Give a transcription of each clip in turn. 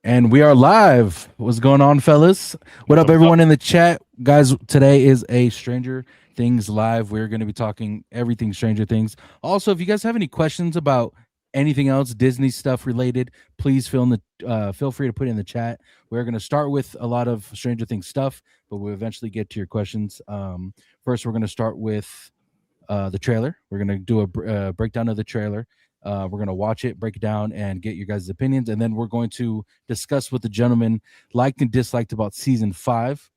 And we are live. What's going on, fellas? What up, What's up? everyone in the chat? Guys, today is a Stranger Things live. We're going to be talking everything Stranger Things. Also, if you guys have any questions about anything else Disney stuff related, please feel free to put it in the chat. We're going to start with a lot of Stranger Things stuff, but we'll eventually get to your questions. First, we're going to start with the trailer. We're going to do a breakdown of the trailer. We're going to watch it, break it down, and get your guys' opinions. And then we're going to discuss what the gentleman liked and disliked about season 5.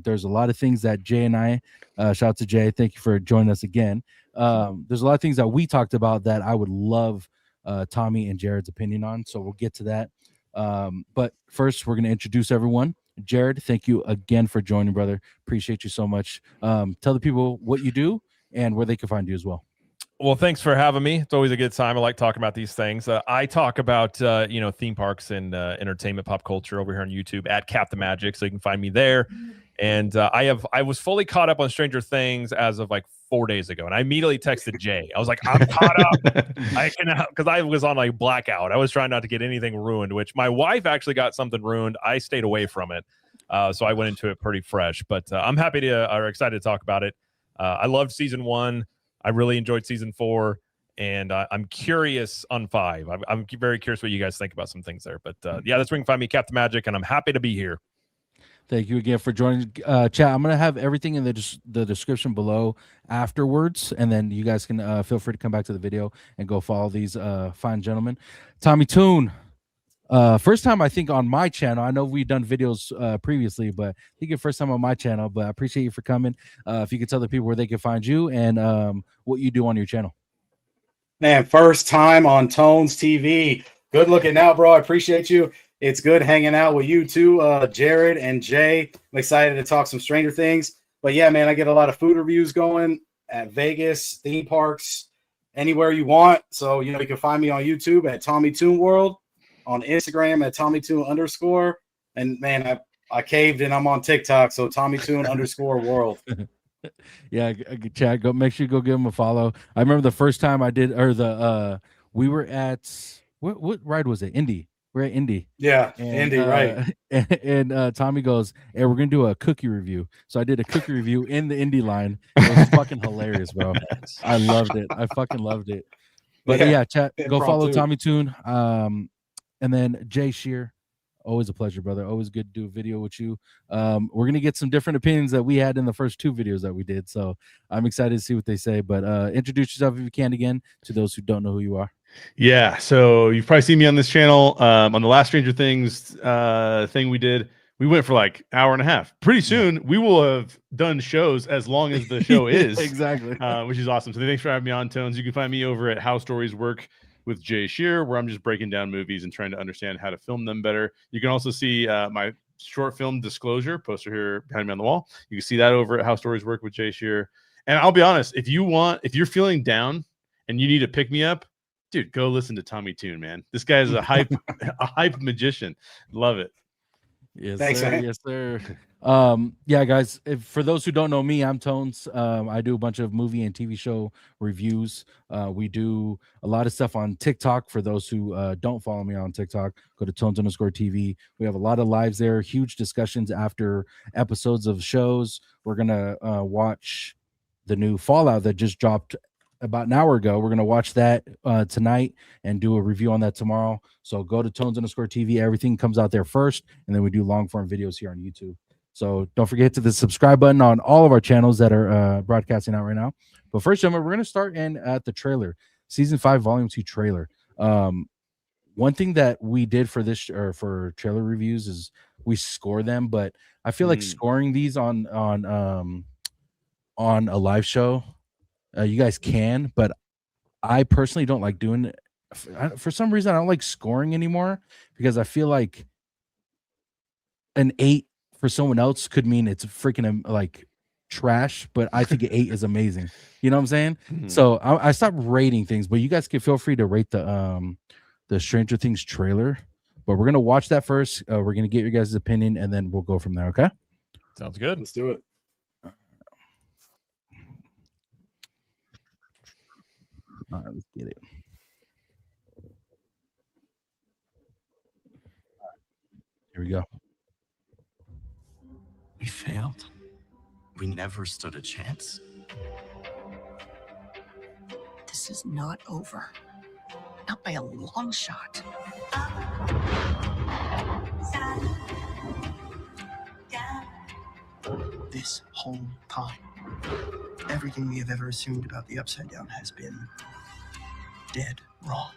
There's a lot of things that Jay and I, shout out to Jay, thank you for joining us again. There's a lot of things that we talked about that I would love Tommy and Jared's opinion on. So we'll get to that. But first, we're going to introduce everyone. Jared, thank you again for joining, brother. Appreciate you so much. Tell the people what you do and where they can find you as well. Well, thanks for having me. It's always a good time. I like talking about these things. I talk about theme parks and entertainment, pop culture over here on YouTube at Cap the Magic, so you can find me there. And I was fully caught up on Stranger Things as of like 4 days ago, and I immediately texted Jay. I was like, I'm caught up. I can, because I was on like blackout. I was trying not to get anything ruined, which my wife actually got something ruined. I stayed away from it, so I went into it pretty fresh. But I'm happy to or excited to talk about it. I loved season 1. I really enjoyed season 4, and I'm curious on 5. I'm very curious what you guys think about some things there. But yeah, that's where you can find me, Cap the Magic, and I'm happy to be here. Thank you again for joining, chat. I'm gonna have everything in the description below afterwards, and then you guys can feel free to come back to the video and go follow these fine gentlemen. Tommy Toon, first time I think on my channel. I know we've done videos previously, but I think your first time on my channel. But I appreciate you for coming. If you could tell the people where they can find you and what you do on your channel. Man, first time on Tones TV. Good looking out, bro. I appreciate you. It's good hanging out with you too, Jared and Jay. I'm excited to talk some Stranger Things. But yeah, man, I get a lot of food reviews going at Vegas, theme parks, anywhere you want. So, you can find me on YouTube at Tommy Toon World, on Instagram at Tommy Toon _ And man, I caved and I'm on TikTok. So Tommy Toon _ world. Yeah, Chad, go make sure you go give him a follow. I remember the first time I did, or we were at what ride was it? Indy. We're at Indy. Yeah, and, Indy, right? And Tommy goes, "Hey, we're gonna do a cookie review." So I did a cookie review in the Indy line. It was fucking hilarious, bro. I loved it. I fucking loved it. But yeah, chat, go follow Tommy Toon. And then Jay Shear. Always a pleasure, brother. Always good to do a video with you. We're gonna get some different opinions that we had in the first 2 videos that we did. So I'm excited to see what they say. But introduce yourself if you can again to those who don't know who you are. Yeah, so you've probably seen me on this channel. On the last Stranger Things thing we did, we went for like hour and a half. Pretty soon we will have done shows as long as the show is. Exactly. Which is awesome. So thanks for having me on, Tones. You can find me over at How Stories Work with Jay Shear, where I'm just breaking down movies and trying to understand how to film them better. You can also see my short film Disclosure poster here behind me on the wall. You can see that over at How Stories Work with Jay Shear. And I'll be honest, if you're feeling down and you need to pick me up, dude, go listen to Tommy Toon, man. This guy is a hype magician. Love it. Yes, Thanks, sir. man. Yes, sir. Yeah, guys, for those who don't know me, I'm Tones. I do a bunch of movie and TV show reviews. We do a lot of stuff on TikTok. For those who don't follow me on TikTok, go to Tones_TV. We have a lot of lives there, huge discussions after episodes of shows. We're gonna watch the new Fallout that just dropped about an hour ago. We're gonna watch that tonight and do a review on that tomorrow. So go to Tones_TV. Everything comes out there first, and then we do long form videos here on YouTube. So don't forget to the subscribe button on all of our channels that are broadcasting out right now. But first, gentlemen, we're gonna start in at the trailer, season 5, volume 2 trailer. One thing that we did for this or for trailer reviews is we score them, but I feel like scoring these on a live show. You guys can, but I personally don't like doing it. For some reason, I don't like scoring anymore because I feel like an 8 for someone else could mean it's freaking like trash, but I think an 8 is amazing. You know what I'm saying? So I stopped rating things, but you guys can feel free to rate the Stranger Things trailer. But we're gonna watch that first. We're gonna get your guys' opinion, and then we'll go from there. Okay? Sounds good. Let's do it. All right, let's get it. Here we go. We failed. We never stood a chance. This is not over. Not by a long shot. This whole time, everything we have ever assumed about the Upside Down has been dead wrong.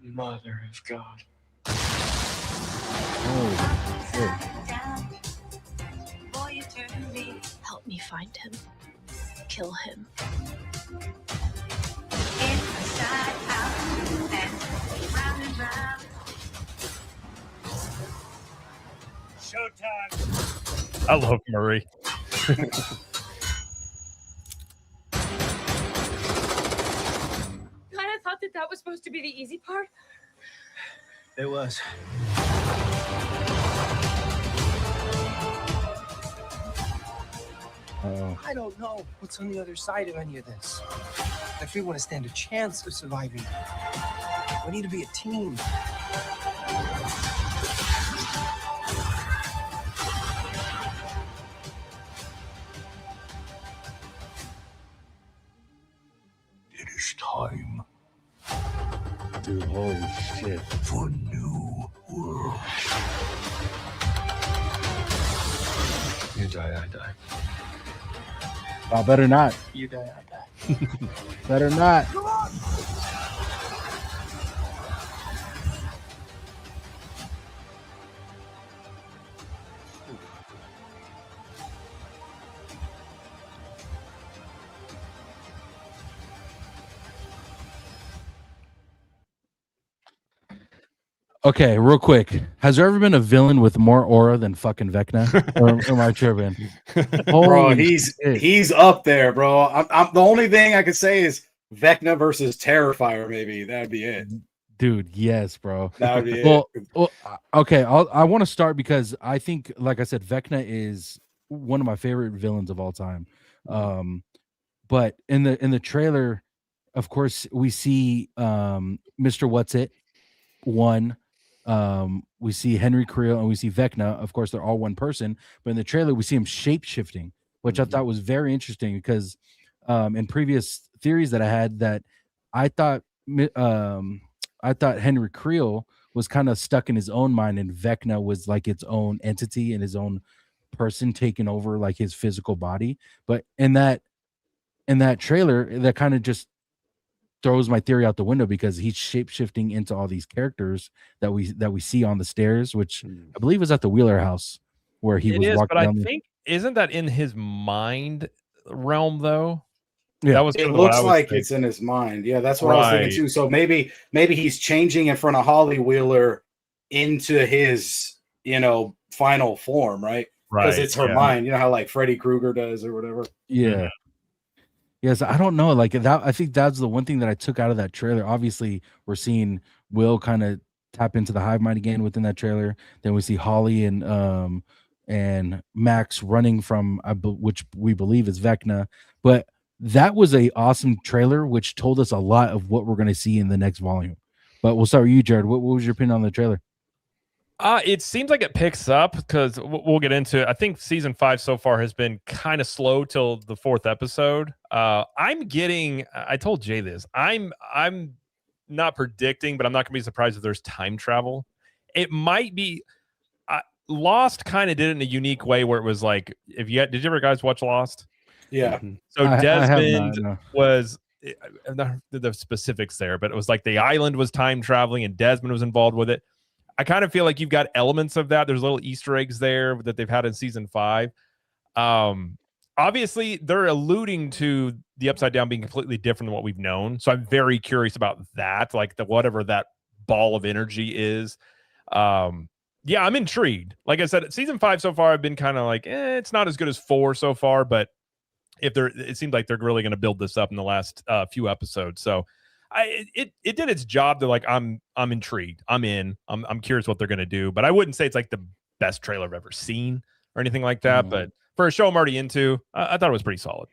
Mother of God. Oh, shit. Help me find him. Kill him. I love Murray. Kind of thought that was supposed to be the easy part. It was. Oh, I don't know what's on the other side of any of this. If we want to stand a chance of surviving, we need to be a team. It is time dude, holy shit. for new world. You die, I die. Oh, better not. You die, I die. Better not. Okay, real quick. Has there ever been a villain with more aura than fucking Vecna? Or am I tripping? Bro, Holy shit. he's up there, bro. I'm the only thing I could say is Vecna versus Terrifier. Maybe that'd be it. Dude, yes, bro. That would be Well, it. okay, I want to start because I think, like I said, Vecna is one of my favorite villains of all time. But in the trailer, of course, we see Mr. What's It one. We see Henry Creel and we see Vecna. Of course, they're all one person, but in the trailer, we see him shape shifting, which I thought was very interesting because in previous theories that I had, that I thought Henry Creel was kind of stuck in his own mind, and Vecna was like its own entity and his own person taking over like his physical body. But in that trailer, that kind of just throws my theory out the window because he's shape shifting into all these characters that we see on the stairs, which I believe is at the Wheeler house where he It was is, walking but I down. think isn't that in his mind realm though? Yeah. That was It kind of what looks I was like thinking. it's in his mind. Yeah, that's what I was thinking Right. too. So maybe he's changing in front of Holly Wheeler into his, final form, right? Because Right, it's her yeah. mind. You know how like Freddy Krueger does or whatever. Yeah. Yes, I don't know. Like that, I think that's the one thing that I took out of that trailer. Obviously, we're seeing Will kind of tap into the hive mind again within that trailer. Then we see Holly and Max running from which we believe is Vecna. But that was a awesome trailer, which told us a lot of what we're going to see in the next volume. But we'll start with you, Jared. What was your opinion on the trailer? It seems like it picks up because we'll get into it. I think season 5 so far has been kind of slow till the 4th episode. I told Jay this. I'm not predicting, but I'm not gonna be surprised if there's time travel. It might be. Lost kind of did it in a unique way where it was like, did you ever guys watch Lost? Yeah. So I have Desmond not, no. was not the specifics there, but it was like the island was time traveling and Desmond was involved with it. I kind of feel like you've got elements of that. There's little Easter eggs there that they've had in season 5. Obviously, they're alluding to the Upside Down being completely different than what we've known. So I'm very curious about that, like whatever that ball of energy is. Yeah, I'm intrigued. Like I said, season 5 so far, I've been kind of like, it's not as good as 4 so far, but it seems like they're really going to build this up in the last few episodes. So it did its job to like, I'm intrigued. I'm in. I'm curious what they're going to do, but I wouldn't say it's like the best trailer I've ever seen or anything like that. But for a show I'm already into, I thought it was pretty solid.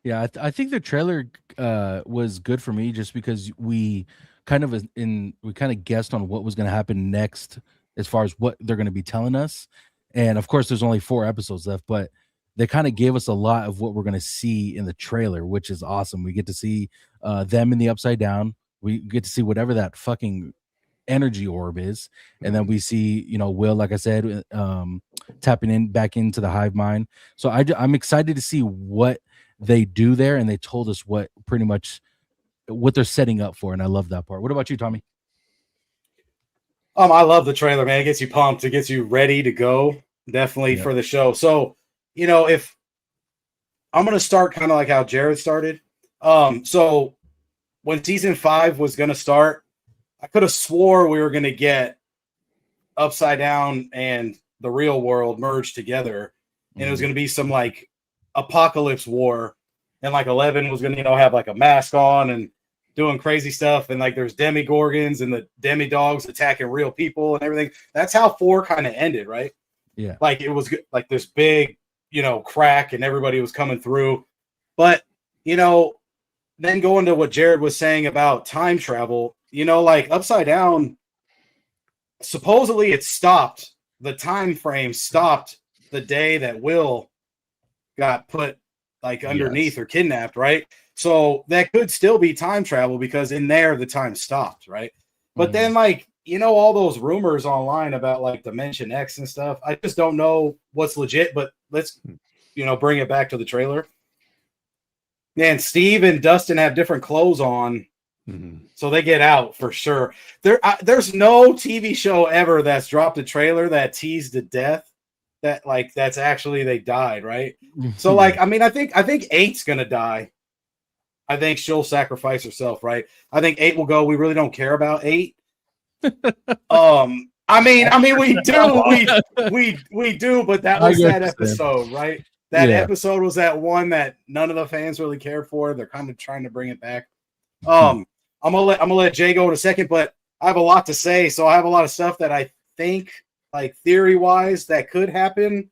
Yeah, I think the trailer was good for me just because we kind of guessed on what was going to happen next as far as what they're going to be telling us. And of course, there's only 4 episodes left, but they kind of gave us a lot of what we're going to see in the trailer, which is awesome. We get to see them in the Upside Down. We get to see whatever that fucking energy orb is, and then we see, you know, Will, like I said, tapping in back into the hive mind. So I'm excited to see what they do there, and they told us what pretty much what they're setting up for, and I love that part. What about you, Tommy? I love the trailer, man. It gets you pumped. It gets you ready to go, definitely, Yeah. for the show. So, you know, if I'm going to start kind of like how Jared started. So when season 5 was going to start, I could have swore we were going to get Upside Down and the real world merged together, and it was going to be some like apocalypse war, and like 11 was going to, you know, have like a mask on and doing crazy stuff, and like there's demigorgons and the demi-dogs attacking real people and everything. That's how 4 kind of ended, right? Yeah. Like it was like this big, you know, crack, and everybody was coming through. But, you know, then going to what Jared was saying about time travel, you know, like Upside Down, supposedly it stopped. The time frame stopped the day that Will got put like underneath or kidnapped, right? So that could still be time travel because in there the time stopped, right? But then, like, you know, all those rumors online about like Dimension X and stuff, I just don't know what's legit. But let's, you know, bring it back to the trailer. Man, Steve and Dustin have different clothes on, so they get out for sure. There's no TV show ever that's dropped a trailer that teased to death that like that's actually they died, right? So like, I mean, I think 8's gonna die. I think she'll sacrifice herself, right? I think 8 will go. We really don't care about 8. I mean, we do, but that was that episode, right? That episode was that one that none of the fans really cared for. They're kind of trying to bring it back. I'm gonna let Jay go in a second, but I have a lot to say. So I have a lot of stuff that I think, like theory wise, that could happen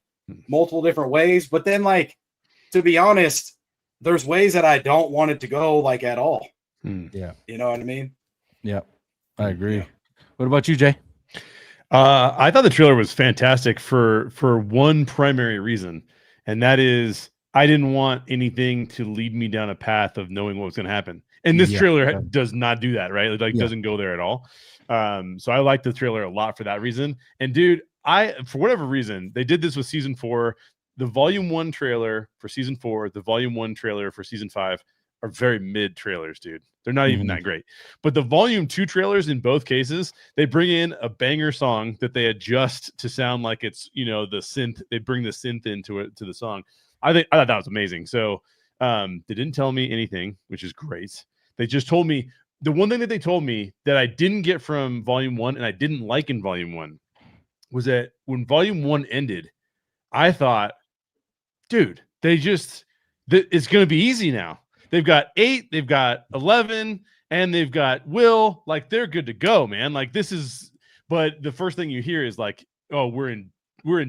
multiple different ways. But then, like, to be honest, there's ways that I don't want it to go like at all. Yeah. You know what I mean? Yeah, I agree. What about you, Jay? I thought the trailer was fantastic for one primary reason, and that is I didn't want anything to lead me down a path of knowing what was going to happen. And this trailer does not do that, right? It like doesn't go there at all. So I like the trailer a lot for that reason. And dude, for whatever reason, they did this with season 4. The volume 1 trailer for season 4, the volume 1 trailer for season 5 are very mid trailers, dude. They're not even that great. But the volume 2 trailers in both cases, they bring in a banger song that they adjust to sound like it's, you know, the synth. They bring the synth into it to the song. I thought that was amazing. So they didn't tell me anything, which is great. They just told me the one thing that they told me that I didn't get from volume 1 and I didn't like in volume 1 was that when volume 1 ended, I thought, dude, it's going to be easy now. They've got 8, they've got 11, and they've got Will. Like, they're good to go, man. Like, this is, but the first thing you hear is like, oh, we're in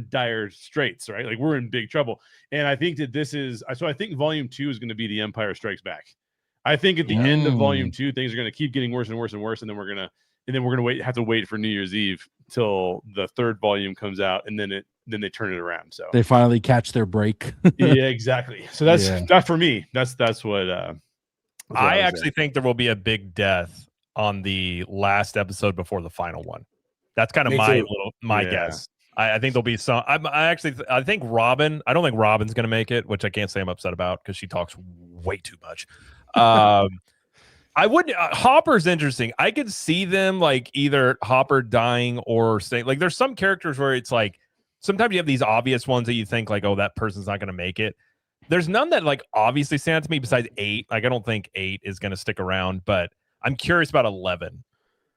dire straits, right? Like, we're in big trouble. And I think that I think volume 2 is going to be The Empire Strikes Back. I think at the end of volume 2, things are going to keep getting worse and worse and worse, and then we're going to have to wait for New Year's Eve till the 3rd volume comes out, and then they turn it around. So they finally catch their break. Yeah, exactly. So that's that for me. That's what I actually think there will be a big death on the last episode before the final one. That's kind of my guess. I think there'll be some. I think Robin. I don't think Robin's going to make it, which I can't say I'm upset about because she talks way too much. I would. Hopper's interesting. I could see them like either Hopper dying or staying. Like, there's some characters where it's like sometimes you have these obvious ones that you think like, oh, that person's not going to make it. There's none that like obviously stand out to me besides 8. Like, I don't think 8 is going to stick around, but I'm curious about 11.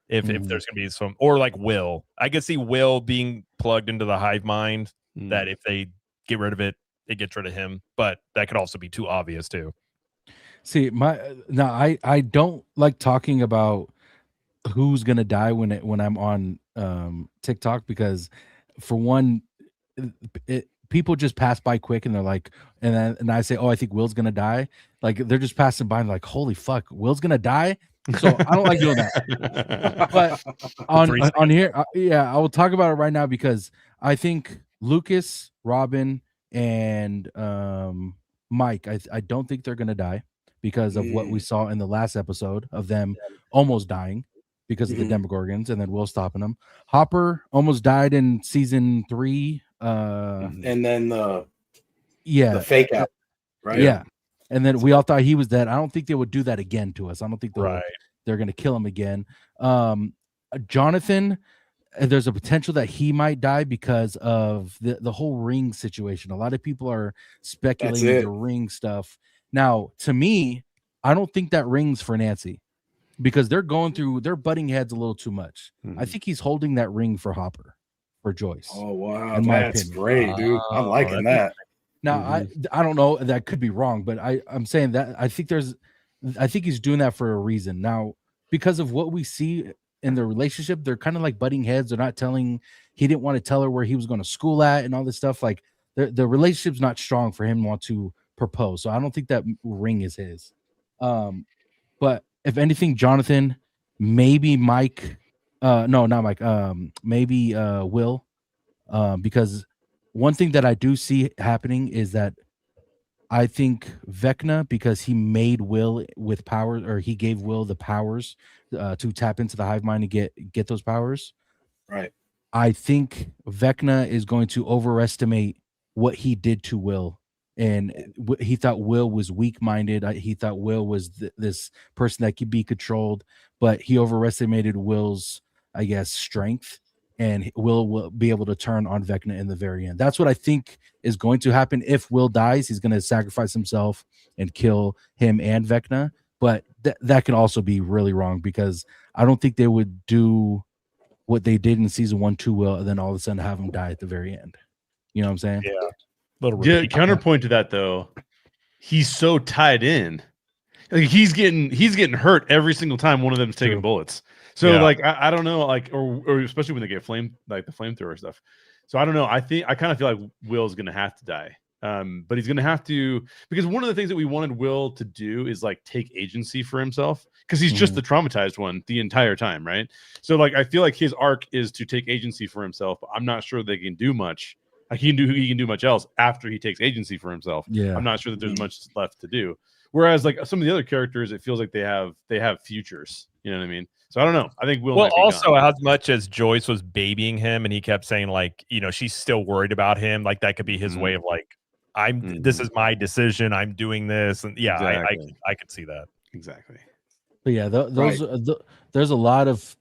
If there's going to be some, or like Will, I could see Will being plugged into the hive mind. That if they get rid of it, it gets rid of him. But that could also be too obvious too. See, I don't like talking about who's gonna die when I'm on TikTok, because for one, people just pass by quick and they're like, and I say, oh, I think Will's gonna die. Like they're just passing by and like, holy fuck, Will's gonna die. So I don't like doing that. But on here, yeah, I will talk about it right now because I think Lucas, Robin, and Mike, I don't think they're gonna die because of what we saw in the last episode of them almost dying because of the Demogorgons and then Will stopping them. Hopper almost died in season 3. And then the fake out, right? Yeah. And then we all thought he was dead. I don't think they would do that again to us. I don't think they're going to kill him again. Jonathan, there's a potential that he might die because of the whole ring situation. A lot of people are speculating the ring stuff. Now, to me, I don't think that ring's for Nancy because they're butting heads a little too much. I think he's holding that ring for Hopper, for Joyce. Oh, wow. That's great, dude. I'm liking that. Now, I don't know. That could be wrong, but I'm saying that I think he's doing that for a reason. Now, because of what we see in their relationship, they're kind of like butting heads. They're not telling. He didn't want to tell her where he was going to school at and all this stuff. Like the relationship's not strong for him to want to propose. So I don't think that ring is his. But if anything, Jonathan, maybe Mike. No, not Mike. Maybe Will. Because one thing that I do see happening is that I think Vecna, because he made Will with powers, or he gave Will the powers to tap into the hive mind and get those powers. Right. I think Vecna is going to overestimate what he did to Will. And he thought Will was weak-minded. He thought Will was this person that could be controlled, but he overestimated Will's, I guess, strength. And Will be able to turn on Vecna in the very end. That's what I think is going to happen. If Will dies, he's going to sacrifice himself and kill him and Vecna. But that can also be really wrong because I don't think they would do what they did in season 1 to Will and then all of a sudden have him die at the very end. You know what I'm saying? Yeah. Counterpoint to that though, he's so tied in. Like he's getting hurt every single time one of them's taking bullets. So like I don't know, like or especially when they get the flamethrower stuff. So I don't know. I kind of feel like Will's gonna have to die. But he's gonna have to, because one of the things that we wanted Will to do is like take agency for himself, because he's just the traumatized one the entire time, right? So like I feel like his arc is to take agency for himself, but I'm not sure they can do much. Like he can do much else after he takes agency for himself. Yeah, I'm not sure that there's much left to do. Whereas like some of the other characters, it feels like they have futures. You know what I mean? So I don't know. I think Will. Well, also as much as Joyce was babying him, and he kept saying like, you know, she's still worried about him. Like that could be his way of like, this is my decision. I'm doing this, and yeah, exactly. I could see that exactly. But yeah, there's a lot of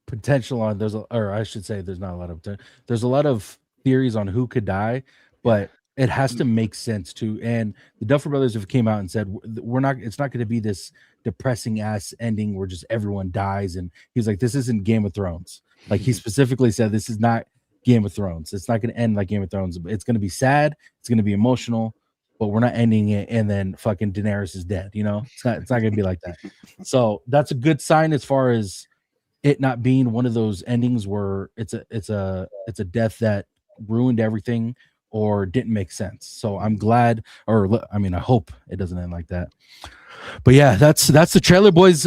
potential on. Or I should say, there's not a lot of. There's a lot of theories on who could die, but it has to make sense too. And the Duffer Brothers have came out and said it's not going to be this depressing ass ending where just everyone dies. And he's like, this isn't Game of Thrones. Like he specifically said, this is not Game of Thrones. It's not going to end like Game of Thrones. It's going to be sad. It's going to be emotional, but we're not ending it. And then fucking Daenerys is dead. You know, it's not going to be like that. So that's a good sign as far as it not being one of those endings where it's a death that ruined everything or didn't make sense. So I'm glad, I hope it doesn't end like that. But yeah, that's the trailer, boys.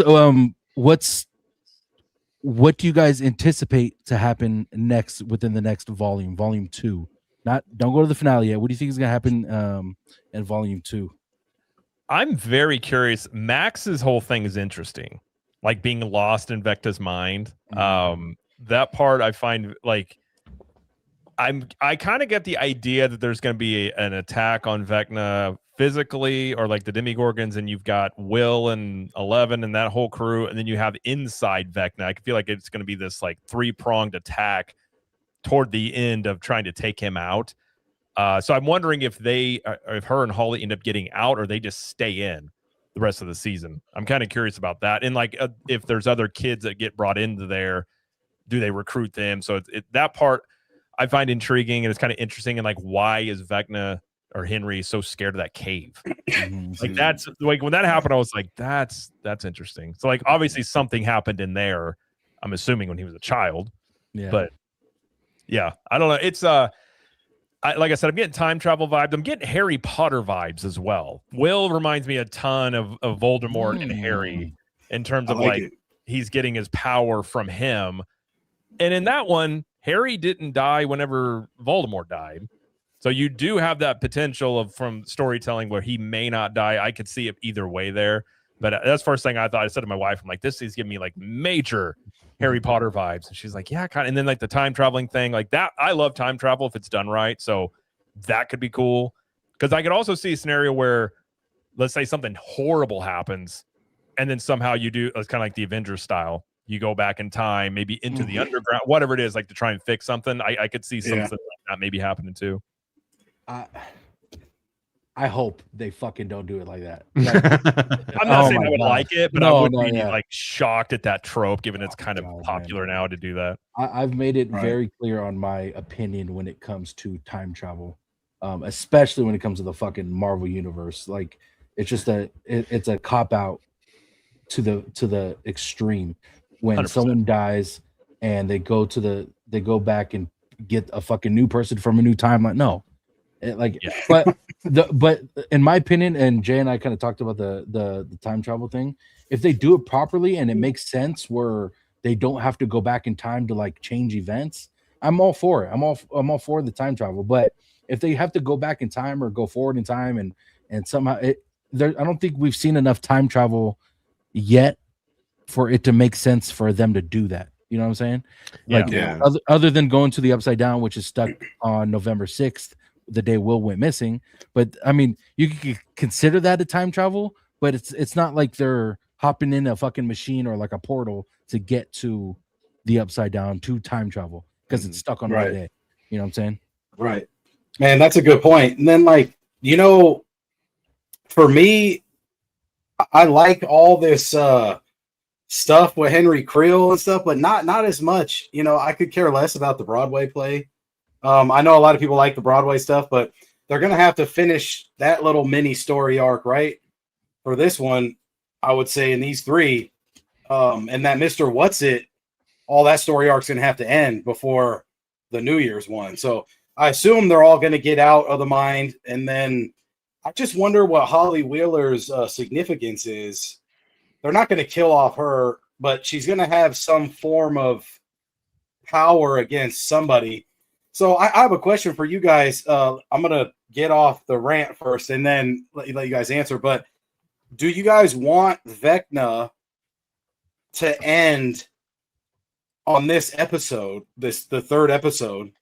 What do you guys anticipate to happen next within the next volume 2? Don't go to the finale yet. What do you think is gonna happen in volume 2? I'm very curious. Max's whole thing is interesting, like being lost in Vecna's mind. That part I find like I kind of get the idea that there's going to be an attack on Vecna physically, or like the Demogorgons, and you've got Will and 11 and that whole crew, and then you have inside Vecna. I feel like it's going to be this like 3-pronged attack toward the end of trying to take him out. So I'm wondering if her and Holly end up getting out, or they just stay in the rest of the season. I'm kind of curious about that. And like if there's other kids that get brought into there, do they recruit them? So that part I find intriguing, and it's kind of interesting. And like, why is Vecna or Henry so scared of that cave? Like that's like when that happened, I was like, that's interesting. So like obviously something happened in there. I'm assuming when he was a child. Yeah. But yeah, I don't know. It's like I said, I'm getting time travel vibes. I'm getting Harry Potter vibes as well. Will reminds me a ton of Voldemort and Harry in terms I of like like it. he's getting his power from him. And in that one, Harry didn't die whenever Voldemort died. So you do have that potential of from storytelling where he may not die. I could see it either way there. But that's the first thing I thought. I said to my wife, I'm like, this is giving me like major Harry Potter vibes. And she's like, yeah, kind of. And then like the time traveling thing, like that. I love time travel if it's done right. So that could be cool. Because I could also see a scenario where, let's say something horrible happens, and then somehow you do, it's kind of like the Avengers style. You go back in time, maybe into the underground, whatever it is, like to try and fix something. I could see something like that maybe happening too. I hope they fucking don't do it like that. I'm not saying my I would God. like it, but No, I would no, be yeah. like shocked at that trope, given it's kind of God, popular now to do that. I've made it very clear on my opinion when it comes to time travel, especially when it comes to the fucking Marvel universe. Like, it's just it's a cop out to the extreme when 100%. someone dies and they go back and get a fucking new person from a new timeline. No, but in my opinion, and Jay and I kind of talked about the time travel thing. If they do it properly and it makes sense, where they don't have to go back in time to like change events, I'm all for it. I'm all for the time travel. But if they have to go back in time or go forward in time and somehow I don't think we've seen enough time travel yet for it to make sense for them to do that. You know what I'm saying? Like, other than going to the Upside Down, which is stuck on November 6th, the day Will went missing. But I mean, you could consider that a time travel, but it's not like they're hopping in a fucking machine or like a portal to get to the Upside Down to time travel because it's stuck on one day. You know what I'm saying? Right. Man, that's a good point. And then, like, you know, for me, I like all this stuff with Henry Creel and stuff, but not as much. You know, I could care less about the Broadway play. I know a lot of people like the Broadway stuff, but they're going to have to finish that little mini story arc, right? For this one, I would say in these three, and that Mr. What's It, all that story arc's going to have to end before the New Year's one. So I assume they're all going to get out of the mind. And then I just wonder what Holly Wheeler's significance is. They're not going to kill off her, but she's going to have some form of power against somebody. So I have a question for you guys. I'm going to get off the rant first and then let you guys answer. But do you guys want Vecna to end on this episode, the third episode,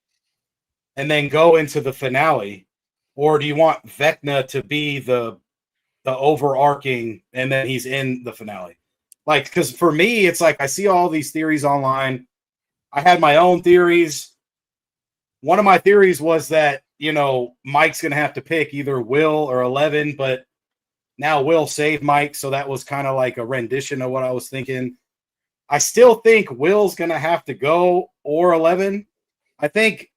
and then go into the finale? Or do you want Vecna to be the overarching and then he's in the finale? Like, because for me, it's like I see all these theories online. I had my own theories. One of my theories was that, you know, Mike's going to have to pick either Will or 11, but now Will saved Mike, so that was kind of like a rendition of what I was thinking. I still think Will's going to have to go or 11. I think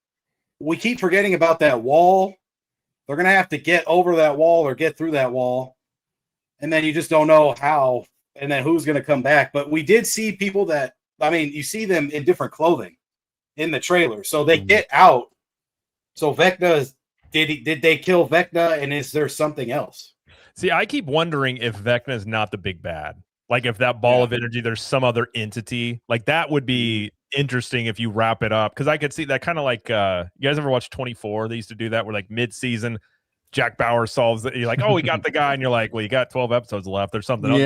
we keep forgetting about that wall. They're going to have to get over that wall or get through that wall, and then you just don't know how and then who's going to come back. But we did see people that, I mean, you see them in different clothing in the trailer, so they get out. So Vecna, did they kill Vecna, and is there something else? See, I keep wondering if Vecna is not the big bad. Like if that ball of energy, there's some other entity. Like that would be interesting if you wrap it up. Because I could see that kind of like you guys ever watch 24? They used to do that where like mid-season, Jack Bauer solves it. You're like, oh, we got the guy, and you're like, well, you got 12 episodes left. There's something else.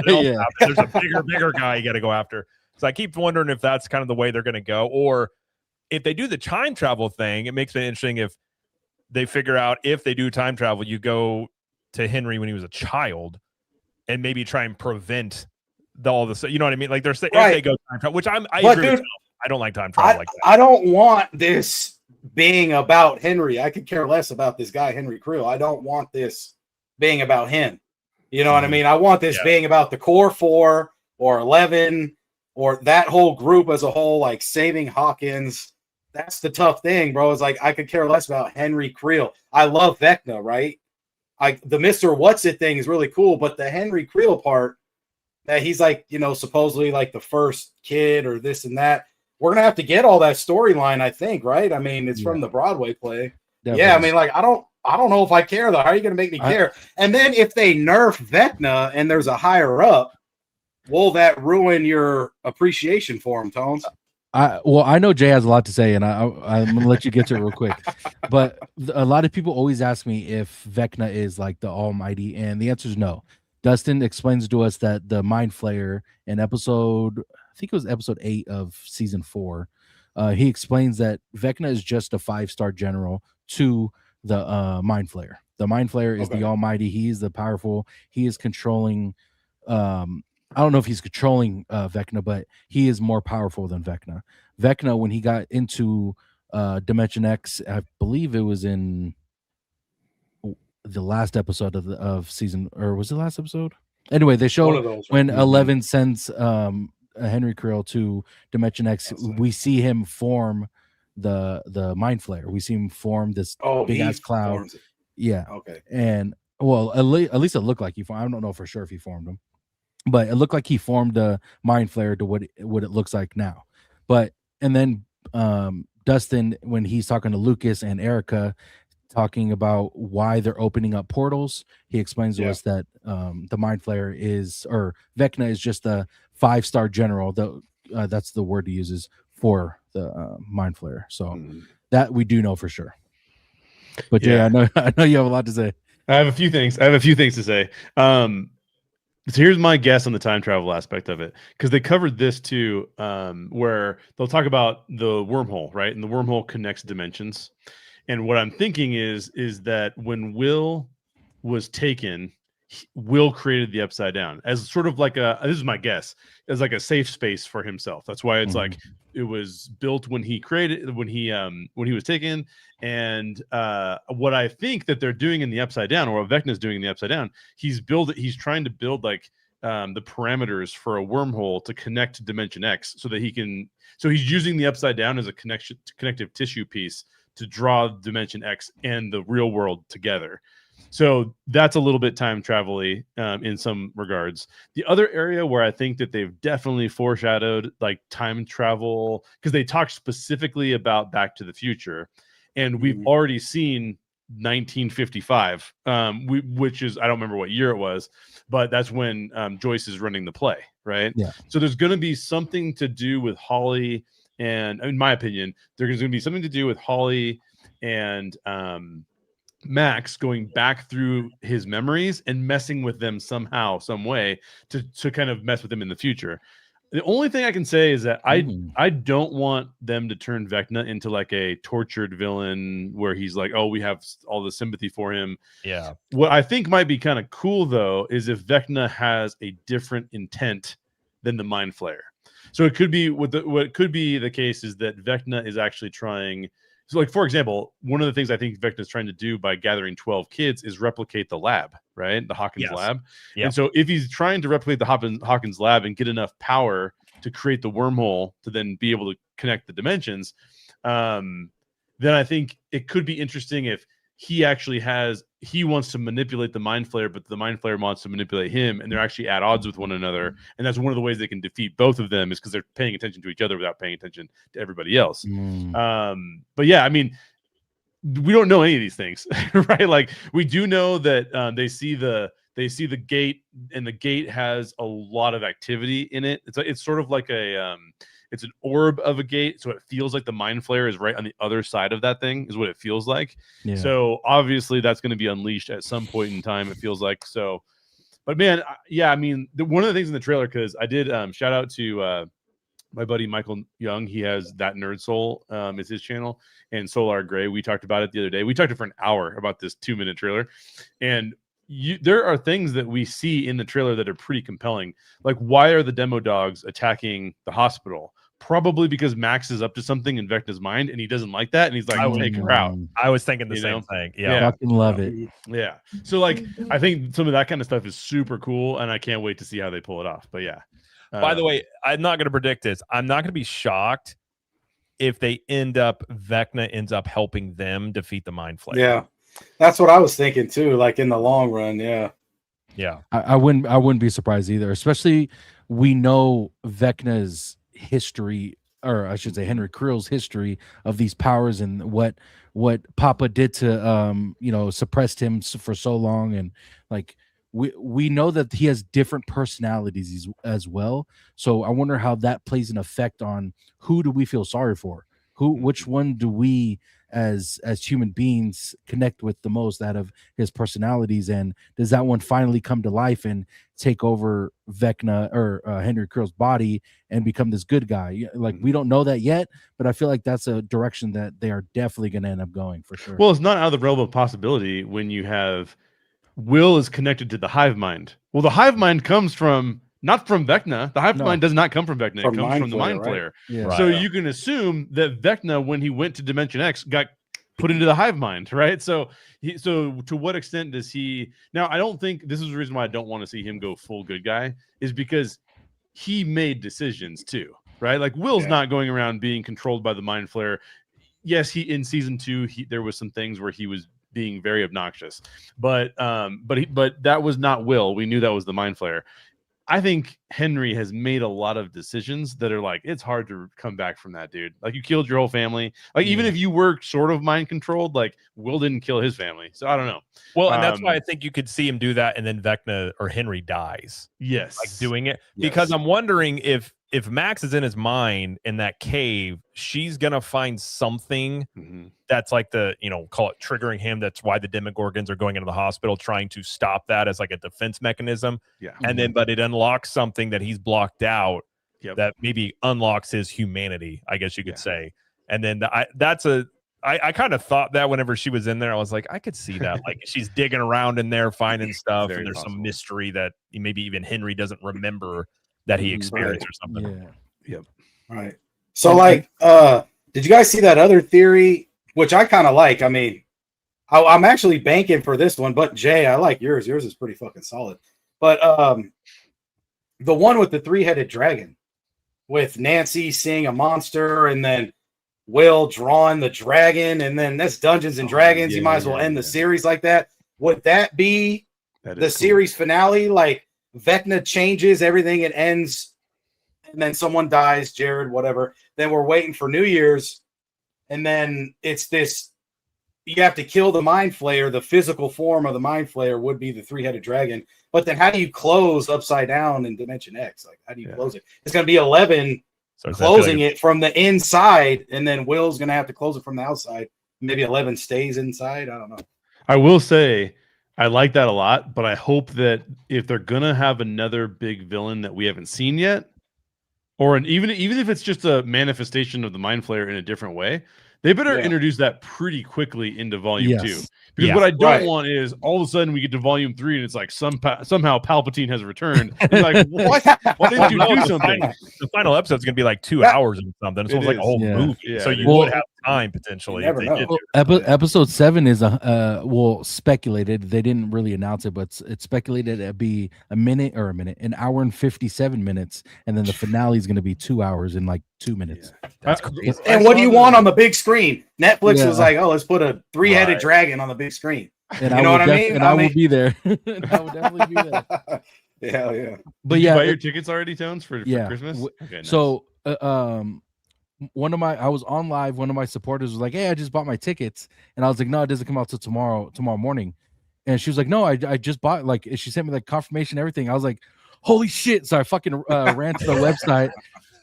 Yeah. There's a bigger guy you got to go after. So I keep wondering if that's kind of the way they're going to go, or if they do the time travel thing. It makes it interesting if they figure out if they do time travel, you go to Henry when he was a child, and maybe try and prevent all this. You know what I mean? Like they're saying if they go time travel, which I agree with. I don't like time travel like that. I don't want this being about Henry. I could care less about this guy, Henry Creel. I don't want this being about him. You know what I mean? I want this being about the core 4 or 11 or that whole group as a whole, like saving Hawkins. That's the tough thing, bro. It's like I could care less about Henry Creel. I love Vecna, right? The Mr. What's It thing is really cool, but the Henry Creel part that he's like, you know, supposedly like the first kid or this and that, we're gonna have to get all that storyline, I think, right? I mean, it's from the Broadway play. Yeah, I mean, like, I don't know if I care though. How are you going to make me care? And then if they nerf Vecna and there's a higher up, will that ruin your appreciation for him, Tones? I know Jay has a lot to say, and I'm gonna let you get to it real quick. But a lot of people always ask me if Vecna is like the Almighty, and the answer is no. Dustin explains to us that the Mind Flayer in episode, I think it was episode 8 of season 4, he explains that Vecna is just a 5-star general to the Mind Flayer. The Mind Flayer is the Almighty. He is the powerful. He is controlling. I don't know if he's controlling Vecna, but he is more powerful than Vecna. Vecna, when he got into Dimension X, I believe it was in the last episode of season, or was it the last episode? Anyway, they show when 11 sends Henry Krill to Dimension X, we see him form the Mind Flayer. We see him form this big ass cloud. Yeah. Okay. And well, at least it looked like he formed. I don't know for sure if he formed him, but it looked like he formed the Mind Flayer to what it looks like now. But and then Dustin, when he's talking to Lucas and Erica, talking about why they're opening up portals, he explains to us that the Mind Flayer is, or Vecna is just a 5-star general. That's the word he uses for the Mind Flayer. So that we do know for sure. But Jay, I know you have a lot to say. I have a few things to say. So here's my guess on the time travel aspect of it, because they covered this too, where they'll talk about the wormhole, right? And the wormhole connects dimensions. And what I'm thinking is that when Will was taken, Will created the Upside Down as sort of like this is my guess, as like a safe space for himself. That's why it's like it was built when he was taken. And what I think that they're doing in the Upside Down, or what Vecna's doing in the Upside Down, he's trying to build like the parameters for a wormhole to connect to Dimension X, so that he's using the Upside Down as a connective tissue piece to draw Dimension X and the real world together. So that's a little bit time travel-y in some regards. The other area where I think that they've definitely foreshadowed like time travel, because they talked specifically about Back to the Future, and we've already seen 1955, which is, I don't remember what year it was, but that's when Joyce is running the play, right? Yeah. So there's going to be something to do with Holly, and in my opinion, there's going to be something to do with Holly and Max going back through his memories and messing with them somehow, some way to kind of mess with them in the future. The only thing I can say is that I don't want them to turn Vecna into like a tortured villain where he's like, oh, we have all the sympathy for him. Yeah. What I think might be kind of cool though is if Vecna has a different intent than the Mind Flayer. So it could be what could be the case is that Vecna is actually trying. So, like, for example, one of the things I think Vecna is trying to do by gathering 12 kids is replicate the lab, right? The Hawkins lab. Yep. And so if he's trying to replicate the Hawkins lab and get enough power to create the wormhole to then be able to connect the dimensions, then I think it could be interesting if he wants to manipulate the Mind Flayer, but the Mind Flayer wants to manipulate him, and they're actually at odds with one another. And that's one of the ways they can defeat both of them, is because they're paying attention to each other without paying attention to everybody else. But yeah, I mean, we don't know any of these things, right? Like, we do know that they see the gate, and the gate has a lot of activity in it. It's sort of like it's an orb of a gate, so it feels like the Mind Flayer is right on the other side of that thing, is what it feels like. Yeah. So obviously that's going to be unleashed at some point in time, it feels like. So, but man, yeah, I mean, one of the things in the trailer, because I did shout out to my buddy Michael Young. He has That Nerd Soul is his channel, and Solar Gray. We talked about it the other day. We talked for an hour about this 2-minute trailer, and there are things that we see in the trailer that are pretty compelling. Like, why are the demo dogs attacking the hospital? Probably because Max is up to something in Vecna's mind, and he doesn't like that, and he's like, take her out. I was thinking the same thing. Yeah. Fucking love it. Yeah. So, like, I think some of that kind of stuff is super cool, and I can't wait to see how they pull it off. But yeah. By the way, I'm not going to predict this. I'm not going to be shocked if Vecna ends up helping them defeat the Mind Flayer. Yeah. That's what I was thinking too, like in the long run. Yeah. Yeah. I wouldn't be surprised either, especially we know Vecna's history, or I should say Henry Crill's history of these powers and what Papa did to suppressed him for so long, and like we know that he has different personalities as well. So I wonder how that plays an effect on who do we feel sorry for, which one do we as human beings connect with the most out of his personalities, and does that one finally come to life and take over Vecna or Henry Crill's body and become this good guy? Like, we don't know that yet, but I feel like that's a direction that they are definitely going to end up going for sure. Well, it's not out of the realm of possibility when you have Will is connected to the hive mind. Well, the hive mind comes from not from Vecna. The hive mind does not come from Vecna. It comes from the Mind Flayer. Yeah. Right. So you can assume that Vecna, when he went to Dimension X, got put into the hive mind, right? So to what extent does he now? I don't think this is the reason why I don't want to see him go full good guy, is because he made decisions too, right? Like Will's not going around being controlled by the Mind Flayer. Yes, he in season 2, there was some things where he was being very obnoxious, but that was not Will. We knew that was the Mind Flayer. I think Henry has made a lot of decisions that are like, it's hard to come back from that, dude. Like, you killed your whole family. Like, even if you were sort of mind controlled, like Will didn't kill his family. So I don't know. Well, and that's why I think you could see him do that, and then Vecna or Henry dies. Yes. Like doing it. Because I'm wondering if Max is in his mind in that cave, she's gonna find something that's like call it triggering him. That's why the Demogorgons are going into the hospital, trying to stop that as like a defense mechanism. Yeah. And then, but it unlocks something that he's blocked out that maybe unlocks his humanity, I guess you could say. And then I kind of thought that whenever she was in there, I was like, I could see that. Like, she's digging around in there, finding stuff, and there's some mystery that maybe even Henry doesn't remember that he experienced or something. Yep. Right. So did you guys see that other theory, which I kind of like? I mean, I'm actually banking for this one, but Jay, I like yours. Yours is pretty fucking solid. But the one with the 3-headed dragon, with Nancy seeing a monster and then Will drawing the dragon, and then that's Dungeons and Dragons. You might as well end the series like that. Would that be the series finale? Like, Vecna changes everything, it ends, and then someone dies, Jared, whatever. Then we're waiting for New Year's, and then it's this, you have to kill the Mind Flayer. The physical form of the Mind Flayer would be the 3-headed dragon. But then how do you close Upside Down in Dimension X? Like, how do you close it? It's going to be 11 closing it from the inside, and then Will's going to have to close it from the outside. Maybe 11 stays inside. I don't know. I will say, I like that a lot, but I hope that if they're gonna have another big villain that we haven't seen yet, even if it's just a manifestation of the Mind Flayer in a different way, they better introduce that pretty quickly into Volume 2. Because what I don't want is all of a sudden we get to Volume 3 and it's like somehow Palpatine has returned. It's like, what? Why didn't you do something? The final episode's gonna be like 2 hours or something. It's like a whole movie, so you would have time potentially. If they did episode 7 is speculated. They didn't really announce it, but it's speculated it'd be an hour and 57 minutes, and then the finale is going to be 2 hours and like 2 minutes. That's crazy. And what do you want on the big screen? Netflix was like, oh, let's put a 3-headed dragon on the big screen. And you know what I mean? And I will be there. I will definitely be there. Yeah. But did you buy your tickets already, Tones, for Christmas? Okay, nice. So I was on live. One of my supporters was like, "Hey, I just bought my tickets," and I was like, "No, it doesn't come out till tomorrow morning." And she was like, "No, I just bought." Like, she sent me like confirmation, everything. I was like, "Holy shit!" So I fucking ran to the website,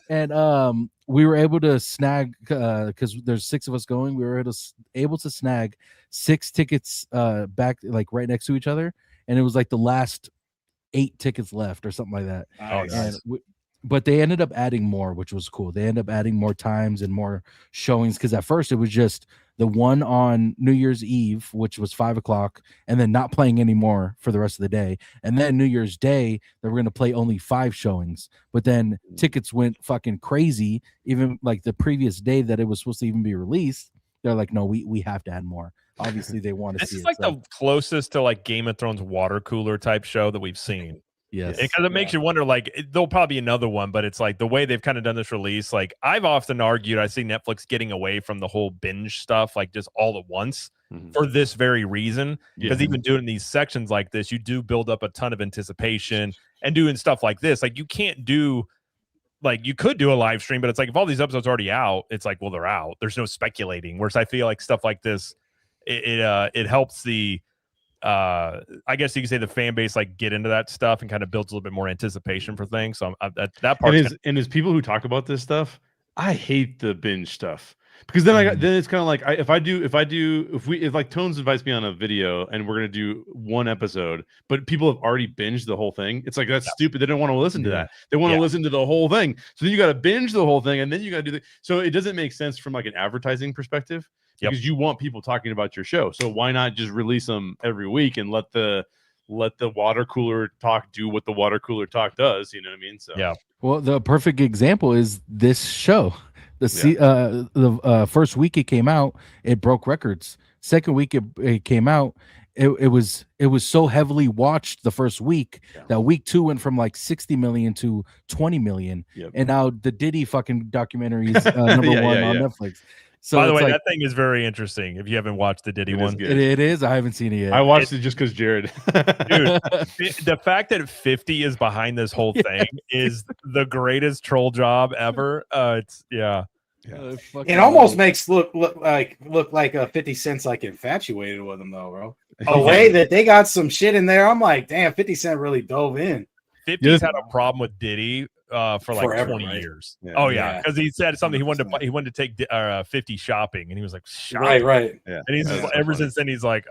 and we were able to snag, because there's 6 of us going. We were able to snag 6 tickets back, like right next to each other, and it was like the last 8 tickets left or something like that. Nice. But they ended up adding more, which was cool. They ended up adding more times and more showings, because at first it was just the one on New Year's Eve, which was 5:00, and then not playing anymore for the rest of the day. And then New Year's Day, they were going to play only 5 showings. But then tickets went fucking crazy. Even like the previous day that it was supposed to even be released, they're like, no, we have to add more. Obviously, they want to see it. This is like the closest to like Game of Thrones water cooler type show that we've seen. Yes, because it makes you wonder, like, there'll probably be another one, but it's like the way they've kind of done this release. Like, I've often argued, I see Netflix getting away from the whole binge stuff, like just all at once, for this very reason. Because even doing these sections like this, you do build up a ton of anticipation, and doing stuff like this, like, you can't do like you could do a live stream, but it's like if all these episodes are already out, it's like, well, they're out. There's no speculating. Whereas I feel like stuff like this, it helps the I guess you could say the fan base like get into that stuff and kind of builds a little bit more anticipation for things. So that part and as people who talk about this stuff, I hate the binge stuff because then then it's kind of like if like Tones invites me on a video and we're gonna do one episode, but people have already binged the whole thing. It's like that's stupid. They don't want to listen to that. They want to listen to the whole thing. So then you got to binge the whole thing, and then you got to do so it doesn't make sense from like an advertising perspective because you want people talking about your show. So why not just release them every week and let the water cooler talk do what the water cooler talk does? You know what I mean? So Well, the perfect example is this show. The first week it came out, it broke records. Second week it came out, it was so heavily watched the first week that week 2 went from like 60 million to 20 million. And now the Diddy fucking documentary is number one on Netflix. So by the way, that thing is very interesting. If you haven't watched the Diddy one, it is. I haven't seen it yet. I watched it just because Jared. Dude, the fact that 50 is behind this whole thing is the greatest troll job ever. It almost makes look like 50 Cent's like infatuated with him though, bro. The way that they got some shit in there, I'm like, damn, 50 Cent really dove in. 50's had a problem with Diddy for like Forever, 20 right? years. Because he said something. He wanted to take 50 shopping, and he was like, shopping. Right. And he's just, ever since then, he's like,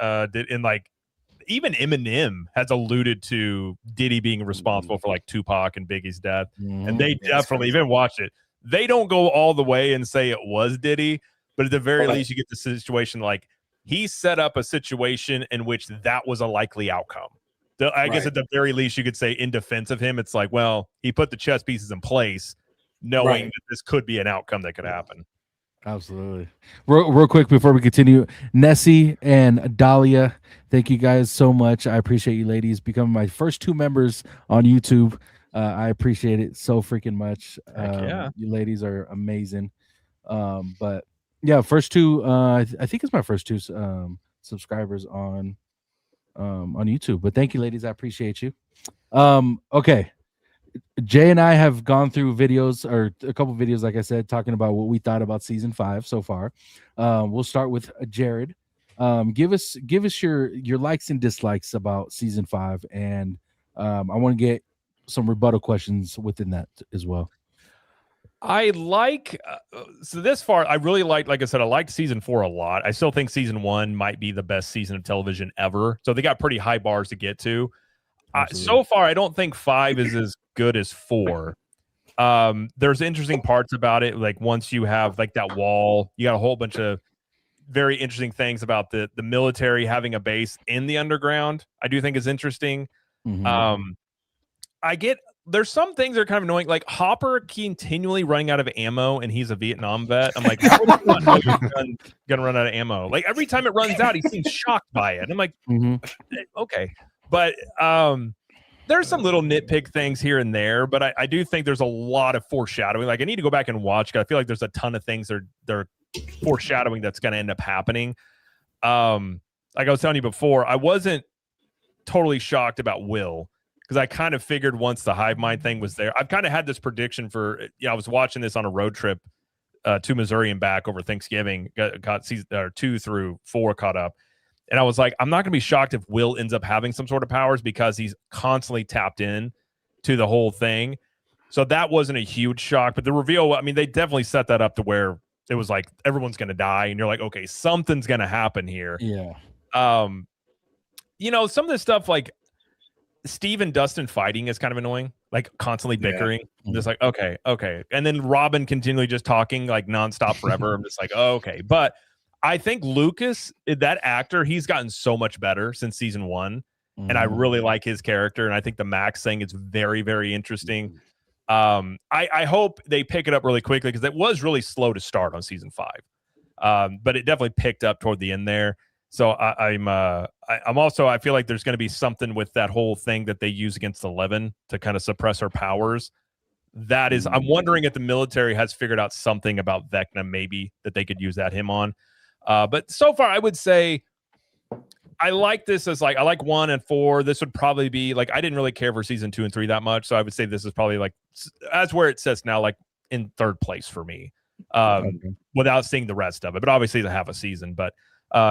even Eminem has alluded to Diddy being responsible for like Tupac and Biggie's death, and they definitely even watched it. They don't go all the way and say it was Diddy, but at the very least, you get the situation like he set up a situation in which that was a likely outcome. I guess at the very least, you could say in defense of him, it's like, well, he put the chess pieces in place, knowing that this could be an outcome that could happen. Absolutely. Real quick before we continue, Nessie and Dahlia, thank you guys so much. I appreciate you ladies becoming my first 2 members on YouTube. I appreciate it so freaking much. You ladies are amazing. But yeah, first 2, I think it's my first 2 subscribers on YouTube. But thank you, ladies. I appreciate you. Okay. Jay and I have gone through videos, or a couple videos, like I said, talking about what we thought about season 5 so far. We'll start with Jared. Give us your likes and dislikes about season 5, and I want to get some rebuttal questions within that as well. I like so this far. I really like I said, I liked season 4 a lot. I still think season 1 might be the best season of television ever. So they got pretty high bars to get to. So far, I don't think 5 is as good as 4. There's interesting parts about it. Like once you have like that wall, you got a whole bunch of very interesting things about the military having a base in the underground. I do think is interesting. There's some things that are kind of annoying, like Hopper continually running out of ammo, and he's a Vietnam vet. I'm like, how are you gonna run out of ammo? Like every time it runs out, he seems shocked by it. I'm like, okay, but there's some little nitpick things here and there, but I do think there's a lot of foreshadowing. Like I need to go back and watch, 'cause I feel like there's a ton of things they're foreshadowing that's going to end up happening. Like I was telling you before, I wasn't totally shocked about Will, because I kind of figured once the hive mind thing was there. I've kind of had this prediction for, I was watching this on a road trip to Missouri and back over Thanksgiving, got season 2 through 4 caught up. And I was like, I'm not going to be shocked if Will ends up having some sort of powers, because he's constantly tapped in to the whole thing. So that wasn't a huge shock. But the reveal, I mean, they definitely set that up to where it was like everyone's going to die. And you're like, okay, something's going to happen here. Yeah. Some of this stuff like Steve and Dustin fighting is kind of annoying, like constantly bickering. I'm just like, okay. And then Robin continually just talking like nonstop forever. I'm just like, oh, okay. But I think Lucas, that actor, he's gotten so much better since season 1. And I really like his character. And I think the Max thing is very, very interesting. I hope they pick it up really quickly, because it was really slow to start on season 5. But it definitely picked up toward the end there. So I'm also, I feel like there's going to be something with that whole thing that they use against Eleven to kind of suppress her powers. That is, I'm wondering if the military has figured out something about Vecna, maybe that they could use him on. But so far, I would say I like this as like I like 1 and 4. This would probably be like I didn't really care for season 2 and 3 that much, so I would say this is probably like as where it sits now, like in 3rd place for me, without seeing the rest of it. But obviously, it's a half a season. But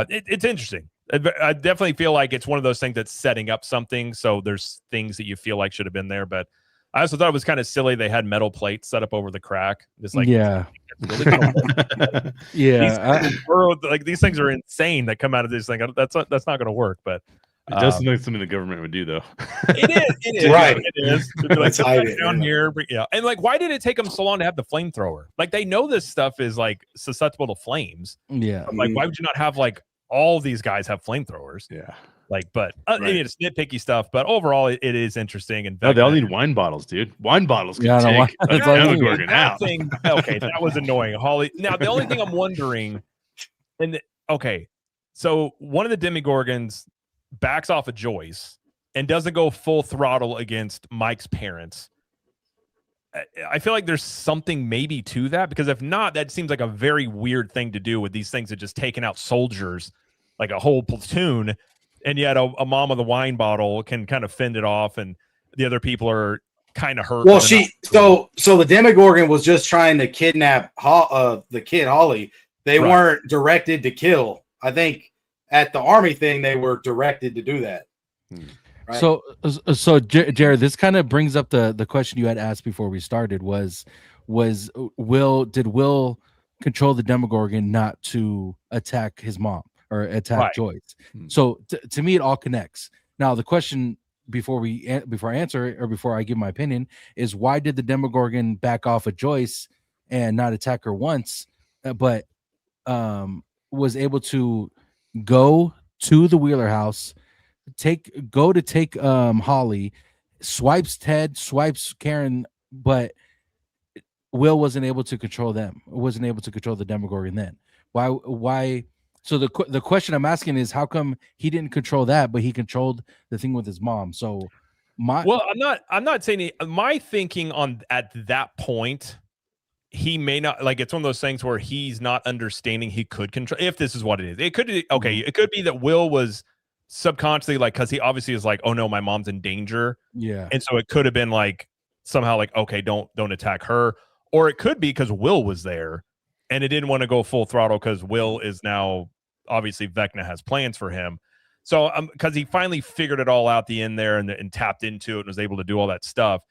it's interesting. I definitely feel like it's one of those things that's setting up something. So there's things that you feel like should have been there, but I also thought it was kind of silly. They had metal plates set up over the crack. Just like yeah, yeah. These things are insane that come out of this thing. That's not going to work. But it does seem like something the government would do, though. It is right. It is. Like down here, but yeah. And like, why did it take them so long to have the flamethrower? Like, they know this stuff is like susceptible to flames. Yeah. Like, why would you not have like all these guys have flamethrowers? Yeah. Like, but I mean, it's nitpicky stuff. But overall, it is interesting. And no, they all need wine bottles, dude. Wine bottles can take it's a like- Demogorgon out. Okay, that was annoying, Holly. Now, the only thing I'm wondering, so one of the Demogorgons backs off of Joyce and doesn't go full throttle against Mike's parents. I feel like there's something maybe to that, because if not, that seems like a very weird thing to do with these things that just taking out soldiers, like a whole platoon, and yet a mom with a wine bottle can kind of fend it off, and the other people are kind of hurt. Well, so the Demogorgon was just trying to kidnap the kid Holly. They weren't directed to kill. I think at the army thing, they were directed to do that. Right? So Jared, this kind of brings up the question you had asked before we started was did Will control the Demogorgon not to attack his mom or attack Joyce? So to me, it all connects. Now the question before I answer it, or before I give my opinion, is why did the Demogorgon back off of Joyce and not attack her once, but was able to go to the Wheeler house, take Holly, swipes Ted, swipes Karen, but Will wasn't able to control them. Wasn't able to control the Demogorgon then. Why? So the question I'm asking is, how come he didn't control that, but he controlled the thing with his mom? So I'm not saying my thinking on at that point, he may not, like, it's one of those things where he's not understanding he could control, if this is what it is. It could it could be that Will was subconsciously, like, because he obviously is like, oh no, my mom's in danger. Yeah. And so it could have been like somehow like, okay, don't attack her. Or it could be because Will was there and it didn't want to go full throttle because Will is now, obviously Vecna has plans for him. So because he finally figured it all out the end there and tapped into it and was able to do all that stuff.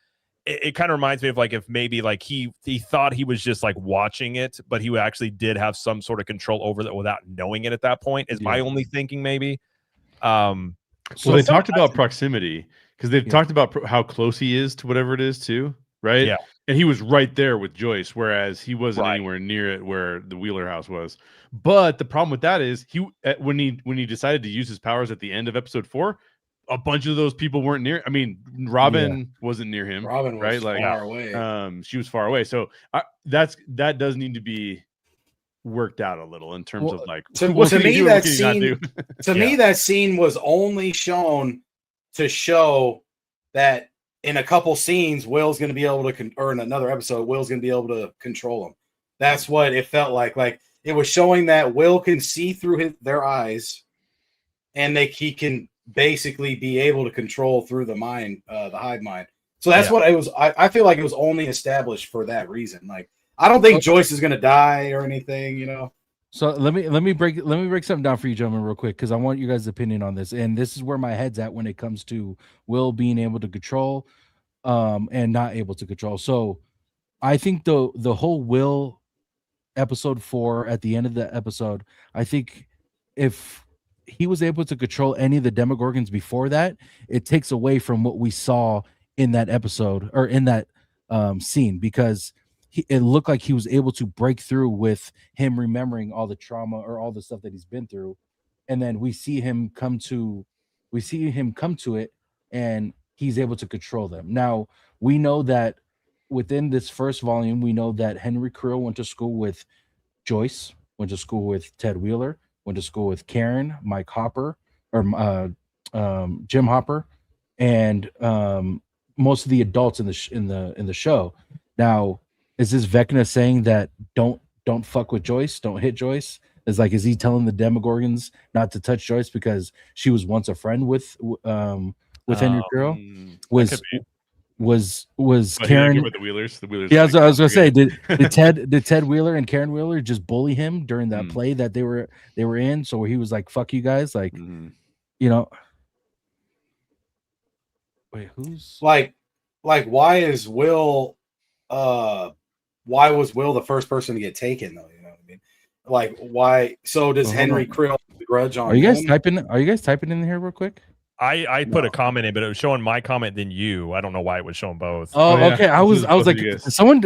It kind of reminds me of like if maybe like he thought he was just like watching it, but he actually did have some sort of control over that without knowing it at that point, is my only thinking maybe. So they talked about proximity, because they've talked about how close he is to whatever it is too, right? Yeah. And he was right there with Joyce, whereas he wasn't anywhere near it where the Wheeler house was. But the problem with that is when he decided to use his powers at the end of episode 4, a bunch of those people weren't near. I mean, Robin wasn't near him. Robin was right? far away. She was far away. So that does need to be worked out a little in terms of like to me that scene was only shown to show that in a couple scenes Will's going to be able to or in another episode Will's going to be able to control him. That's what it felt like it was showing that Will can see through their eyes, and he can basically be able to control through the mind, the hive mind. So that's what it was. I feel like it was only established for that reason. Like, I don't think Joyce is going to die or anything, you know. So let me break something down for you, gentlemen, real quick, because I want you guys' opinion on this. And this is where my head's at when it comes to Will being able to control, and not able to control. So I think the whole Will episode 4, at the end of the episode, I think if he was able to control any of the Demogorgons before that, it takes away from what we saw in that episode or in that scene, because it looked like he was able to break through with him remembering all the trauma or all the stuff that he's been through, and then we see him come to it, and he's able to control them. Now we know that within this first volume, we know that Henry Creel went to school with Joyce, went to school with Ted Wheeler, went to school with Karen, Mike Hopper, or Jim Hopper, and most of the adults in the show. Now, is this Vecna saying that don't fuck with Joyce, don't hit Joyce? Is like, is he telling the Demogorgons not to touch Joyce because she was once a friend with Henry Creel? That could be. Was But he didn't Karen? give her the Wheelers. The Wheelers. Yeah, I like, was gonna say, forget did Ted Wheeler and Karen Wheeler just bully him during that play that they were in? So he was like, "Fuck you guys," like, it. you know. Wait, who's Like why is Will why was Will the first person to get taken though? You know what I mean? Like why so does Well, hold Henry on. Creel have a grudge on Are you guys him? typing? Are you guys typing in here real quick? I put a comment in, but it was showing my comment than you. I don't know why it was showing both. Oh, yeah. okay. I This was is like, both of you guys.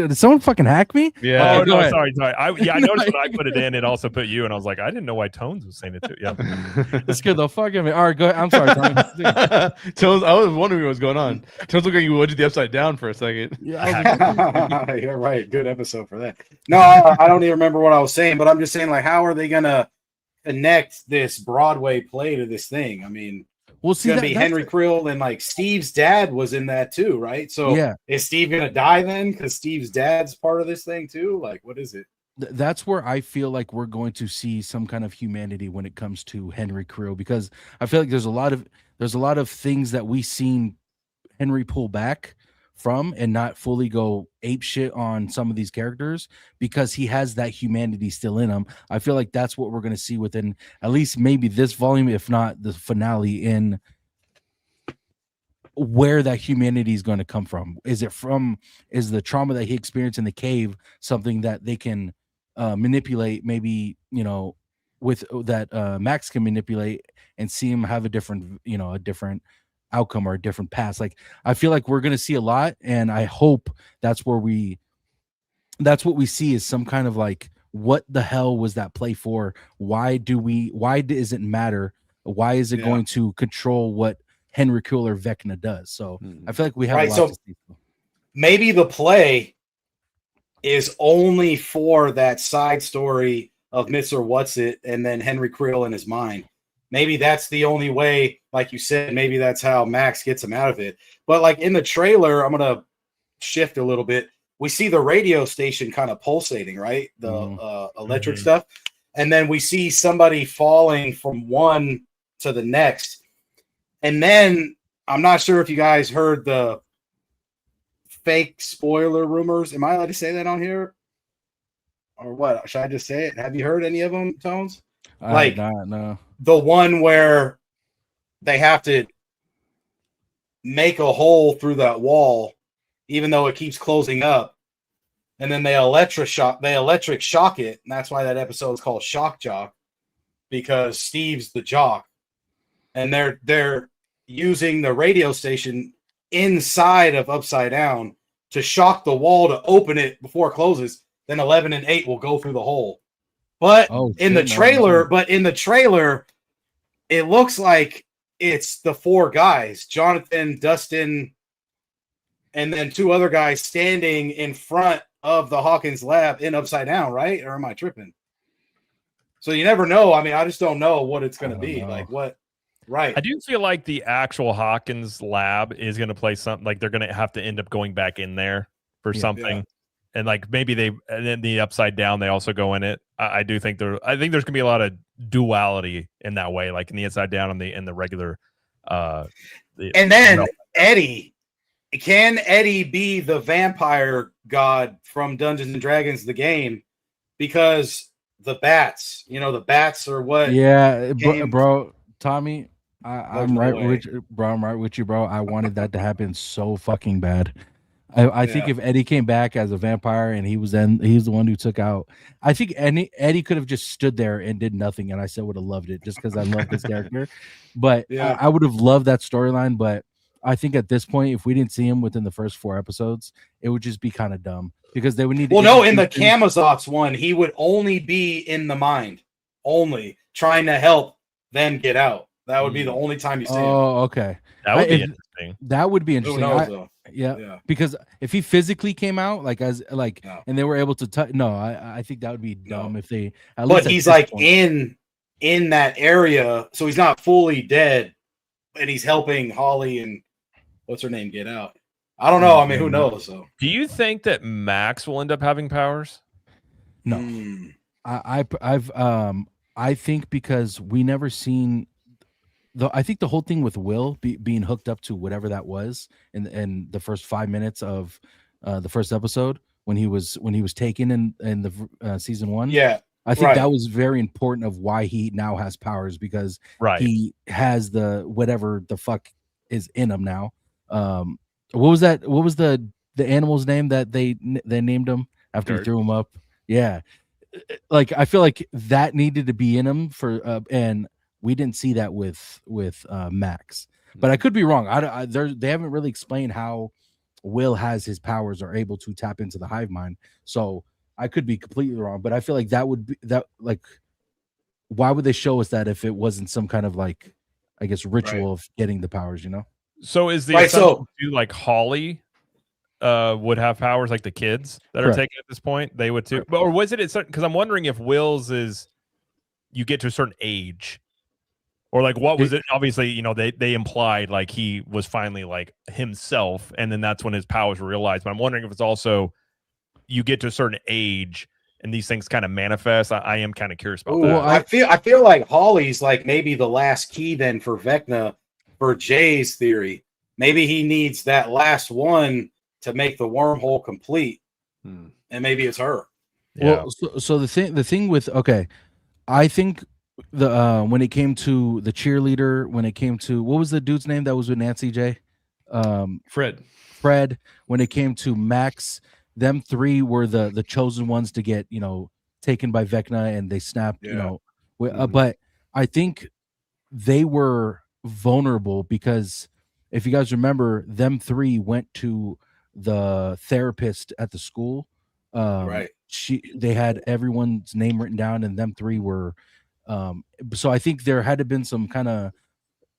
did someone fucking hack me? Yeah. Oh go no, ahead. sorry. I noticed when I put it in, it also put you, and I was like, I didn't know why Tones was saying it too. Yeah, It scared the fuck out of me. All right, go ahead. I'm sorry, Tommy. Tones, I was wondering what was going on. Tones looked like you would do the upside down for a second. Yeah, I was like, You're right. Good episode for that. No, I don't even remember what I was saying, but I'm just saying, like, how are they gonna connect this Broadway play to this thing? I mean, well, it's see, gonna be Henry Creel, and like Steve's dad was in that too, right? So Yeah. is Steve gonna die then? Because Steve's dad's part of this thing too. Like, what is it? That's where I feel like we're going to see some kind of humanity when it comes to Henry Creel, because I feel like there's a lot of things that we seen Henry pull back from and not fully go ape shit on some of these characters because he has that humanity still in him. I feel like that's what we're going to see within at least maybe this volume, if not the finale, in where that humanity is going to come from. Is the trauma that he experienced in the cave something that they can manipulate, maybe, with that Max can manipulate and see him have a different outcome or a different path. Like, I feel like we're going to see a lot, and I hope that's what we see is some kind of like, what the hell was that play for? Why does it matter? Why is it going to control what Henry Creel or Vecna does? So I feel like we have a lot to see. Maybe the play is only for that side story of Mr. What's It and then Henry Creel in his mind. Maybe that's the only way, like you said, maybe that's how Max gets him out of it. But like in the trailer, I'm going to shift a little bit. We see the radio station kind of pulsating, right? The electric stuff. And then we see somebody falling from one to the next. And then I'm not sure if you guys heard the fake spoiler rumors. Am I allowed to say that on here? Or what? Should I just say it? Have you heard any of them, Tones? Like, no. The one where they have to make a hole through that wall, even though it keeps closing up, and then they electric shock it, and that's why that episode is called Shock Jock, because Steve's the jock, and they're using the radio station inside of Upside Down to shock the wall to open it before it closes. Then 11 and 8 will go through the hole. But in the trailer, it looks like it's the four guys, Jonathan, Dustin, and then two other guys standing in front of the Hawkins lab in Upside Down, right? Or am I tripping? So you never know. I mean, I just don't know what it's going to be. Like what? Right. I do feel like the actual Hawkins lab is going to play something, like they're going to have to end up going back in there for something. Yeah. And like maybe and then the Upside Down, they also go in it. I do think I think there's gonna be a lot of duality in that way, like in the Upside Down and the regular. And then Eddie, can Eddie be the vampire god from Dungeons and Dragons, the game? Because the bats, the bats are what? Yeah, bro, Tommy, I'm right with you, bro. I'm right with you, bro. I wanted that to happen so fucking bad. I think if Eddie came back as a vampire and he's the one who took out, I think Eddie could have just stood there and did nothing, and I still would have loved it just because I love this character. But I would have loved that storyline. But I think at this point, if we didn't see him within the first 4 episodes, it would just be kind of dumb because they would need. Well, no, in the Camazotz one, he would only be in the mind, only trying to help them get out. That would be the only time you see him. Oh, okay. That would be interesting. That would be interesting. Who knows, though? Yeah, because if he physically came out and they were able to touch, I think that would be dumb if they. But he's like in that area, so he's not fully dead, and he's helping Holly and what's her name get out. I don't know. I mean, who knows? So, do you think that Max will end up having powers? No, I think because we never seen I think the whole thing with Will being hooked up to whatever that was in the first 5 minutes of the first episode when he was taken in the season 1. Yeah, I think right. that was very important of why he now has powers, because Right. he has the whatever the fuck is in him now. What was that? What was the animal's name that they named him after he Dart. threw him up? Yeah, like I feel like that needed to be in him for, and we didn't see that with Max. But I could be wrong. They haven't really explained how Will has his powers or able to tap into the hive mind. So I could be completely wrong, but I feel like that would be that. Like, why would they show us that if it wasn't some kind of like, I guess, ritual of getting the powers? You know. So is the Right, assumption too, like Holly would have powers like the kids that are Correct. taken at this point? They would too. But or was it at certain, because I'm wondering if Will's is you get to a certain age. Or like what was it? Obviously, you know, they implied like he was finally like himself, and then that's when his powers were realized. But I'm wondering if it's also you get to a certain age and these things kind of manifest. I am kind of curious about that. Well, I feel like Holly's like maybe the last key then for Vecna for Jay's theory. Maybe he needs that last one to make the wormhole complete, and maybe it's her. Yeah. Well, so the thing with I think the when it came to the cheerleader, when it came to what was the dude's name that was with Nancy J? Fred. When it came to Max, them three were the chosen ones to get, you know, taken by Vecna, and they snapped, you know. But I think they were vulnerable because if you guys remember, them three went to the therapist at the school. Right. They had everyone's name written down, and them three were. So I think there had to been some kind of,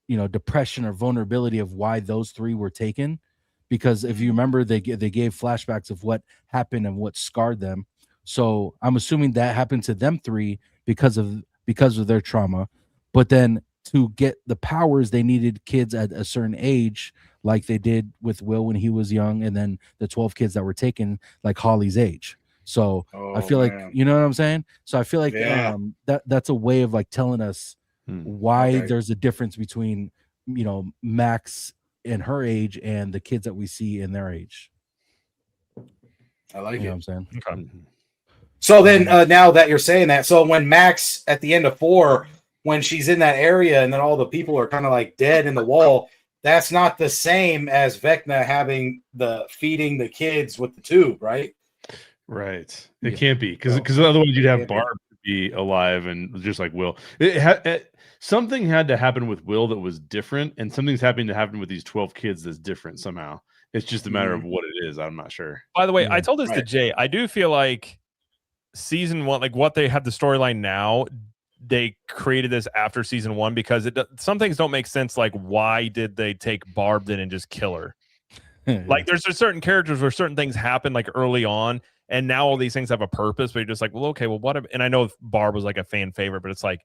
you know, depression or vulnerability of why those three were taken, because if you remember, they gave flashbacks of what happened and what scarred them. So I'm assuming that happened to them three because of their trauma. But then to get the powers, they needed kids at a certain age, like they did with Will when he was young, and then the 12 kids that were taken, like Holly's age. So I feel like, you know what I'm saying? So I feel like that's a way of like telling us why there's a difference between, you know, Max and her age and the kids that we see in their age. I like You know it. what I'm saying? Okay. So then now that you're saying that, so when Max at the end of 4, when she's in that area and then all the people are kind of like dead in the wall, that's not the same as Vecna having the feeding the kids with the tube, right? Right. It can't be because otherwise you'd have Barb be alive and just like Will. Something had to happen with Will that was different, and something's happening to happen with these 12 kids that's different somehow. It's just a matter of what it is. I'm not sure. By the way, I told this to Jay. I do feel like season 1, like what they have the storyline now, they created this after season 1 because some things don't make sense. Like, why did they take Barb then and just kill her? Like, there's certain characters where certain things happen like early on, and now all these things have a purpose. But you're just like, well, okay, well, what? And I know Barb was like a fan favorite, but it's like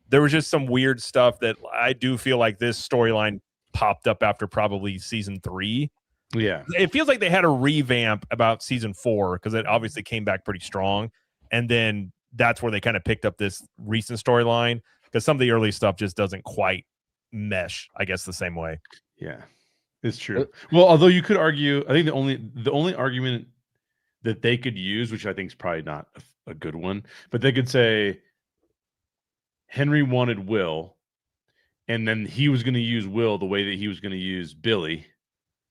there was just some weird stuff that I do feel like this storyline popped up after probably season 3. Yeah, it feels like they had a revamp about season 4 because it obviously came back pretty strong, and then that's where they kind of picked up this recent storyline because some of the early stuff just doesn't quite mesh, I guess, the same way. Yeah, it's true. Well, although you could argue, I think the only argument that they could use, which I think is probably not a good one, but they could say Henry wanted Will, and then he was going to use Will the way that he was going to use Billy,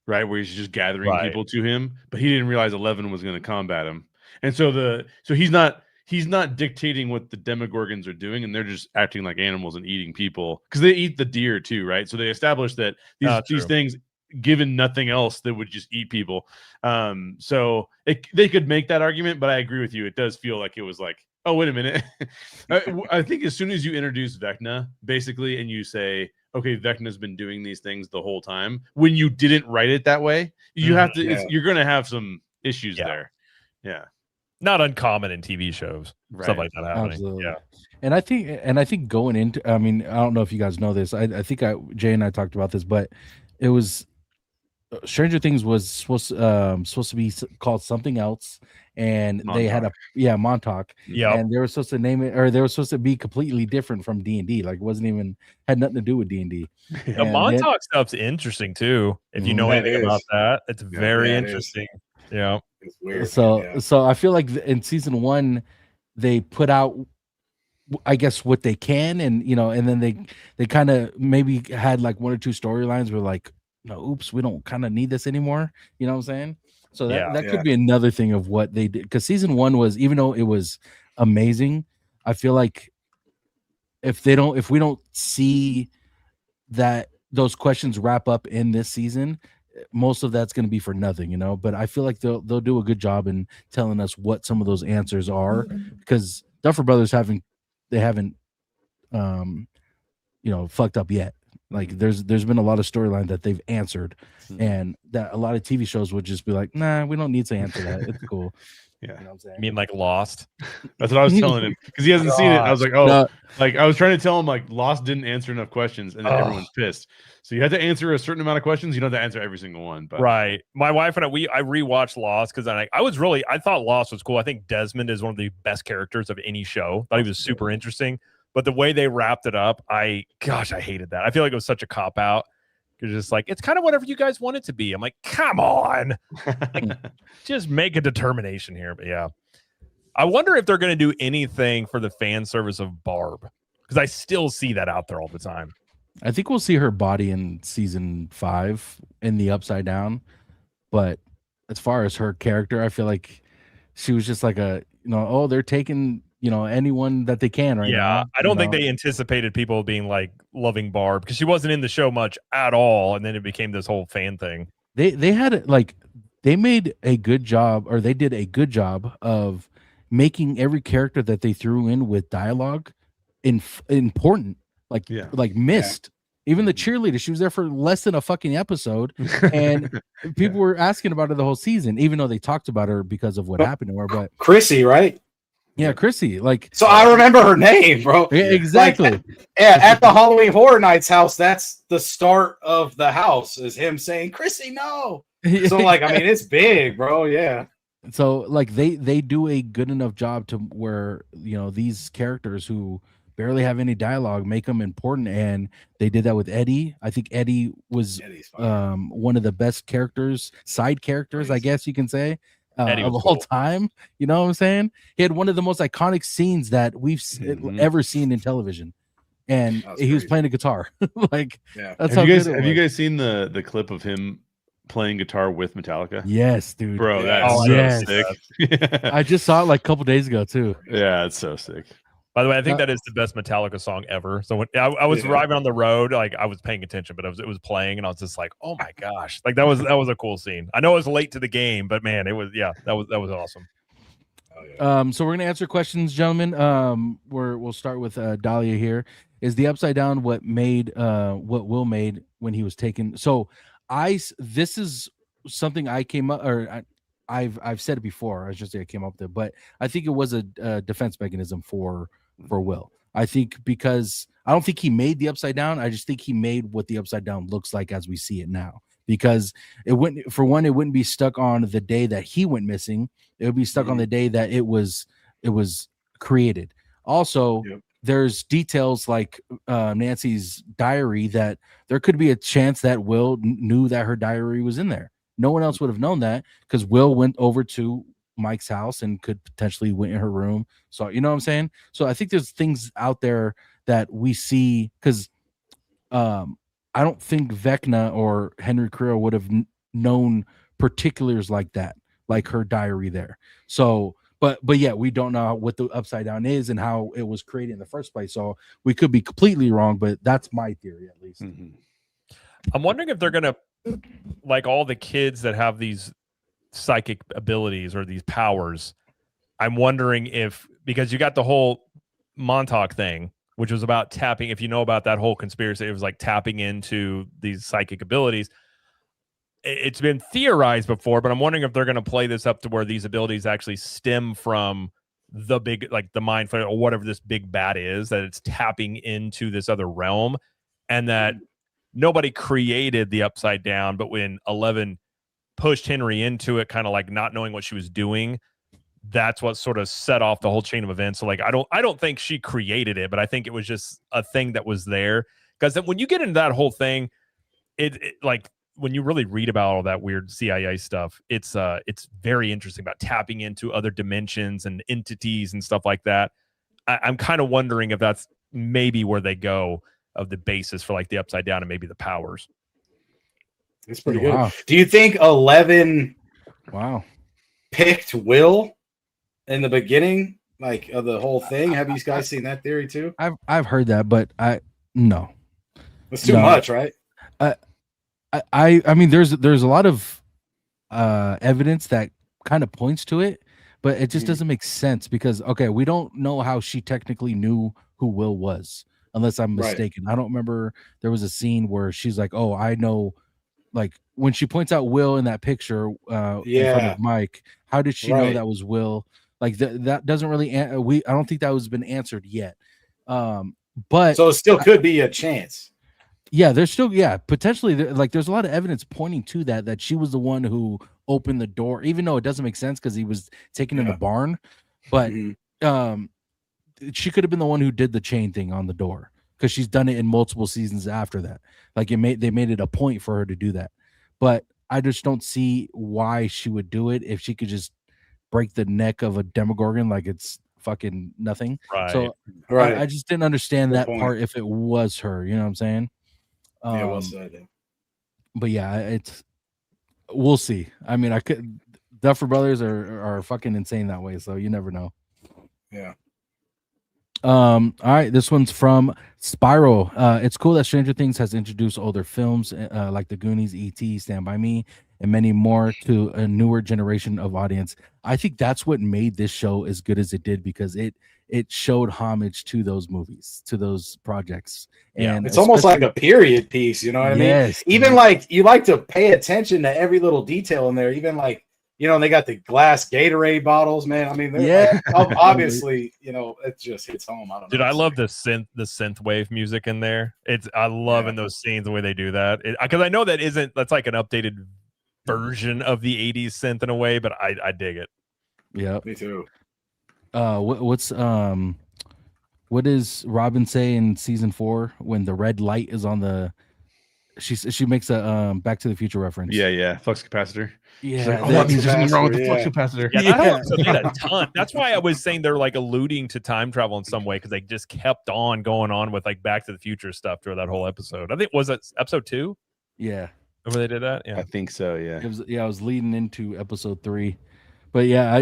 right? Where he's just gathering people to him, but he didn't realize 11 was going to combat him. And so he's not dictating what the Demogorgons are doing, and they're just acting like animals and eating people because they eat the deer too, right? So they established that these things, given nothing else, that would just eat people. So they could make that argument, but I agree with you. It does feel like it was like, oh, wait a minute. I think as soon as you introduce Vecna, basically, and you say, okay, Vecna's been doing these things the whole time, when you didn't write it that way, you have to. You're going to have some issues there. Yeah. Not uncommon in TV shows, stuff like that happening. Absolutely. Yeah. And I think going into, I mean, I don't know if you guys know this. I think Jay and I talked about this, but it was Stranger Things was supposed to be called something else, and they had Montauk, Yeah. and they were supposed to name it, or they were supposed to be completely different from D&D. Like, it wasn't even had nothing to do with D&D. The Montauk stuff's interesting too. If you know That anything about is. that, it's very that is. interesting. Yeah. It's weird. So man, yeah. so I feel like in season 1 they put out, I guess, what they can, and and then they kind of maybe had like one or two storylines where like, no, oops, we don't kind of need this anymore. You know what I'm saying? So that Yeah. could be another thing of what they did, because season 1 was, even though it was amazing, I feel like if we don't see that those questions wrap up in this season, most of that's going to be for nothing, but I feel like they'll do a good job in telling us what some of those answers are, because Duffer Brothers haven't fucked up yet. Like, there's been a lot of storyline that they've answered, and that a lot of TV shows would just be like, nah, we don't need to answer that, it's cool. Yeah. You know what I'm saying? I mean, like Lost. That's what I was telling him, because he hasn't seen it. I was like, oh, No. like I was trying to tell him like Lost didn't answer enough questions, and then everyone's pissed. So you had to answer a certain amount of questions. You don't have to answer every single one. But Right. My wife and I rewatched Lost because I thought Lost was cool. I think Desmond is one of the best characters of any show. Thought he was super interesting. But the way they wrapped it up, I hated that. I feel like it was such a cop out. It's just like, it's kind of whatever you guys want it to be. I'm like, come on, just make a determination here. But yeah, I wonder if they're going to do anything for the fan service of Barb, because I still see that out there all the time. I think we'll see her body in season 5 in the Upside Down, but as far as her character, I feel like she was just like they're taking anyone that they can right now. I don't think they anticipated people being like loving Barb, because she wasn't in the show much at all, and then it became this whole fan thing. They had they made a good job, or they did a good job of making every character that they threw in with dialogue important. Like Mist, even the cheerleader, she was there for less than a fucking episode, and people were asking about her the whole season, even though they talked about her because of what happened to her. But Chrissy, right? Yeah, Chrissy. So I remember her name, bro. Yeah, exactly. At the Halloween Horror Nights house, that's the start of the house, is him saying, Chrissy, no. So I mean, it's big, bro. Yeah. So they do a good enough job to where these characters who barely have any dialogue make them important, and they did that with Eddie. I think Eddie was one of the best side characters, I guess you can say, of all time. You know what I'm saying? He had one of the most iconic scenes that we've ever seen in television, and he was playing a guitar. That's have you guys seen the clip of him playing guitar with Metallica? Yes, dude. Bro, that's so sick. I just saw it like a couple days ago too. Yeah, it's so sick. By the way, I think that is the best Metallica song ever. So when I was driving on the road, like, I was paying attention, but it was playing, and I was just like, oh my gosh, like that was a cool scene. I know it was late to the game, but man, it was that was awesome. So we're gonna answer questions, gentlemen. We'll start with Dahlia here. Is the Upside Down what what Will made when he was taken? So this is something I came up, or I've said it before. I should say I came up with it, but I think it was a defense mechanism for Will. I think, because I don't think he made the Upside Down. I just think he made what the Upside Down looks like as we see it now, because it wouldn't be stuck on the day that he went missing. It would be stuck on the day that it was created. Also, there's details like Nancy's diary that there could be a chance that Will knew that her diary was in there. No one else would have known that, because Will went over to Mike's house and could potentially went in her room. So, you know what I'm saying? So I think there's things out there that we see, because I don't think Vecna or Henry Creel would have known particulars like that, like her diary there. So, but yeah, we don't know what the Upside Down is and how it was created in the first place. So we could be completely wrong, but that's my theory, at least. I'm wondering if they're gonna, like, all the kids that have these psychic abilities or these powers. I'm wondering if, because you got the whole Montauk thing, which was about tapping. If you know about that whole conspiracy, it was like tapping into these psychic abilities. It's been theorized before, but I'm wondering if they're going to play this up to where these abilities actually stem from the big, like the mind flayer or whatever this big bad is, that it's tapping into this other realm, and that nobody created the Upside Down, but when 11 pushed Henry into it, kind of like not knowing what she was doing, that's what sort of set off the whole chain of events. So like I don't think she created it, but I think it was just a thing that was there. Because when you get into that whole thing, it like when you really read about all that weird CIA stuff, it's very interesting about tapping into other dimensions and entities and stuff like that. I'm kind of wondering if that's maybe where they go of the basis for like the Upside Down and maybe the powers. It's pretty Wow. good. Do you think 11 Wow. picked Will in the beginning, like of the whole thing? Have you guys seen that theory too? I've heard that, but no. It's too No. much, right? I mean there's a lot of evidence that kind of points to it, but it just doesn't make sense because okay, we don't know how she technically knew who Will was, unless I'm Right. mistaken. I don't remember there was a scene where she's like, "Oh, I know," like when she points out Will in that picture in front Yeah. of Mike. How did she know Right. that was Will? Like that doesn't really I don't think that was been answered yet. But So it still could be a chance. yeah, there's still potentially like there's a lot of evidence pointing to that she was the one who opened the door, even though it doesn't make sense because he was taken in the Yeah. barn. But Mhm. she could have been the one who did the chain thing on the door because she's done it in multiple seasons after that. Like they made it a point for her to do that. But I just don't see why she would do it if she could just break the neck of a Demogorgon like it's fucking nothing. Right. So Right. I just didn't understand Good that point. part if it was her. You know what I'm saying? Yeah, well said. Yeah. But yeah, we'll see. I mean, Duffer Brothers are fucking insane that way, so you never know. Yeah. All right, this one's from Spiral. It's cool that Stranger Things has introduced older films like The Goonies, E.T., Stand By Me, and many more to a newer generation of audience. I think that's what made this show as good as it did because it showed homage to those movies, to those projects. Yeah. And It's almost like a period piece, you know what I mean? Yes, Even dude. like you like to pay attention to every little detail in there, even like they got the glass Gatorade bottles, man. I mean, they're obviously, it just hits home. I don't know. Dude, I love the synth wave music in there. I love in those scenes the way they do that. Because I know that's like an updated version of the 80s synth in a way, but I dig it. Yeah. Me too. What does Robin say in season 4 when the red light is on the she makes a Back to the Future reference. Yeah. Flux capacitor. Yeah, She's like, flux there's something wrong with the capacitor, flux capacitor. Yeah, that Yeah. whole episode did a ton. That's why I was saying they're like alluding to time travel in some way because they just kept on going on with like Back to the Future stuff through that whole episode. I think was it episode 2 yeah. where they did that. Yeah, I think so. Yeah. I was leading into episode 3. But yeah,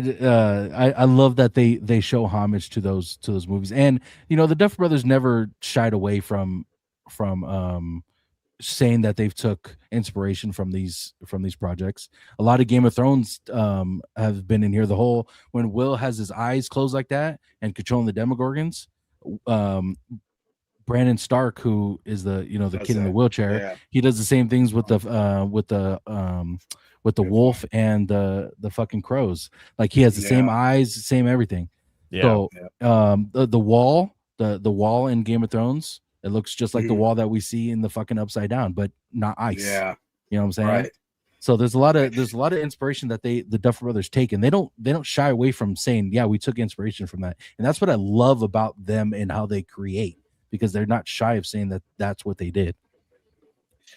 I love that they show homage to those movies. And the Duffer Brothers never shied away from saying that they've took inspiration from these projects. A lot of Game of Thrones have been in here. The whole when Will has his eyes closed like that and controlling the Demogorgons, Brandon Stark, who is the kid in the wheelchair, Yeah. he does the same things with the wolf and the fucking crows. Like he has the same eyes, same everything. yeah. So the wall in Game of Thrones, it looks just like the wall that we see in the fucking Upside Down, but not ice. Yeah. You know what I'm saying? Right. So there's a lot of inspiration that the Duffer Brothers take, and they don't shy away from saying, yeah, we took inspiration from that. And that's what I love about them and how they create, because they're not shy of saying that that's what they did.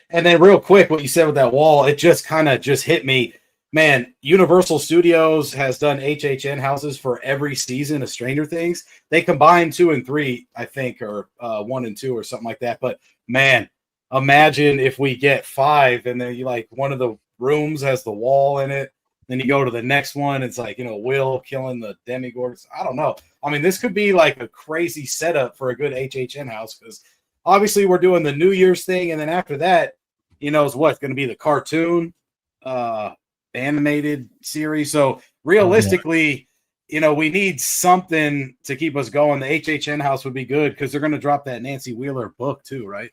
And then real quick, what you said with that wall, it just kind of just hit me. Man, Universal Studios has done HHN houses for every season of Stranger Things. They combined 2 and 3, I think, or 1 and 2 or something like that. But man, imagine if we get 5 and then you like one of the rooms has the wall in it. Then you go to the next one. It's like, Will killing the Demogorgons. I don't know. I mean, this could be like a crazy setup for a good HHN house because obviously we're doing the New Year's thing. And then after that, is what's going to be the cartoon animated series. So realistically, we need something to keep us going. The HHN house would be good because they're going to drop that Nancy Wheeler book too, right?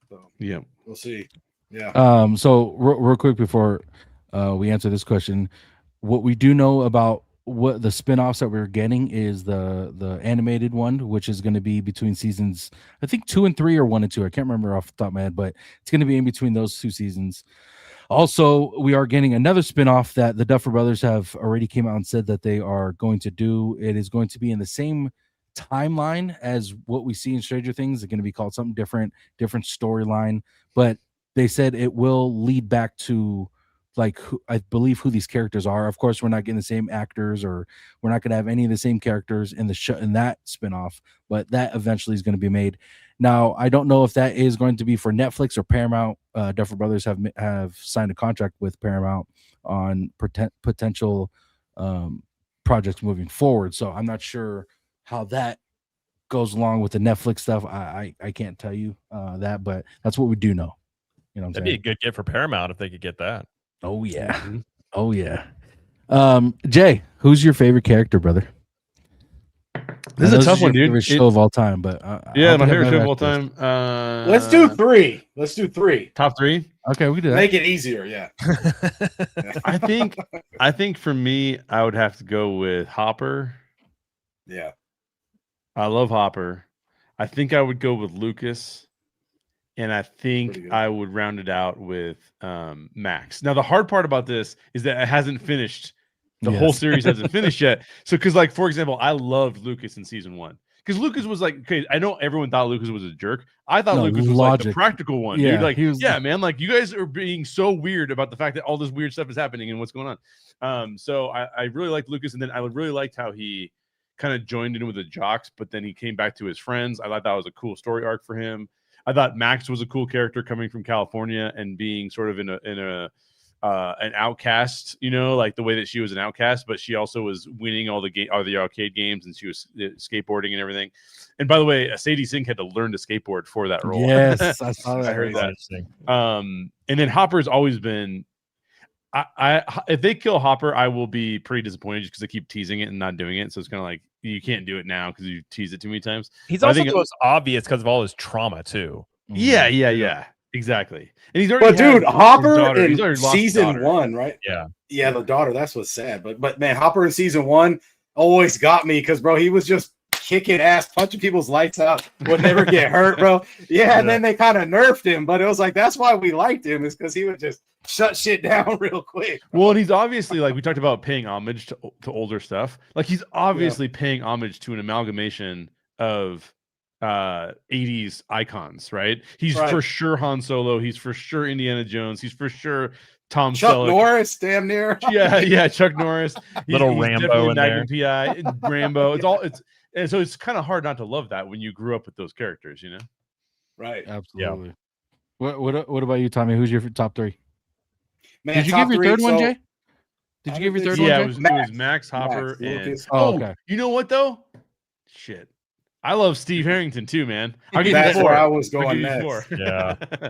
So Yeah. we'll see. Yeah. So real quick before we answer this question, what we do know about what the spin-offs that we're getting is the animated one, which is going to be between seasons, I think 2 and 3 or 1 and 2. I can't remember off the top of my head, but it's going to be in between those 2 seasons. Also, we are getting another spin-off that the Duffer Brothers have already came out and said that they are going to do. It is going to be in the same timeline as what we see in Stranger Things. It's going to be called something different storyline, but they said it will lead back to like I believe who these characters are. Of course, we're not getting the same actors, or we're not going to have any of the same characters in the show in that spinoff, but that eventually is going to be made. Now, I don't know if that is going to be for Netflix or Paramount. Duffer Brothers have signed a contract with Paramount on potential projects moving forward. So I'm not sure how that goes along with the Netflix stuff. I can't tell you that, but that's what we do know. You know what I'm That'd saying? be a good get for Paramount if they could get that. Oh yeah. Oh yeah. Jay, who's your favorite character, brother? This is a tough one, dude. Favorite show of all time, but Yeah, I'll my think favorite about show it of all afterwards. time. Let's do 3. Let's do 3. Top 3. Okay, we can do that. Make it easier. Yeah. I think for me, I would have to go with Hopper. Yeah. I love Hopper. I think I would go with Lucas, and I Pretty think good. I would round it out with Max. Now, the hard part about this is that it hasn't finished. The whole Yes. series hasn't finished yet. So, because like for example, I loved Lucas in season 1 because Lucas was like, okay, I know everyone thought Lucas was a jerk. I thought No, Lucas was like the logic. practical one. Yeah, Dude. Like, he was- yeah, man, like you guys are being so weird about the fact that all this weird stuff is happening and what's going on. So I really liked Lucas, and then I really liked how he kind of joined in with the jocks, but then he came back to his friends. I thought that was a cool story arc for him. I thought Max was a cool character coming from California and being sort of in an outcast, you know, like the way that she was an outcast, but she also was winning all the arcade games, and she was skateboarding and everything. And by the way, Sadie Sink had to learn to skateboard for that role. Yes, I saw that. I heard that. Interesting. And then Hopper's always been. I if they kill Hopper, I will be pretty disappointed just because they keep teasing it and not doing it. So it's kind of like you can't do it now because you tease it too many times. He's But I also think the most obvious because of all his trauma too. Yeah, exactly. And he's already. But had dude, his Hopper daughter. in He's already lost his season daughter. 1, right? Yeah. Yeah, the daughter. That's what's sad. But man, Hopper in season 1 always got me because bro, he was just kicking ass, punching people's lights out, would never get hurt, bro. Yeah, and then they kind of nerfed him, but it was like that's why we liked him, is because he would just shut shit down real quick. Well, and he's obviously like we talked about paying homage to older stuff. Like he's obviously paying homage to an amalgamation of 80s icons, right? He's Right. for sure Han Solo. He's for sure Indiana Jones. He's for sure Tom Chuck Selleck. Norris, damn near. Yeah, Chuck Norris. Little Rambo definitely in Magnum PI, and Rambo. And so it's kind of hard not to love that when you grew up with those characters, you know. Right. Absolutely. What about you, Tommy? Who's your top 3? Man, Did you top give your 3, third one, so- Jay? Did I you give your didn't third think one, Yeah, Jay? it was Max. Max Hopper Max, and Lucas. Oh, okay. You know what though? Shit. I love Steve Harrington too, man. I'll give you That's 4. where I was I'll going give you next. 4. Yeah.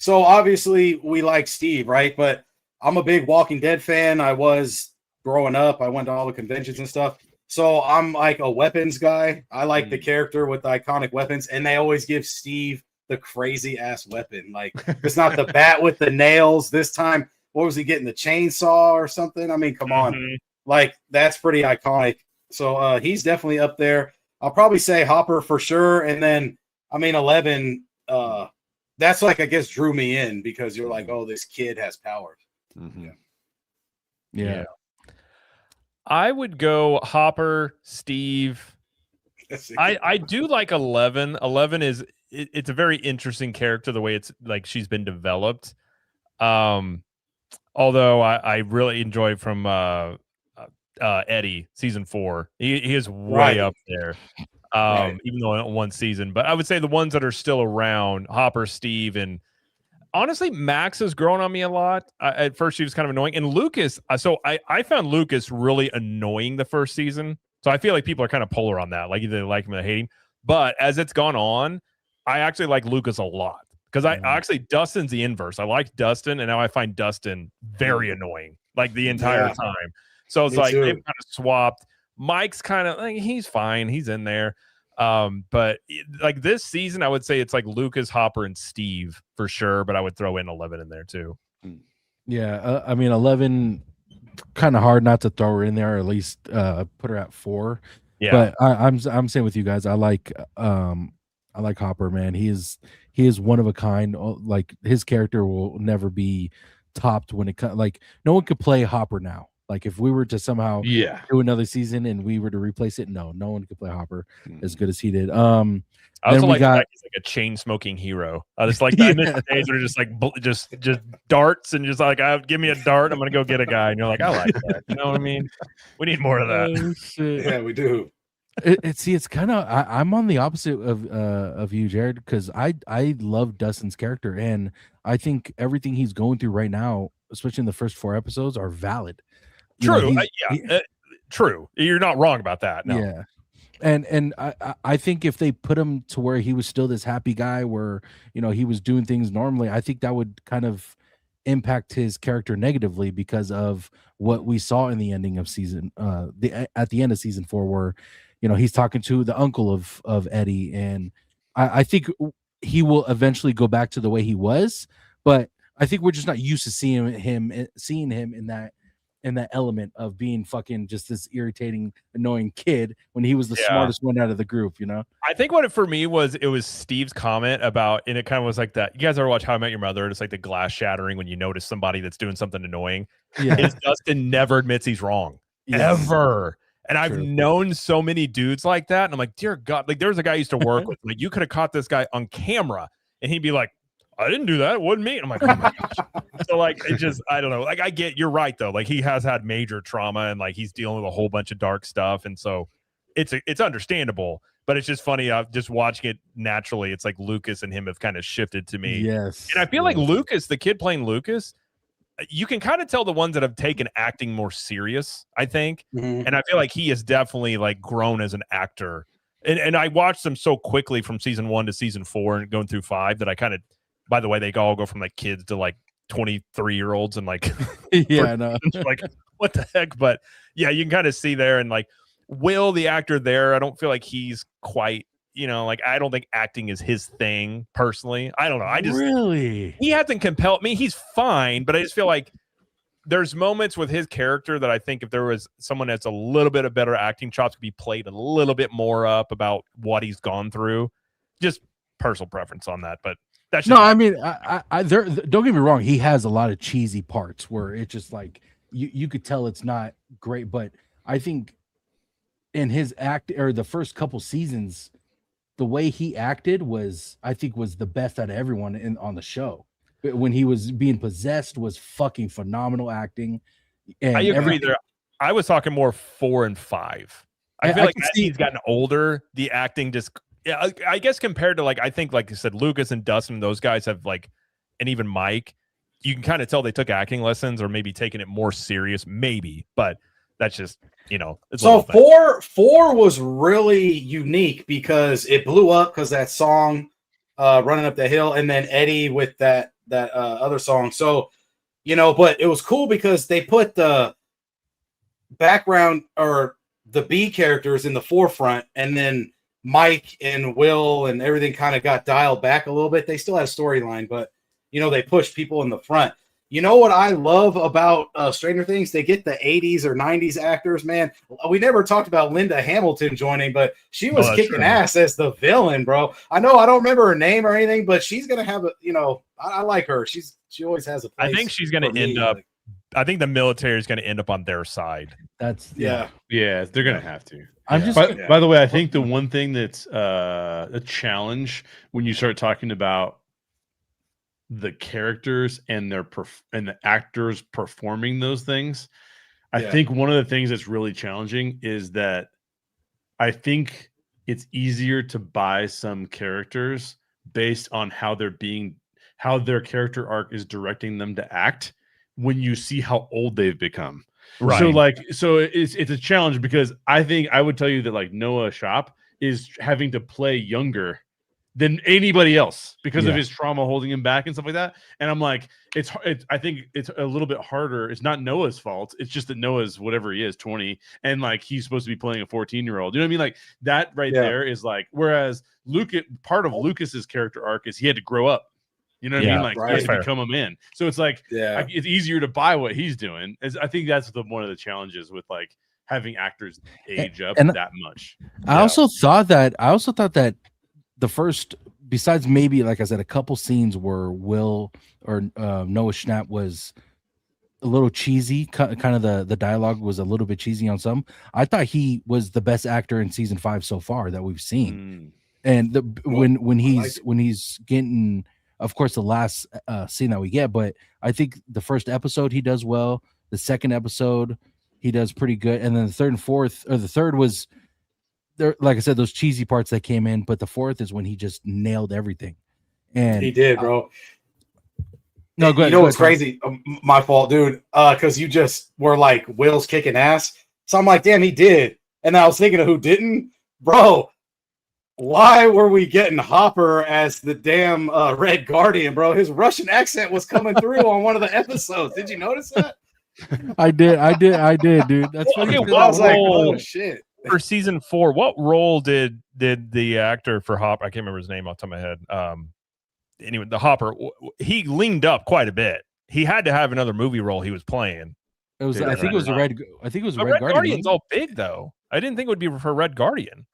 So obviously we like Steve, right? But I'm a big Walking Dead fan. I was growing up. I went to all the conventions and stuff. So I'm like a weapons guy. I like the character with the iconic weapons, and they always give Steve the crazy ass weapon. Like it's not the bat with the nails this time. What was he getting? The chainsaw or something? I mean, come on. Mhm. Like that's pretty iconic. So he's definitely up there. I'll probably say Hopper for sure, and then I mean 11. That's like I guess drew me in because you're like, oh, this kid has powers. Yeah. I would go Hopper, Steve. I do like 11. 11 is it's a very interesting character the way it's like she's been developed. Although I really enjoy from Eddie season 4. He is way Right. up there. Right. Even though in one season, but I would say the ones that are still around, Hopper, Steve, and honestly, Max has grown on me a lot. At first, she was kind of annoying, and Lucas. So I found Lucas really annoying the first season. So I feel like people are kind of polar on that, like either they like him or they hate him. But as it's gone on, I actually like Lucas a lot because I actually Dustin's the inverse. I like Dustin, and now I find Dustin very annoying, like the entire Yeah. time. So it's Me like too. they've kind of swapped. Mike's kind of like he's fine, he's in there. But like this season, I would say it's like Lucas, Hopper, and Steve for sure. But I would throw in 11 in there too. Yeah, I mean 11 kind of hard not to throw her in there, or at least put her at 4. Yeah. But I'm saying with you guys, I like Hopper, man. He is one of a kind. Like his character will never be topped when it comes. Like no one could play Hopper now. Like if we were to somehow do another season and we were to replace it, no one could play Hopper as good as he did. I also like got that he's like a chain smoking hero. I just like that. Yeah. Days where just like just darts and just like give me a dart, I'm gonna go get a guy, and you're like, I like that. You know what I mean? We need more of that. Oh, shit. Yeah, we do. It's kind of I'm on the opposite of you, Jared, because I love Dustin's character, and I think everything he's going through right now, especially in the first 4 episodes, are valid. You know, True. True. You're not wrong about that. No. Yeah. And I think if they put him to where he was still this happy guy where, you know, he was doing things normally, I think that would kind of impact his character negatively because of what we saw in the ending of season at the end of season 4, where, you know, he's talking to the uncle of Eddie, and I think he will eventually go back to the way he was, but I think we're just not used to seeing him in that element of being fucking just this irritating, annoying kid when he was the smartest one out of the group, you know? I think what it for me was, it was Steve's comment about, and it kind of was like that. You guys ever watch How I Met Your Mother? It's like the glass shattering when you notice somebody that's doing something annoying. Yeah. Is Dustin never admits he's wrong. Yes. Ever. And I've True. known so many dudes like that. And I'm like, dear God, like there was a guy I used to work with. Like you could have caught this guy on camera and he'd be like, I didn't do that. It wasn't me. And I'm like, oh my gosh. So like, it just, I don't know. Like I get, you're right though. Like he has had major trauma and like he's dealing with a whole bunch of dark stuff. And so it's understandable, but it's just funny. Just watching it naturally. It's like Lucas and him have kind of shifted to me. Yes. And I feel like Lucas, the kid playing Lucas, you can kind of tell the ones that have taken acting more serious, I think. Mhm. And I feel like he has definitely like grown as an actor. And I watched them so quickly from season 1 to season 4 and going through 5 that I kind of, by the way, they all go from like kids to like 23-year-olds and like, Yeah, no. like what the heck? But yeah, you can kind of see there. And like Will, the actor there, I don't feel like he's quite, you know, like I don't think acting is his thing personally. I don't know. I just really, he hasn't compelled me. He's fine, but I just feel like there's moments with his character that I think if there was someone that's a little bit of better acting chops, could be played a little bit more up about what he's gone through. Just personal preference on that, but that's just no. I mean, I there. Don't get me wrong. He has a lot of cheesy parts where it's just like you could tell it's not great, but I think in his act or the first couple seasons, the way he acted was the best out of everyone on the show. When he was being possessed was fucking phenomenal acting. And I agree there. I was talking more 4 and 5. I feel like as he's gotten older, the acting just, yeah, I guess compared to like, I think like you said, Lucas and Dustin, those guys have like, and even Mike, you can kind of tell they took acting lessons or maybe taking it more serious, maybe, but that's just, you know. It's so 4 was really unique because it blew up because that song, Running Up the Hill, and then Eddie with that other song. So, you know, but it was cool because they put the background or the B characters in the forefront, and then Mike and Will and everything kind of got dialed back a little bit. They still had a storyline, but you know, they pushed people in the front. You know what I love about Stranger Things? They get the 80s or 90s actors, man. We never talked about Linda Hamilton joining, but she was kicking ass as the villain, bro. I know I don't remember her name or anything, but she's going to have a, you know, I like her. She always has a place. I think she's going to end up, I think the military is going to end up on their side. That's yeah, they're going to have to. I'm just. By the way, I think the one thing that's a challenge when you start talking about the characters and and the actors performing those things, I think one of the things that's really challenging is that I think it's easier to buy some characters based on how their character arc is directing them to act when you see how old they've become. Right. So it's a challenge because I think I would tell you that like Noah Schnapp is having to play younger than anybody else because of his trauma holding him back and stuff like that. And I'm like, I think it's a little bit harder. It's not Noah's fault. It's just that Noah's whatever he is, 20, and like he's supposed to be playing a 14-year-old. You know what I mean? Like that right there is like, whereas part of Lucas's character arc is he had to grow up. You know what I Yeah, mean? Like right. he has to Fair. become a man. So it's like Yeah. it's easier to buy what he's doing. I think that's one of the challenges with like having actors age up and that much. I also thought that the first, besides maybe like I said, a couple scenes where Will or Noah Schnapp was a little cheesy, kind of the dialogue was a little bit cheesy on some. I thought he was the best actor in season 5 so far that we've seen. And when he's getting, of course, the last scene that we get, but I think the first episode he does well. The second episode he does pretty good, and then the third and fourth, or the third was there, like I said, those cheesy parts that came in, but the fourth is when he just nailed everything. And He did, bro. No, go ahead. You know what's Tom. crazy? My fault, dude. Because you just were like, Will's kicking ass. So I'm like, damn, he did. And I was thinking of who didn't. Bro, why were we getting Hopper as the damn Red Guardian, bro? His Russian accent was coming through on one of the episodes. Did you notice that? I did, dude. That's funny. Okay, because I was like, role- oh, shit. For season 4, what role did the actor for Hopper? I can't remember his name off the top of my head. Anyway, the Hopper, he leaned up quite a bit. He had to have another movie role he was playing. It was. Yeah, I think it was a red. I think it was a But Red Red Guardian. Guardian's all big though. I didn't think it would be for Red Guardian.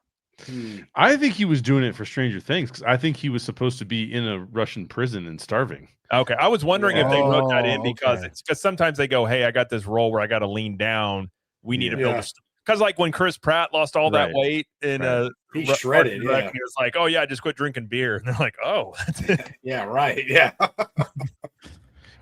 I think he was doing it for Stranger Things because I think he was supposed to be in a Russian prison and starving. Okay, I was wondering if they wrote that in Oh, because okay. it's because sometimes they go, "Hey, I got this role where I got to lean down. We need to build Yeah. a." Because like when Chris Pratt lost all that Right. weight in Right. He Ru- shredded, Parks and Rec, yeah. he was like, "Oh yeah, just quit drinking beer." And they're like, "Oh, that's it." Yeah, right. Yeah.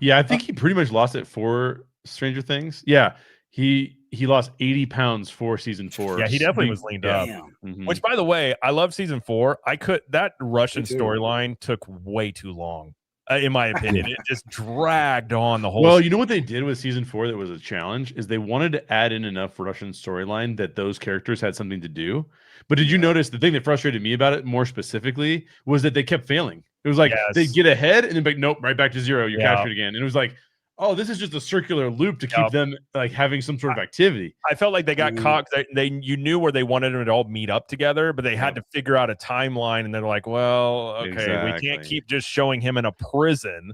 Yeah, I think he pretty much lost it for Stranger Things. Yeah, he lost 80 pounds for season 4. Yeah, he definitely was leaned up. Damn. Mhm. Which, by the way, I love season 4. That Russian Me too. storyline took way too long, in my opinion. It just dragged on the whole. Well, you know what they did with season 4 that was a challenge is they wanted to add in enough Russian storyline that those characters had something to do. But did you notice the thing that frustrated me about it more specifically was that they kept failing. It was like Yes. they'd get ahead and then be like, nope, right back to 0. You're Yeah. captured again. And it was like, oh, this is just a circular loop to keep Yep. them like having some sort of activity. I felt like they got Mm. caught. You knew where they wanted them to all meet up together, but they had to figure out a timeline. And they're like, well, okay, we can't Exactly. keep just showing him in a prison.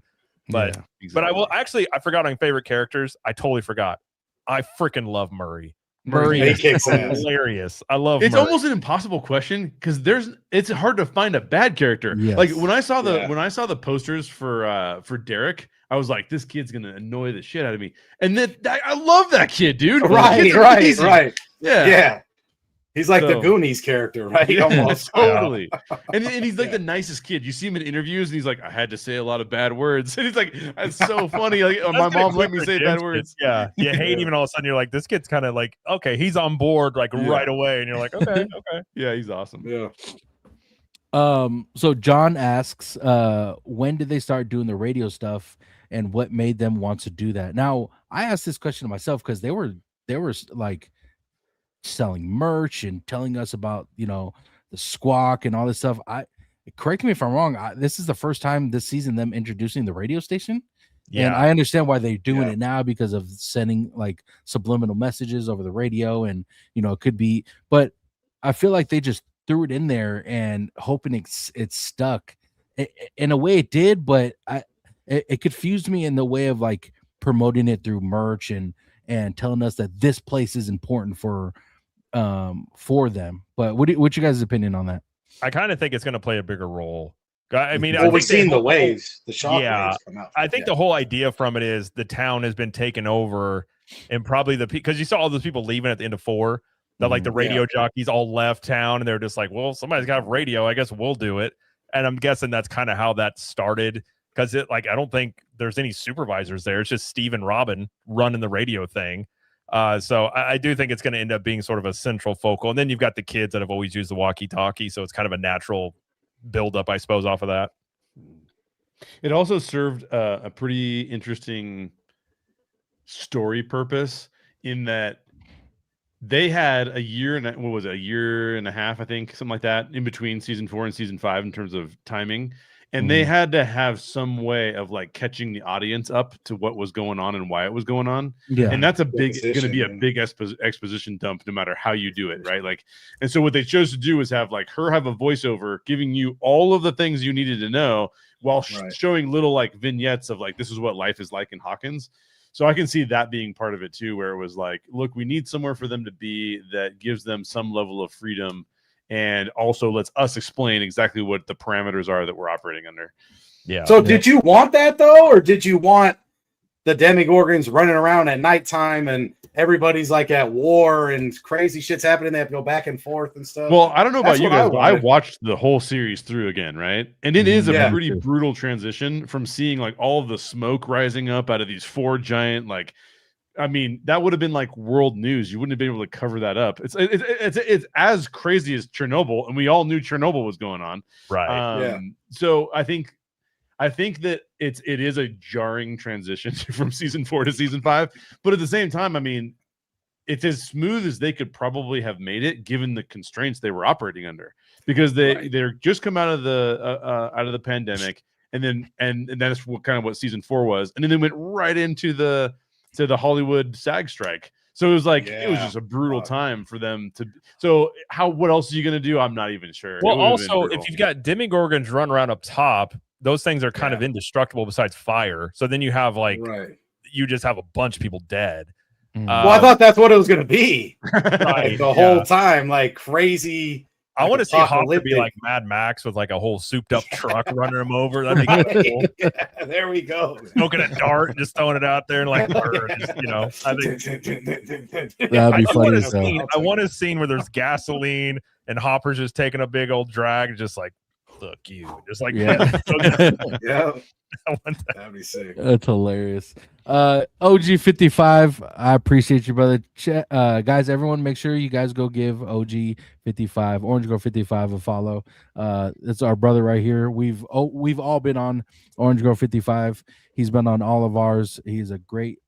But Yeah, but I will exactly. I forgot on favorite characters. I totally forgot. I freaking love Murray. Murray He is kicks ass. hilarious. I love. It's Murray. almost an impossible question because it's hard to find a bad character. Yes. Like when I saw Yeah. the posters for Derek, I was like, this kid's gonna annoy the shit out of me. And then I love that kid, dude. The Right, kid's right, amazing. right. Yeah. Yeah. He's like the So- Goonies character, right? Yeah, Almost. totally. And he's like Yeah. the nicest kid. You see him in interviews, and he's like, I had to say a lot of bad words. And he's like, that's so funny. Like, oh, my That's gonna mom let clip me for say Jim's bad kids. words. Yeah, you hate even all of a sudden you're like, this kid's kind of like, okay, he's on board like Yeah. right away, and you're like, okay, okay. Yeah, he's awesome. Yeah. So John asks, when did they start doing the radio stuff, and what made them want to do that? Now, I asked this question to myself because they were like selling merch and telling us about the squawk and all this stuff. Correct me if I'm wrong. This is the first time this season them introducing the radio station. And I understand why they're doing Yeah. it now because of sending like subliminal messages over the radio, and it could be, but I feel like they just threw it in there and hoping it's stuck. In a way it did, but it confused me in the way of like promoting it through merch and telling us that this place is important for them. But what's your guys' opinion on that? I kind of think it's going to play a bigger role. I mean, I Well, we've think they- seen the waves, the shock Yeah. waves come out. I think the whole idea from it is the town has been taken over, and probably because you saw all those people leaving at the end of 4, that like the radio jockeys all left town, and they're just like, well, somebody's got to have radio. I guess we'll do it. And I'm guessing that's kind of how that started, because I don't think there's any supervisors there. It's just Steve and Robin running the radio thing. So I do think it's going to end up being sort of a central focal. And then you've got the kids that have always used the walkie-talkie, so it's kind of a natural build-up, I suppose, off of that. It also served a pretty interesting story purpose in that they had a year and a half, I think, something like that, in between season 4 and season 5 in terms of timing. and they had to have some way of like catching the audience up to what was going on and why it was going on. Yeah. And that's going to be a Exposition, big exposition dump no matter how you do it, right? Like, and so what they chose to do is have like her have a voiceover giving you all of the things you needed to know while Right. showing little like vignettes of like, this is what life is like in Hawkins. So I can see that being part of it too, where it was like, look, we need somewhere for them to be that gives them some level of freedom and also lets us explain exactly what the parameters are that we're operating under. Yeah. So did you want that though, or did you want the Demogorgons running around at nighttime and everybody's like at war and crazy shit's happening? They have to go back and forth and stuff. Well, I don't know about That's you what I guys, but I wanted. watched the whole series through again, right? And it is a Yeah. pretty brutal transition from seeing like all of the smoke rising up out of these 4 giant, like, I mean, that would have been like world news. You wouldn't have been able to cover that up. It's as crazy as Chernobyl, and we all knew Chernobyl was going on. Right. Yeah. So I think that it is a jarring transition from season 4 to season 5, but at the same time, I mean, it's as smooth as they could probably have made it given the constraints they were operating under, because they're just come out of the pandemic, and that's what season 4 was, and then they went right into the Hollywood SAG strike. So it was like it was Yeah. just a brutal time for them to. So what else are you gonna do? I'm not even sure. Well, It would have been also, brutal. if you've got Demogorgons run around up top, those things are kind of indestructible besides fire. So then you have like right. you just have a bunch of people dead. Well, I thought that's what it was going to be Right, the whole time, like crazy. I want to see Hopper be apocalyptic. like Mad Max with like a whole souped up truck running him over. That'd be kind of cool. Yeah, there we go. Smoking a dart, and just throwing it out there, and like, just, you know, I think That'd be I funny want as hell. I want a scene where there's gasoline and Hopper's just taking a big old drag, just like, look you, just like Yeah. Yeah, I want that. that'd be sick. That's hilarious. OG55, I appreciate you, brother. Guys, everyone, make sure you guys go give OG55, Orange Girl 55, a follow. It's our brother right here. We've all been on Orange Girl 55. He's been on all of ours. He's a great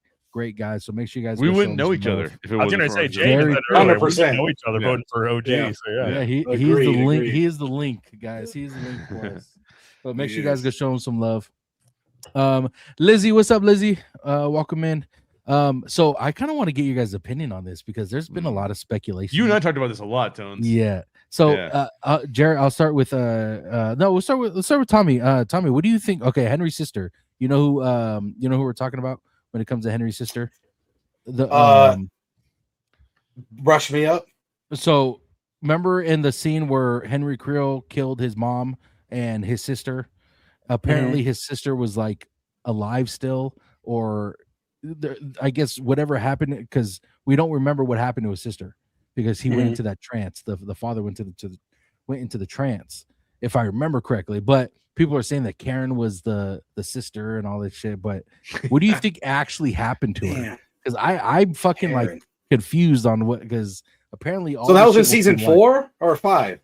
guy. So make sure you guys. we go show wouldn't him know some each love. other if it I was wasn't gonna for say, our Jay Very- said earlier, we 100%. know each other Yeah. voting for OG. Yeah. So yeah. Yeah, he's Agreed, the link. agreed. He is the link, guys. He's the link for us. But make He sure you guys is. go show him some love. Lizzie, what's up, Lizzie? Welcome in. So I kind of want to get your guys' opinion on this because there's been a lot of speculation. You and I talked about this a lot, Tones. Yeah. So Yeah. Jared, I'll start with let's start with Tommy. Tommy, what do you think? Okay, Henry's sister. You know who we're talking about when it comes to Henry's sister? Brush me up. So remember in the scene where Henry Creel killed his mom and his sister? Apparently his sister was like alive still, or I guess whatever happened, because we don't remember what happened to his sister because he went into that trance. The father went into the trance, if I remember correctly. But people are saying that Karen was the sister and all that shit. But what do you think actually happened to her? Damn. Because I'm fucking Karen. like confused on what, because apparently all So that this was in shit season like- 4 or 5?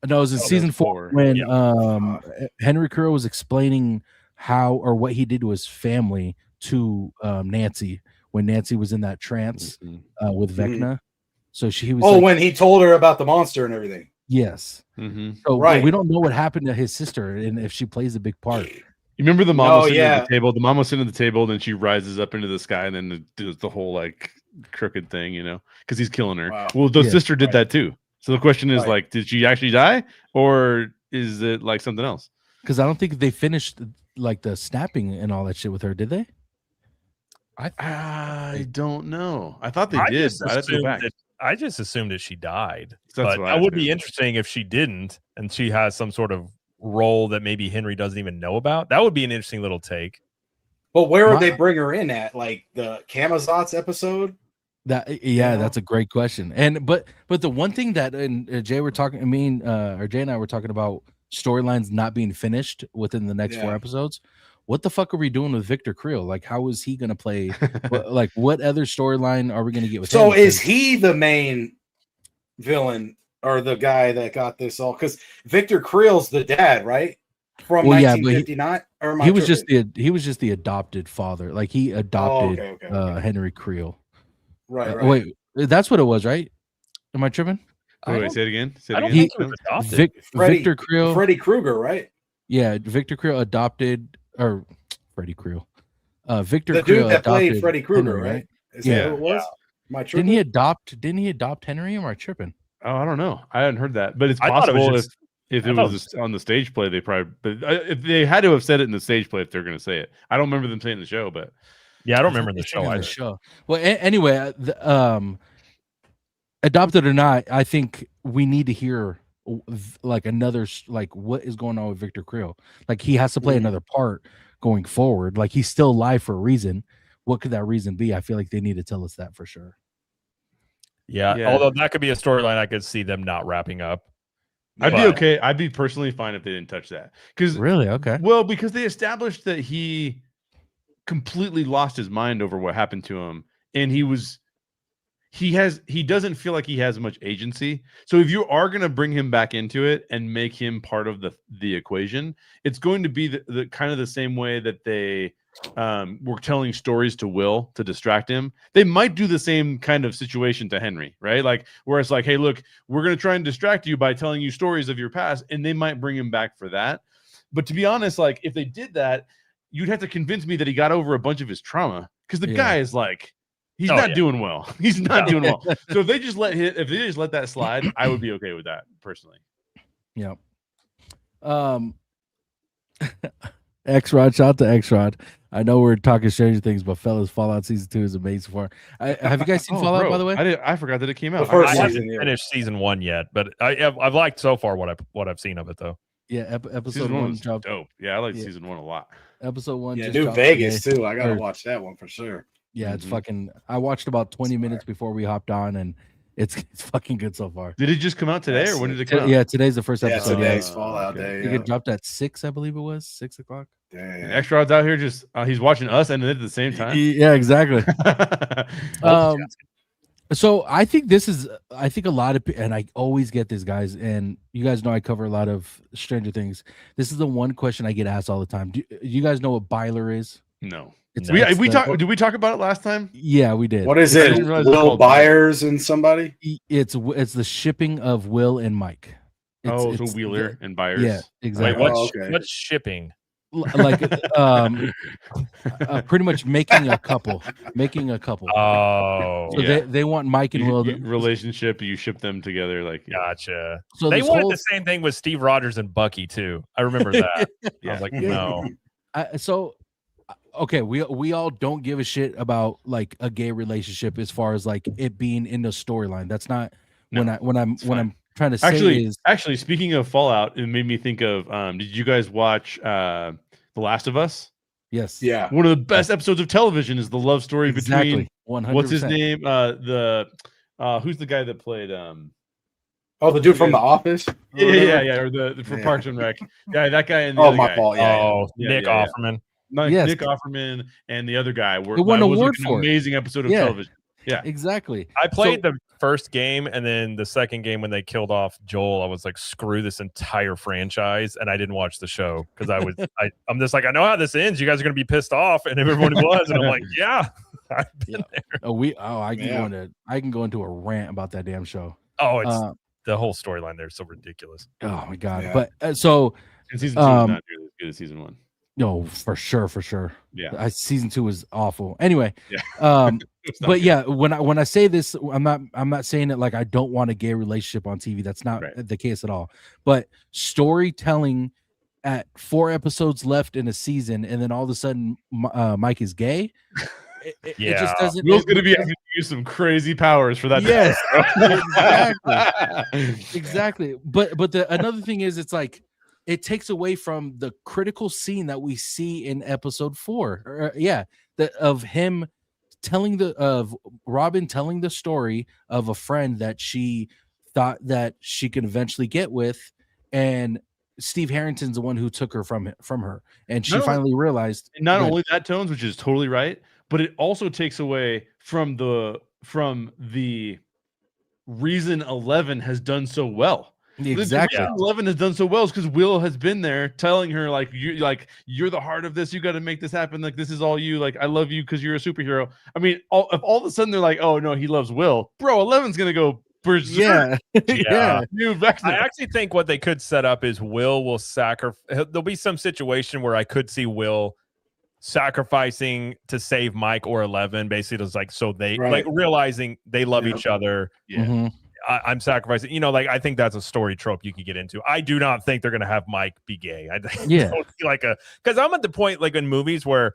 No, it was in Oh, season that's 4 4. when Henry Creel was explaining how or what he did to his family to Nancy when Nancy was in that trance with Vecna. So he was like, when he told her about the monster and everything. yes. Mm-hmm. So Right. we don't know what happened to his sister and if she plays a big part. You remember the mom Oh, was sitting yeah. at the table? The mom was sitting at the table, then she rises up into the sky, and then does the whole like crooked thing, because he's killing her. Wow. Well, the Yeah. sister did Right. that too. So the question is Right. like, did she actually die, or is it like something else? Because I don't think they finished like the snapping and all that shit with her, did they? I don't know. I thought they I did. just But I have to go assumed back. that I just assumed that she died. That's But what I that would be assumed. interesting if she didn't, and she has some sort of role that maybe Henry doesn't even know about. That would be an interesting little take. But where My- would they bring her in at? Like the Camazotz episode? Yeah, that's a great question. And but the one thing that Jay were talking, Jay and I were talking about storylines not being finished within the next 4 Yeah. episodes. What the fuck are we doing with Victor Creel? Like, how is he gonna play? Like, what other storyline are we gonna get with So him? is he the main villain or the guy that got this all? Because Victor Creel's the dad, right? From Well, yeah, but 1959? Or am I he was tripping? just the adopted father. Like he adopted okay. Henry Creel. Right, right. Wait, that's what it was, right? Am I tripping? I Wait, don't- say it again. Say I it don't again. think he was adopted. Victor Creel. Freddy Krueger, right? Yeah, Victor Creel adopted, or Freddie Creel. Victor The Creel dude that played adopted Freddy Krueger, Henry, right? Is Yeah. that who it was? Am I tripping? Didn't he adopt Henry, or am I tripping? Oh, I don't know. I hadn't heard that, but it's I thought it was possible just- if I it thought was on the stage play, they probably. But if they had to have said it in the stage play, if they're going to say it, I don't remember them saying in the show. But Yeah, I don't thought remember they the said show in either. show. Well, anyway, adopted or not, I think we need to hear like another like what is going on with Victor Creel. Like he has to play another part going forward. Like he's still alive for a reason. What could that reason be? I feel like they need to tell us that for sure. Yeah, Yeah. although that could be a storyline I could see them not wrapping up. I'd be But- okay. I'd be personally fine if they didn't touch that because Really? Okay. well, because they established that he completely lost his mind over what happened to him, and he doesn't feel like he has much agency. So if you are going to bring him back into it and make him part of the equation, it's going to be the kind of the same way that they were telling stories to Will to distract him. They might do the same kind of situation to Henry, right? Like where it's like, hey, look, we're going to try and distract you by telling you stories of your past, and they might bring him back for that. But to be honest, like if they did that, you'd have to convince me that he got over a bunch of his trauma because the guy is like, he's not doing well. He's not doing well. So if they just let that slide, I would be okay with that personally. Yeah. X-Rod, shout out to X-Rod. I know we're talking Stranger Things, but fellas, Fallout Season 2 is amazing for. Have you guys seen Fallout, bro, by the way? I forgot that it came out. first I season, haven't yeah. finished season 1 yet, but I've liked so far what I've seen of it though. Yeah, episode Season 1 one was dropped. dope. Yeah, I like Yeah. season 1 a lot. Episode 1 Yeah, just New dropped Vegas today. too. I gotta Or- watch that one for sure. Yeah, it's Mhm. fucking. I watched about 20 minutes before we hopped on, and it's fucking good so far. Did it just come out today, or when did it come out? Yeah, today's the first Yeah, episode. today's Yeah, Fallout okay. Day. I think Yeah. it dropped at 6, I believe it was 6 o'clock. Damn. Extra Rod's out here just he's watching us and it at the same time. Yeah, exactly. Um, So I think a lot of and I always get this, guys, and you guys know I cover a lot of Stranger Things. This is the one question I get asked all the time. Do you guys know what Byler is? no. It's, No. it's We the- talked. Did we talk about it last time? Yeah, we did. What is I it? didn't realize it's Will called Byers and somebody? It's the shipping of Will and Mike. So Wheeler and Byers. Yeah, Wait, exactly. okay. what's shipping? Like pretty much making a couple. Oh, So yeah. they want Mike and Will. Relationship. You ship them together, like gotcha. So They this wanted whole- the same thing with Steve Rogers and Bucky too. I remember that. I was like, no. Okay, we all don't give a shit about like a gay relationship as far as like it being in the storyline. That's not when I'm trying to say is Actually, speaking of Fallout, it made me think of. Did you guys watch The Last of Us? yes, Yeah. One of the best episodes of television is the love story exactly, between 100%. what's his name? Who's the guy that played Oh, the dude from The Office? Yeah, or the for Yeah. Parks and Rec. Yeah, that guy and the Oh, other my guy. fault. Yeah. Oh, Yeah, Nick yeah, yeah. Offerman. Yes. Nick Offerman and the other guy were It won that an was, award an for it. amazing episode of Yeah. television. Yeah. Exactly. I played the first game, and then the second game when they killed off Joel, I was like, screw this entire franchise, and I didn't watch the show because I'm just like, I know how this ends. You guys are gonna be pissed off, and everyone was, and I'm like, yeah, I've been there. I can go into a rant about that damn show. Oh, it's Uh, the whole storyline there is so ridiculous. oh my god. Yeah. But so And season 2 is not nearly as good as season 1. no, for sure. Yeah. Season 2 was awful. Anyway, Yeah. It's not but good. yeah, when I say this, I'm not saying it like I don't want a gay relationship on TV. That's not Right. the case at all. But storytelling at 4 episodes left in a season, and then all of a sudden Mike is gay. It Yeah. just doesn't. Will's gonna be having to use some crazy powers for that. Yes, exactly. exactly. But another thing is, it's like it takes away from the critical scene that we see in episode 4. Of him of Robin telling the story of a friend that she thought that she could eventually get with, and Steve Harrington's the one who took her from her, and she No. finally realized. And not Go ahead. only that, Tones, which is totally right, but it also takes away from the reason 11 has done so well. Exactly. The reason 11 has done so well is because Will has been there telling her you're the heart of this. You got to make this happen. Like this is all you. Like I love you because you're a superhero. I mean, if all of a sudden they're like, oh no, he loves Will, bro. 11's gonna go for sure. Yeah. New I Vecna. actually think what they could set up is Will sacrifice. There'll be some situation where I could see Will sacrificing to save Mike or 11. Basically, it's like so they Right. like realizing they love Yeah. each other. Yeah. Mhm. I'm sacrificing. You know, like I think that's a story trope you could get into. I do not think they're gonna have Mike be gay. I Yeah. don't see like because I'm at the point like in movies where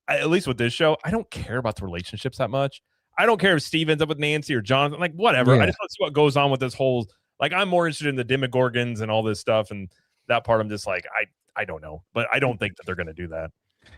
at least with this show, I don't care about the relationships that much. I don't care if Steve ends up with Nancy or Jonathan. Like whatever. Yeah. I just want to see what goes on with this whole. Like I'm more interested in the Demogorgons and all this stuff, and that part I'm just like I don't know, but I don't think that they're gonna do that.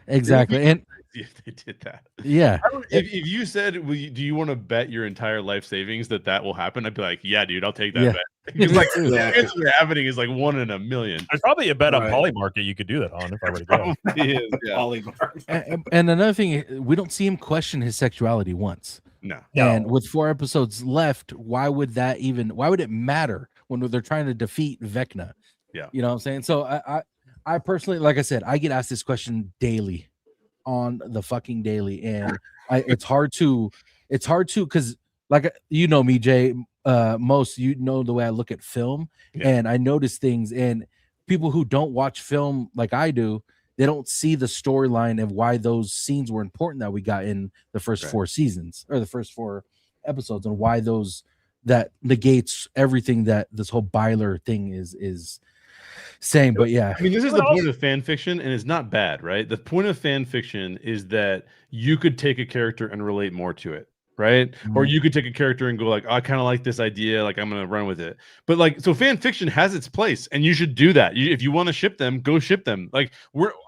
Exactly. And If they did that. yeah. If you said, do you want to bet your entire life savings that will happen? I'd be like, yeah, dude, I'll take that Yeah. bet. Because like Me too. the chance of it happening is like 1 in a million. There's probably a bet on Right. Polymarket you could do that on if I were to go. Probably is, yeah. Polymark. And another thing, we don't see him question his sexuality once. No. And with 4 episodes left, why would it matter when they're trying to defeat Vecna? Yeah. You know what I'm saying? So I personally, like I said, I get asked this question daily on the fucking daily. And it's hard to because like you know me, Jay, most you know the way I look at film, Yeah. and I notice things, and people who don't watch film like I do, they don't see the storyline of why those scenes were important that we got in the first Right. 4 seasons or the first 4 episodes, and why those that negates everything that this whole Byler thing is saying. But yeah, I mean, this is the point of fan fiction, and it's not bad, right? The point of fan fiction is that you could take a character and relate more to it, right? Or you could take a character and go like, I kind of like this idea, like I'm gonna run with it. But like, so fan fiction has its place, and you should do that. If you want to ship them, go ship them. Like,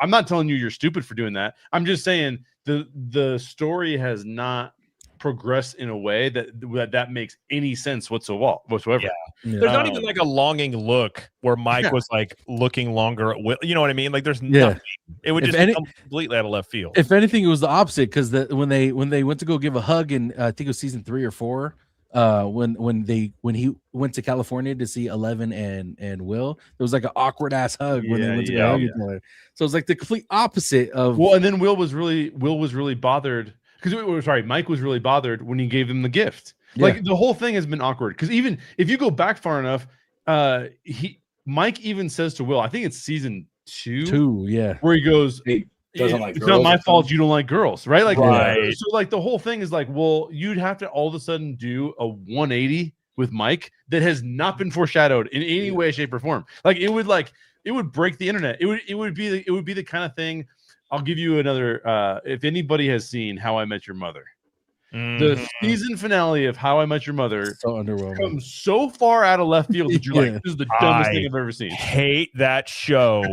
I'm not telling you you're stupid for doing that. I'm just saying the story has not progressed in a way that makes any sense whatsoever. Yeah. Yeah. There's not even like a longing look where Mike was like looking longer at Will. You know what I mean? Like there's nothing. It would If just any- come completely out of left field. if anything, it was the opposite, because when they went to go give a hug in I think it was season 3 or 4, when he went to California to see 11 and Will, there was like an awkward ass hug when they went to go hug each other. So it's like the complete opposite of Well, and then Will was really bothered because Mike was really bothered when he gave him the gift. Yeah. Like the whole thing has been awkward because even if you go back far enough, Mike even says to Will, I think it's season 2, yeah. where he goes, He doesn't like it's girls not my or fault you don't like girls, right? Like, Right. so like the whole thing is like, well, you'd have to all of a sudden do a 180 with Mike that has not been foreshadowed in any way, shape, or form. Like it would break the internet. It would be the kind of thing. I'll give you another. If anybody has seen How I Met Your Mother, the season finale of How I Met Your Mother So underwhelming. comes so far out of left field that you're Yeah. like, this is the dumbest I thing I've ever seen. hate that show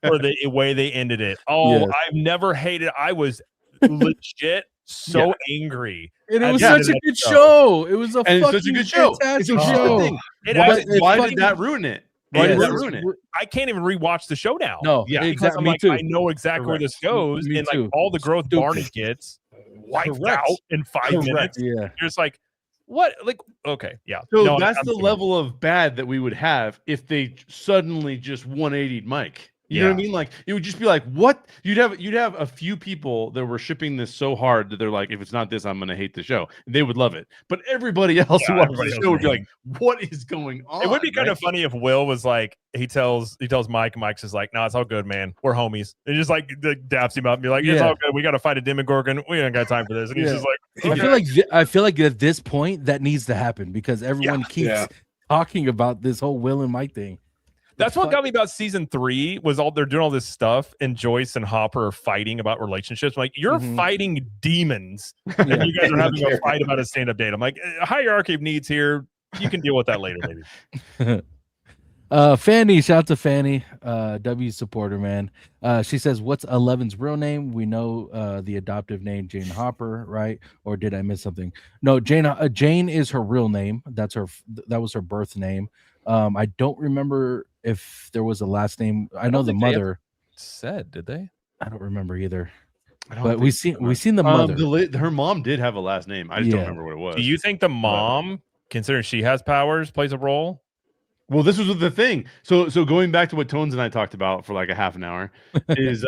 for the way they ended it. Oh, Yes. I've never hated. I was legit so angry. And it I was did such a that good show. show. It was a And it's fucking such a good show. fantastic It's a good show. thing. It Why, actually- why fucking- did that ruin it? Why did Yes. that ruin it? I can't even rewatch the show now. No, Yeah, because exactly. I'm Me like, too. I know exactly where this goes, Me and too. like all the growth Stupid. Barney gets wiped Correct. out in 5 Correct. minutes. Yeah. You're just like, what? Like, okay, yeah. So No, that's I'm the thinking- level of bad that we would have if they suddenly just 180'd Mike. You know what I mean? Like it would just be like, what? You'd have a few people that were shipping this so hard that they're like, if it's not this, I'm gonna hate the show. And they would love it. But everybody else Yeah, who watched everybody the else show would be would like, what is going on? It would be kind right? of funny if Will was like, he tells Mike, and Mike's just like, no, it's all good, man. We're homies. And just like daps him up and be like, it's Yeah. all good. We got to fight a Demogorgon. We ain't got time for this. And he's Yeah. just like, I okay. feel like at this point that needs to happen because everyone keeps Yeah. talking about this whole Will and Mike thing. That's what got me about season 3 was they're doing all this stuff and Joyce and Hopper are fighting about relationships. I'm like, you're Mhm. fighting demons Yeah. and you guys are having a fight about a stand-up date. I'm like, hierarchy of needs here. You can deal with that later, maybe. Fanny, shout out to Fanny, W supporter, man. She says, what's 11's real name? We know the adoptive name Jane Hopper, right? Or did I miss something? No, Jane is her real name. That was her birth name. I don't remember if there was a last name. I know the mother. Said, did they? I don't remember either. I don't But think we so. seen the mother. Her mom did have a last name. I just don't Yeah. remember what it was. Do you think the mom, considering she has powers, plays a role? Well, this was the thing. So going back to what Tones and I talked about for like a half an hour is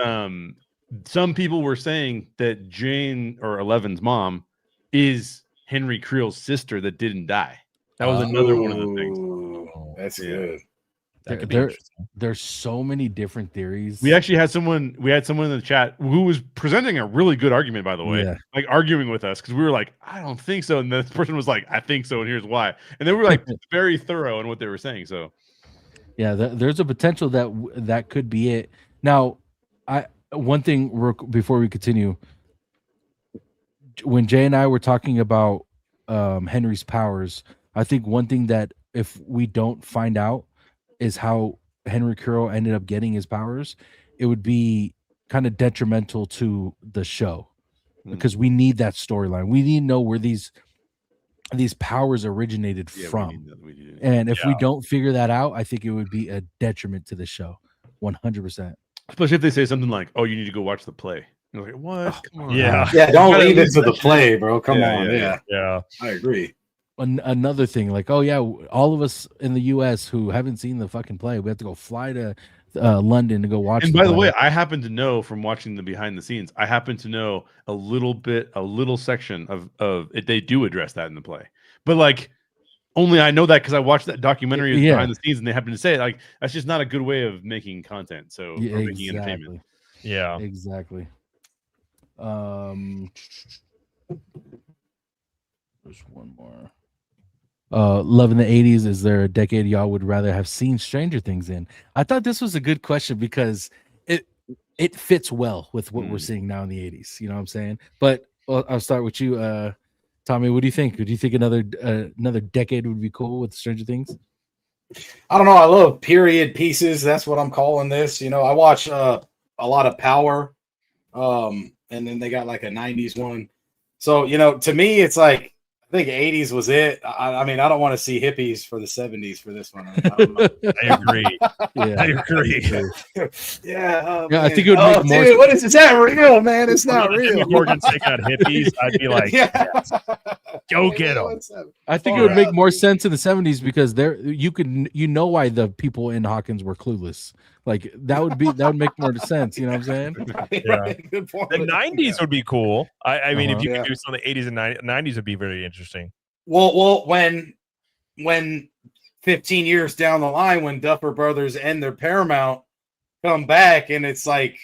some people were saying that Jane or 11's mom is Henry Creel's sister that didn't die. That was another one of the things. Ooh, that's Yeah. good. That could be There- interesting. There's so many different theories. We actually had someone. We had someone in the chat who was presenting a really good argument, by the way, Yeah. like arguing with us because we were like, "I don't think so," and this person was like, "I think so," and here's why. And they were like very thorough in what they were saying. So Yeah, there's a potential that that could be it. Now, one thing before we continue, when Jay and I were talking about Henry's powers, I think one thing that if we don't find out is how Henry Cavill ended up getting his powers, it would be kind of detrimental to the show because we need that storyline. We need to know where these powers originated from. And if we don't figure that out, I think it would be a detriment to the show. 100%. especially if they say something like, "Oh, you need to go watch the play." You're like, "What? Come on." Yeah. Yeah, don't Gotta leave it leave to the that play, bro. Come Yeah, on. yeah, Yeah, Yeah. I agree. Another thing, like, oh yeah, all of us in the U.S. who haven't seen the fucking play, we have to go fly to London to go watch. And by the play. way, I happen to know from watching the behind the scenes, I happen to know a little section of it. They do address that in the play, but like only I know that because I watched that documentary Yeah. behind the scenes, and they happen to say it. Like that's just not a good way of making content. So or Yeah, making entertainment. Yeah. Exactly. There's one more. Love in the 80s. Is there a decade y'all would rather have seen Stranger Things in? I thought this was a good question because it fits well with what we're seeing now in the 80s. You know what I'm saying? But I'll start with you, Tommy. What do you think? Do you think another decade would be cool with Stranger Things? I don't know. I love period pieces. That's what I'm calling this. You know, I watch a lot of Power, and then they got like a 90s one. So, you know, to me, it's like I think 80s was it. I mean, I don't want to see hippies for the 70s for this one. I don't know. I agree. Yeah, I agree. Yeah, oh, Yeah, I man. think it would make more dude, what is that real, man? It's not If real. Morgan's taking out hippies, I'd be like, Yeah. go get them. What's that? I think it would make more sense in the 70s because you know why the people in Hawkins were clueless. Like that would make more sense. You know what I'm saying? Right, good point. The 90s would be cool. I mean, if you Yeah. could do some of the 80s and 90s would be very interesting. Well, when 15 years down the line, when Duffer Brothers and their Paramount come back, and it's like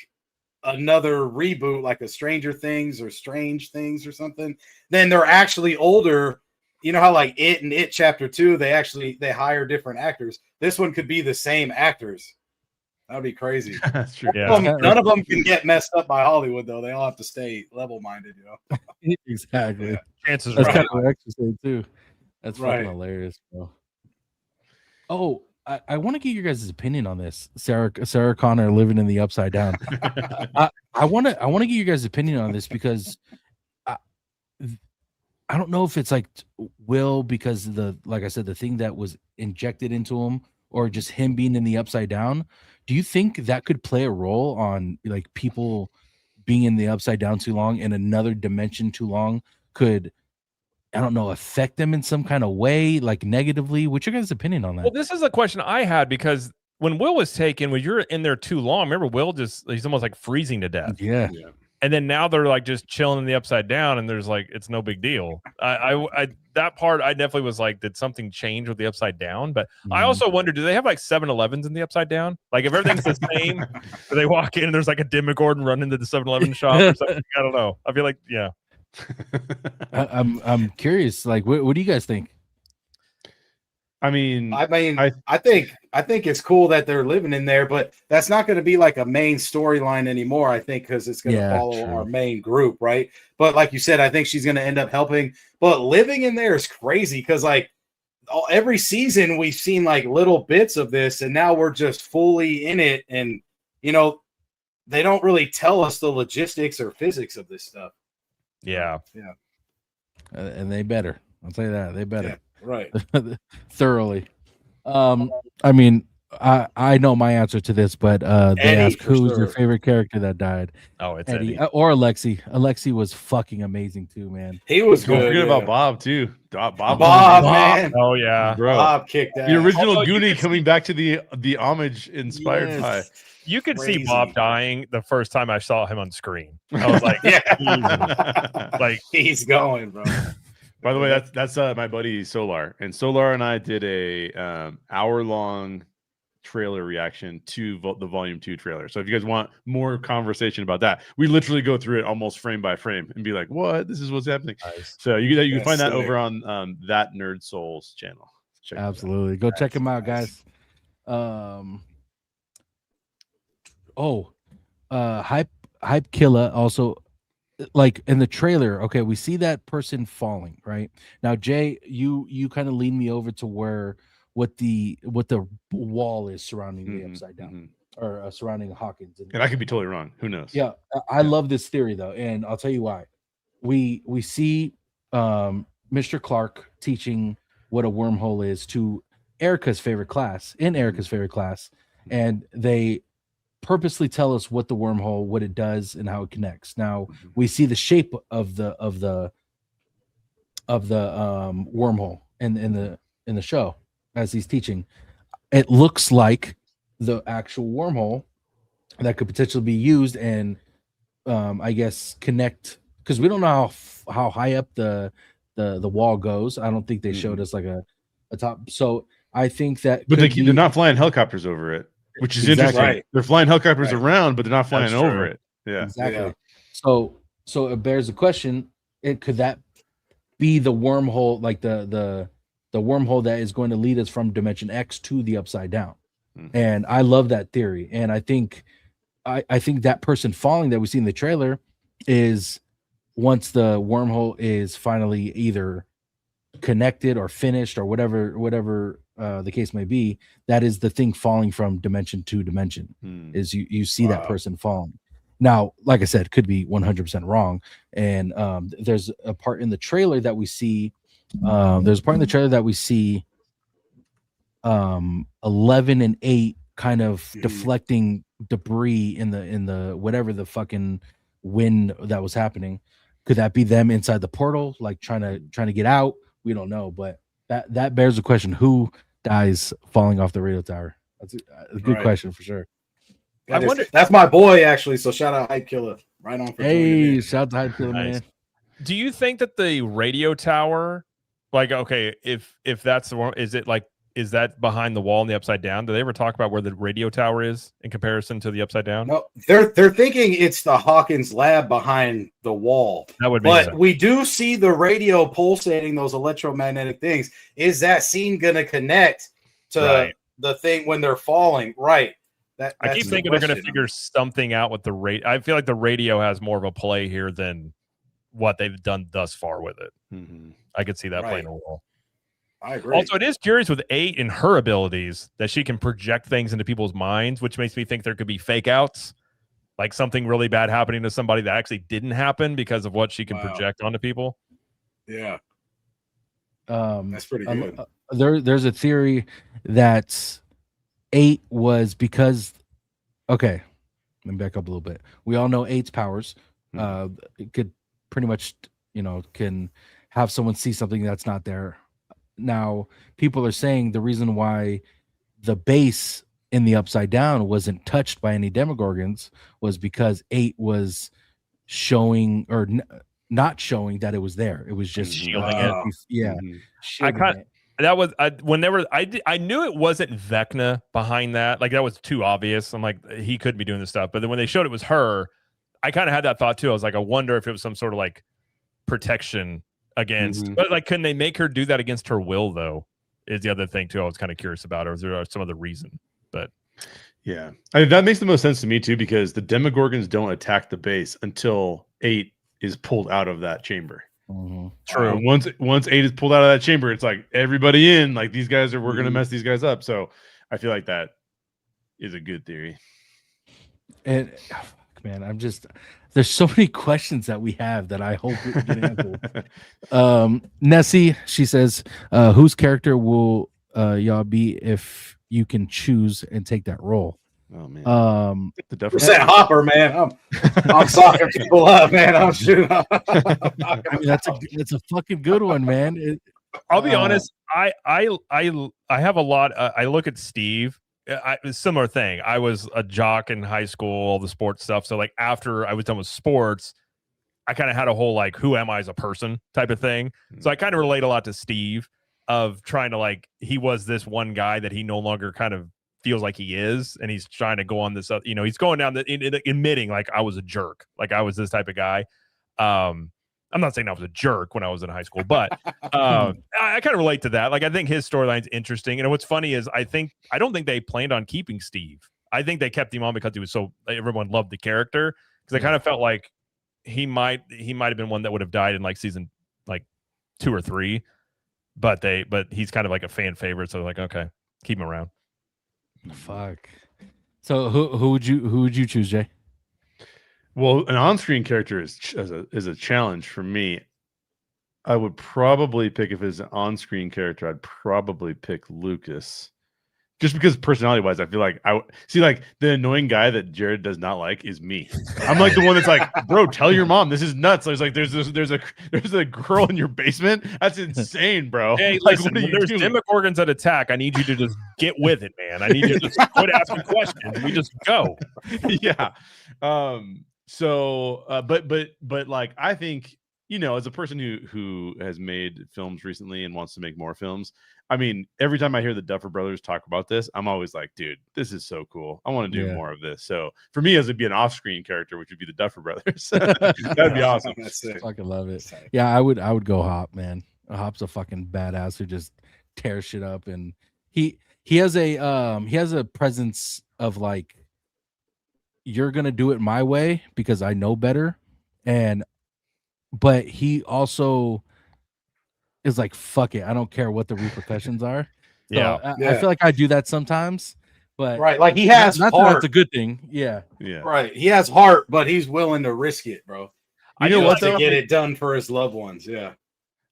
another reboot, like a Stranger Things or Strange Things or something, then they're actually older. You know how like It and It Chapter 2, they hire different actors. This one could be the same actors. That'd be crazy. That's true. Yeah. None of them can get messed up by Hollywood, though. They all have to stay level-minded, you know. Exactly. Chances That's right. kind of what I actually say too. That's fucking Right. hilarious, bro. Oh, I want to get your guys' opinion on this. Sarah Connor living in the upside down. I want to get your guys' opinion on this because I don't know if it's like Will because like I said, the thing that was injected into him or just him being in the upside down. Do you think that could play a role on like people being in the upside down too long in another dimension too long could, I don't know, affect them in some kind of way, like negatively? What's your guys' opinion on that? Well, this is a question I had because when Will was taken, when you're in there too long, remember Will he's almost like freezing to death. Yeah. And then now they're like just chilling in the upside down, and there's like it's no big deal. I that part I definitely was like, did something change with the upside down? But I also wonder, do they have like 7-Elevens in the upside down? Like if everything's the same, do they walk in and there's like a Demogorgon running into the 7-Eleven shop or something? I don't know. I feel like yeah. I'm curious. Like, what do you guys think? I mean, I think it's cool that they're living in there, but that's not going to be like a main storyline anymore. I think because it's going to follow our main group, right? But like you said, I think she's going to end up helping. But living in there is crazy because like every season we've seen like little bits of this, and now we're just fully in it. And you know, they don't really tell us the logistics or physics of this stuff. Yeah. And they better. I'll tell you that they better. Yeah, right. Thoroughly. I mean, I know my answer to this, but they Eddie, ask for who's your sure. favorite character that died. Oh, it's Eddie Eddie. or Alexi. Alexi was fucking amazing too, man. He was don't good. forget yeah. about Bob too. Bob, Man. Oh yeah. bro. Bob kicked that. The original Although you Goonie could coming back to the homage inspired Yes. by. You could see Crazy. Bob dying the first time I saw him on screen. I was like, Yeah. like He's going, bro. By the way, that's my buddy Solar, and Solar and I did a hour-long trailer reaction to the Volume 2 trailer. So if you guys want more conversation about that, we literally go through it almost frame by frame and be like, "What? This is what's happening." Nice. So you can That's find that sick. over on that Nerd Souls channel. Check it out. Absolutely. Go check him out, guys. Hype Killer also, like in the trailer. Okay, we see that person falling right now. Jay, you kind of lead me over to where what the wall is surrounding the upside down or surrounding Hawkins. And I could be totally wrong. Who knows? Yeah, I love this theory though, and I'll tell you why. We see Mr. Clark teaching what a wormhole is to Erica's favorite class, and they purposely tell us what the wormhole, what it does, and how it connects. Now we see the shape of the wormhole in the show as he's teaching. It looks like the actual wormhole that could potentially be used and I guess connect, because we don't know how high up the wall goes. I don't think they showed us like a top. So I think that, but they're not flying helicopters over it, which is interesting. Right. They're flying helicopters Right. around, but they're not flying That's over true. it. Yeah, exactly. Yeah. So it bears the question: could that be the wormhole, like the wormhole that is going to lead us from Dimension X to the Upside Down? And I love that theory, and I think that person falling that we see in the trailer is, once the wormhole is finally either connected or finished or whatever the case may be, that is the thing falling from dimension to dimension. Is you see that person falling. Now, like I said, could be 100% wrong. And there's a part in the trailer that we see. 11 and 8 kind of deflecting debris in the whatever the fucking wind that was happening. Could that be them inside the portal, like trying to get out? We don't know, but that bears the question: who dies falling off the radio tower? That's a good question for sure. That's my boy, actually. So shout out Hype Killer. Right on. For Hey, shout out to Hype Killer, Nice. man. Do you think that the radio tower, like, okay, if that's the one, is that behind the wall in the Upside Down? Do they ever talk about where the radio tower is in comparison to the Upside Down? No, they're thinking it's the Hawkins lab behind the wall. That would make But sense. we do see the radio pulsating those electromagnetic things. Is that scene going to connect to Right. the thing when they're falling? Right. I keep thinking they're going to figure something out with the radio. I feel like the radio has more of a play here than what they've done thus far with it. I could see that playing a role. I agree. Also, it is curious with 8 and her abilities that she can project things into people's minds, which makes me think there could be fake outs, like something really bad happening to somebody that actually didn't happen because of what she can project onto people. Yeah. That's pretty good. There's a theory that 8 was because, okay, let me back up a little bit. We all know 8's powers. It could pretty much, can have someone see something that's not there. Now, people are saying the reason why the base in the Upside Down wasn't touched by any Demogorgons was because 8 was showing or not showing that it was there. It was just shielding it. Yeah. I knew it wasn't Vecna behind that. Like, that was too obvious. I'm like, he couldn't be doing this stuff. But then when they showed it was her, I kind of had that thought too. I was like, I wonder if it was some sort of like protection against, but like, couldn't they make her do that against her will though? Is the other thing too. I was kind of curious about, or is there some other reason? But yeah, that makes the most sense to me too, because the Demogorgons don't attack the base until 8 is pulled out of that chamber. True. Once 8 is pulled out of that chamber, it's like everybody in. Like, these guys we're gonna mess these guys up. So I feel like that is a good theory. And man, there's so many questions that we have that I hope we can answer. Nessie, she says, whose character will y'all be if you can choose and take that role? Oh man, the Percent Hopper, man. I'm sucking people up, man. I'm shooting. I mean, that's a fucking good one, man. I'll be honest. I have a lot. I look at Steve. Similar thing. I was a jock in high school, all the sports stuff. So like, after I was done with sports, I kind of had a whole like, who am I as a person type of thing. So I kind of relate a lot to Steve of trying to like, he was this one guy that he no longer kind of feels like he is, and he's trying to go on this, he's going down admitting like I was a jerk, like I was this type of guy. I'm not saying I was a jerk when I was in high school, but I kind of relate to that. Like, I think his storyline's interesting. And what's funny is I don't think they planned on keeping Steve. I think they kept him on because he was so, everyone loved the character, because I kind of felt like he might have been one that would have died in like season like 2 or 3, but he's kind of like a fan favorite. So like, okay, keep him around. Fuck. So who would you choose, Jay? Well, an on-screen character is a challenge for me. I would probably pick, if it's an on-screen character, I'd probably pick Lucas. Just because personality-wise, I feel like like the annoying guy that Jared does not like is me. I'm like the one that's like, bro, tell your mom this is nuts. There's like there's a girl in your basement. That's insane, bro. Hey, like, listen, when there's Demogorgons that attack, I need you to just get with it, man. I need you to just quit asking questions. We just go. Yeah. So, but like, I think, as a person who has made films recently and wants to make more films, I mean, every time I hear the Duffer Brothers talk about this, I'm always like, dude, this is so cool. I want to do more of this. So for me, as it'd be an off-screen character, which would be the Duffer Brothers. That'd be awesome. That's it. Fucking love it. Yeah, I would go Hop, man. Hop's a fucking badass who just tears shit up, and he has a presence of like, you're gonna do it my way because I know better, but he also is like, fuck it, I don't care what the repercussions are. So Yeah. I feel like I do that sometimes, but Right, like he has not heart. that's a good thing. Yeah. Right, he has heart, but he's willing to risk it, bro. You know what, to get it done for his loved ones. Yeah.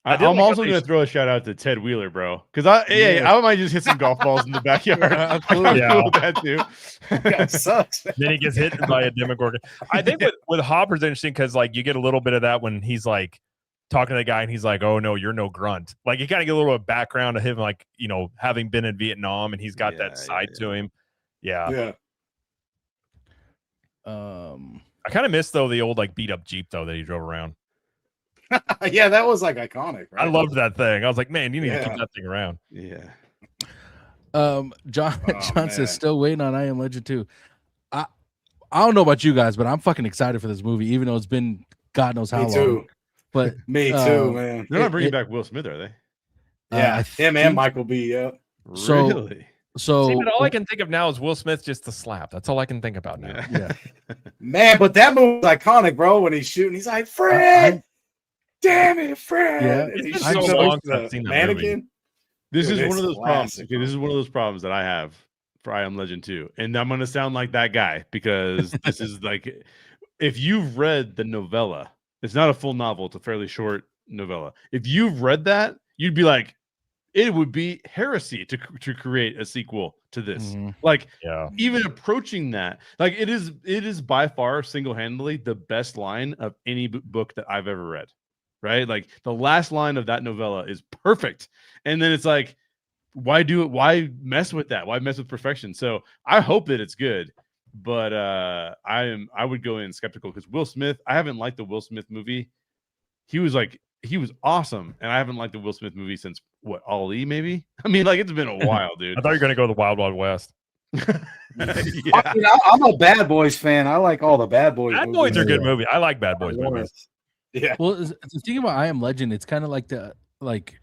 I'm also going to throw a shout out to Ted Wheeler, bro, because I might just hit some golf balls in the backyard. Absolutely. Yeah, with that too. That sucks. Then he gets hit by a Demogorgon. I think with Hopper's interesting because like you get a little bit of that when he's like talking to the guy and he's like, "Oh no, you're no grunt." Like you kind of get a little bit of background of him, like having been in Vietnam, and he's got that side to him. Yeah. I kind of miss though the old like beat up Jeep though that he drove around. Yeah, that was like iconic. Right? I loved that thing. I was like, man, you need to keep that thing around. Yeah. John says still waiting on I Am Legend 2. I don't know about you guys, but I'm fucking excited for this movie, even though it's been God knows how Me too. long. But Me too, man. They're not bringing back Will Smith, are they? Yeah, him and Michael B. Yeah. Really? So See, but all I can think of now is Will Smith just to slap. That's all I can think about now. Yeah. Man, but that movie was iconic, bro. When he's shooting, he's like, "Fred, damn it, Fred!" Yeah. And It's he been so shoots long the since I've seen that mannequin. This Dude, is one it's of those problems. classic, Okay, this is one of those problems that I have for I Am Legend 2. And I'm going to sound like that guy because this is like, if you've read the novella, it's not a full novel, it's a fairly short novella. If you've read that, you'd be like, it would be heresy to create a sequel to this. Like, even approaching that, like it is by far single-handedly the best line of any book that I've ever read. Right? Like the last line of that novella is perfect. And then it's like, why do it? Why mess with that? Why mess with perfection? So I hope that it's good, but I would go in skeptical because Will Smith, I haven't liked the Will Smith movie. He was awesome. And I haven't liked the Will Smith movie since what, Ali, maybe? I mean, like it's been a while, dude. I thought you were gonna go the Wild Wild West. I mean, I'm a Bad Boys fan. I like all the Bad Boys. Bad Boys are a good movie. I like Bad Boys movies. Yeah. Well, the thing about I Am Legend, it's kind of like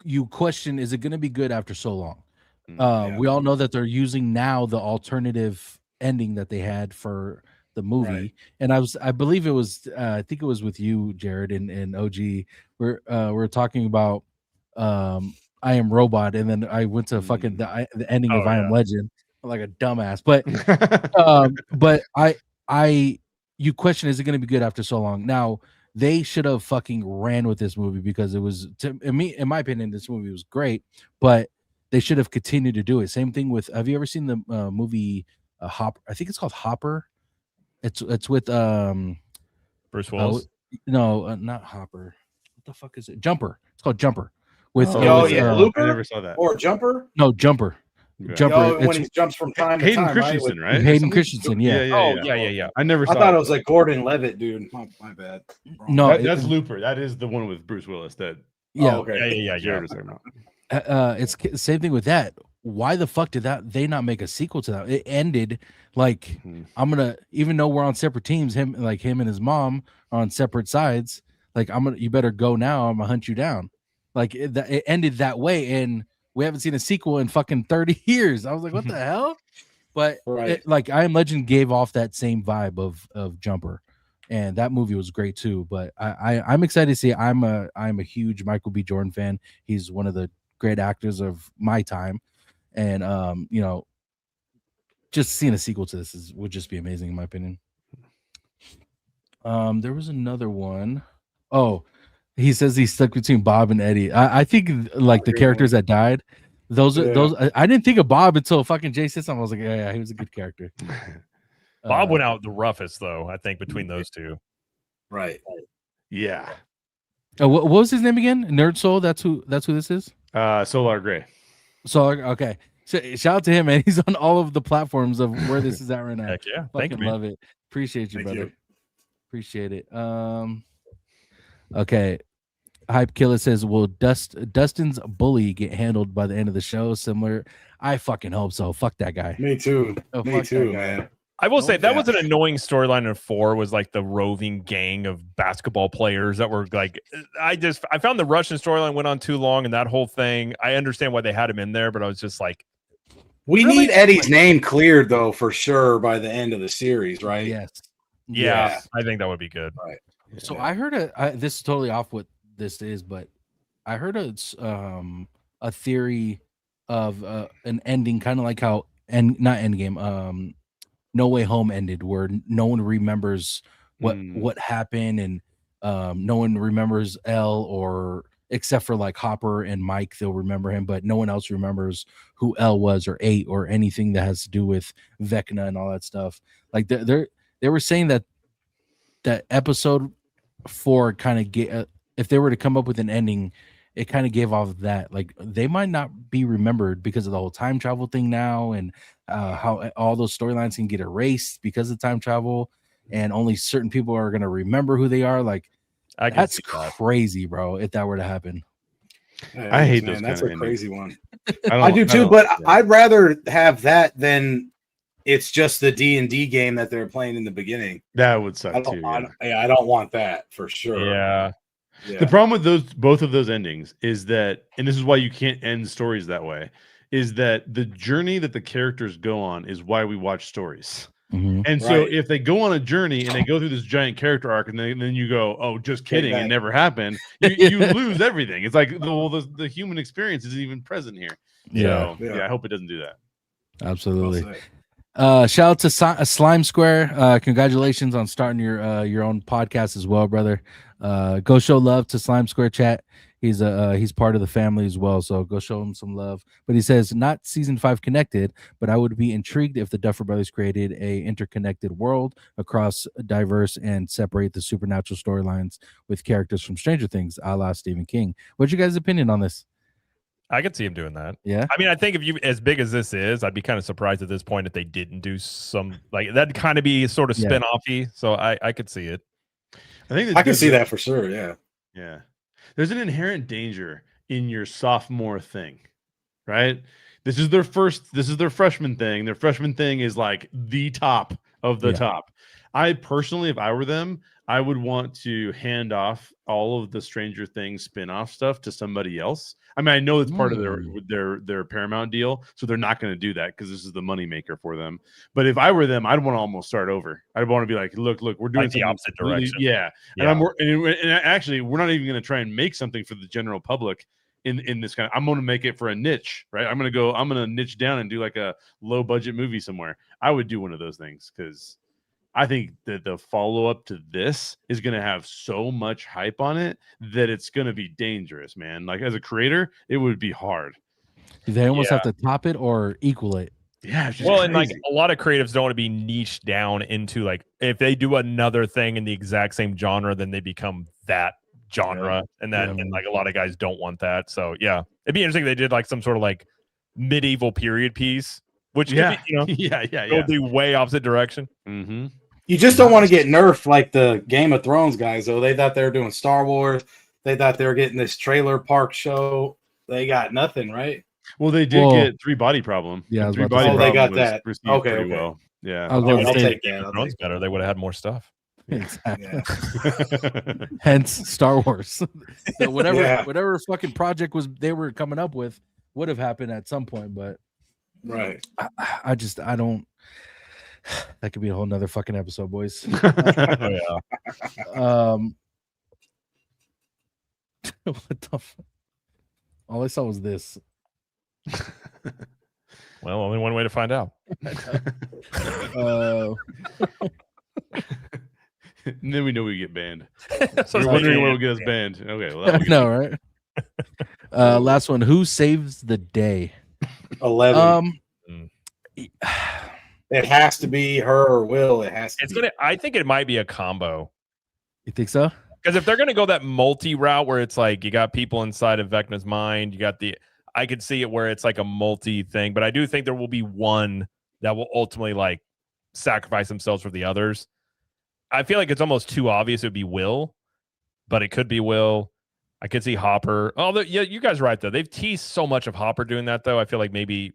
you question, is it going to be good after so long? We all know that they're using now the alternative ending that they had for the movie, Right. and I believe it was, I think it was with you, Jared, and OG. We're talking about I Am Robot, and then I went to fucking the ending of I Am Legend like a dumbass, but you question, is it going to be good after so long? Now, they should have fucking ran with this movie because it was, in my opinion, this movie was great, but they should have continued to do it. Same thing with, have you ever seen the movie Hopper? I think it's called Hopper. It's with Bruce Willis. No, not Hopper. What the fuck is it? Jumper. It's called Jumper. With Looper? I never saw that. Or Jumper? No, Jumper. Jumper. Oh, when It's he jumps from time to Hayden time, Christensen, right? Hayden Christensen. Yeah. Oh yeah. I never I saw thought it. it was like Gordon Levitt, dude. My bad. Wrong. No, That's Looper. That is the one with Bruce Willis that Yeah. Oh, okay. Yeah. Jared was talking about. It's same thing with that. Why the fuck did they not make a sequel to that? It ended like Mhm. I'm gonna, even though we're on separate teams, him and his mom are on separate sides. Like you better go now. I'm gonna hunt you down. Like it ended that way, and we haven't seen a sequel in fucking 30 years. I was like, what the hell? But Right. like I Am Legend gave off that same vibe of Jumper, and that movie was great too. But I'm excited to see. I'm a huge Michael B. Jordan fan. He's one of the great actors of my time, and just seeing a sequel to this would just be amazing in my opinion. There was another one. Oh, he says he's stuck between Bob and Eddie. I think like the characters that died, those are Yeah. those. I didn't think of Bob until fucking Jay said something. I was like, yeah, he was a good character. Bob went out the roughest though, I think, between those two. Right. Yeah. What was his name again? Nerd Soul. That's who this is. Solar Gray. So okay. Shout out to him, man. He's on all of the platforms of where this is at right now. Heck yeah. Thank you, Fucking man. love it. Appreciate you, Thank brother. you. Appreciate it. Okay. Hype Killer says, will Dustin's bully get handled by the end of the show? Similar. I fucking hope so. Fuck that guy. Me too. Oh, Me fuck too, that guy. man. I will say that yeah. was an annoying storyline in 4 was like the roving gang of basketball players that were like, I found the Russian storyline went on too long, and that whole thing, I understand why they had him in there, but I was just like, We Really? need Eddie's name cleared though, for sure, by the end of the series, right? Yes. yeah, Yeah. I think that would be good. So I heard this is totally off what this is, but I heard a theory of an ending, kind of like how not Endgame, No Way Home ended, where no one remembers what happened, and no one remembers L, or except for like Hopper and Mike, they'll remember him, but no one else remembers who L was or 8 or anything that has to do with Vecna and all that stuff. Like they were saying that episode 4 kind of get if they were to come up with an ending, it kind of gave off that like they might not be remembered because of the whole time travel thing now, and how all those storylines can get erased because of time travel, and only certain people are going to remember who they are. Like I can that's see that. crazy, bro, if that were to happen. Yeah, I hate man, those That's kinda a crazy one. don't- I do too, don't- but yeah. I'd rather have that than it's just the D&D game that they're playing in the beginning. that would suck I too. don't, Yeah. I don't want that for sure. Yeah. Yeah. The problem with both of those endings is that, and this is why you can't end stories that way, is that the journey that the characters go on is why we watch stories. Mhm. And so Right. if they go on a journey and they go through this giant character arc, and then you go, oh, just kidding, back. it never happened, you lose everything. It's like the human experience isn't even present here. Yeah. So, yeah, I hope it doesn't do that. Absolutely. Well said. Shout out to Slime Square. Congratulations on starting your own podcast as well, brother. Go show love to Slime Square chat. He's part of the family as well, so go show him some love. But he says not season 5 connected, but I would be intrigued if the Duffer Brothers created a interconnected world across diverse and separate the supernatural storylines with characters from Stranger Things, a la Stephen King. What's your guys' opinion on this? I could see him doing that. Yeah. I mean, I think if you, as big as this is, I'd be kind of surprised at this point if they didn't do some, like, that'd kind of be sort of Yeah. spin-offy. So I could see it. I think I can see that for sure. Yeah. Yeah. There's an inherent danger in your sophomore thing, right? This is their freshman thing. Their freshman thing is like the top of the Yeah. top. I personally, if I were them, I would want to hand off all of the Stranger Things spin-off stuff to somebody else. I mean, I know it's part of their Paramount deal, so they're not going to do that because this is the moneymaker for them. But if I were them, I'd want to almost start over. I'd want to be like, look, we're doing Like the something opposite really- direction. yeah. Yeah. And actually, we're not even going to try and make something for the general public in this kind of. I'm going to make it for a niche, right? I'm going to niche down and do like a low budget movie somewhere. I would do one of those things because I think that the follow up to this is going to have so much hype on it that it's going to be dangerous, man. Like as a creator, it would be hard. They almost Yeah. have to top it or equal it. Yeah. It's just Well, and like crazy. a lot of creatives don't want to be niched down into like, if they do another thing in the exact same genre, then they become that genre. And that, Yeah. and like a lot of guys don't want that. So yeah, it'd be interesting if they did like some sort of like medieval period piece, which Yeah, could be, you know, yeah. go the way opposite direction. Mm-hmm. You just don't want to get nerfed like the Game of Thrones guys, though. They thought they were doing Star Wars. They thought they were getting this trailer park show. They got nothing, right? Well, they did Well, get Three Body Problem. yeah, I was Three about to Body say. Oh, they Problem got was that. received Okay, pretty okay. well. Yeah. I was They about would to have say- made take Game that, of I'll Thrones take better. They would have had more stuff. Exactly. Hence Star Wars. So whatever Yeah. whatever fucking project was they were coming up with would have happened at some point, but Right. I don't. That could be a whole nother fucking episode, boys. Oh, yeah. What the fuck? All I saw was this. Well, only one way to find out. Uh, And then we know we get banned. So We're it's wondering like, what will get us banned. Okay, well, that will get no, right? Last one. Who saves the day? 11. Mm. It has to be her or Will. It has to It's be. gonna. I think it might be a combo. You think so? Because if they're going to go that multi route where it's like you got people inside of Vecna's mind, you got I could see it where it's like a multi thing, but I do think there will be one that will ultimately like sacrifice themselves for the others. I feel like it's almost too obvious it would be Will, but it could be Will. I could see Hopper. Oh, yeah, you guys are right though. They've teased so much of Hopper doing that though. I feel like maybe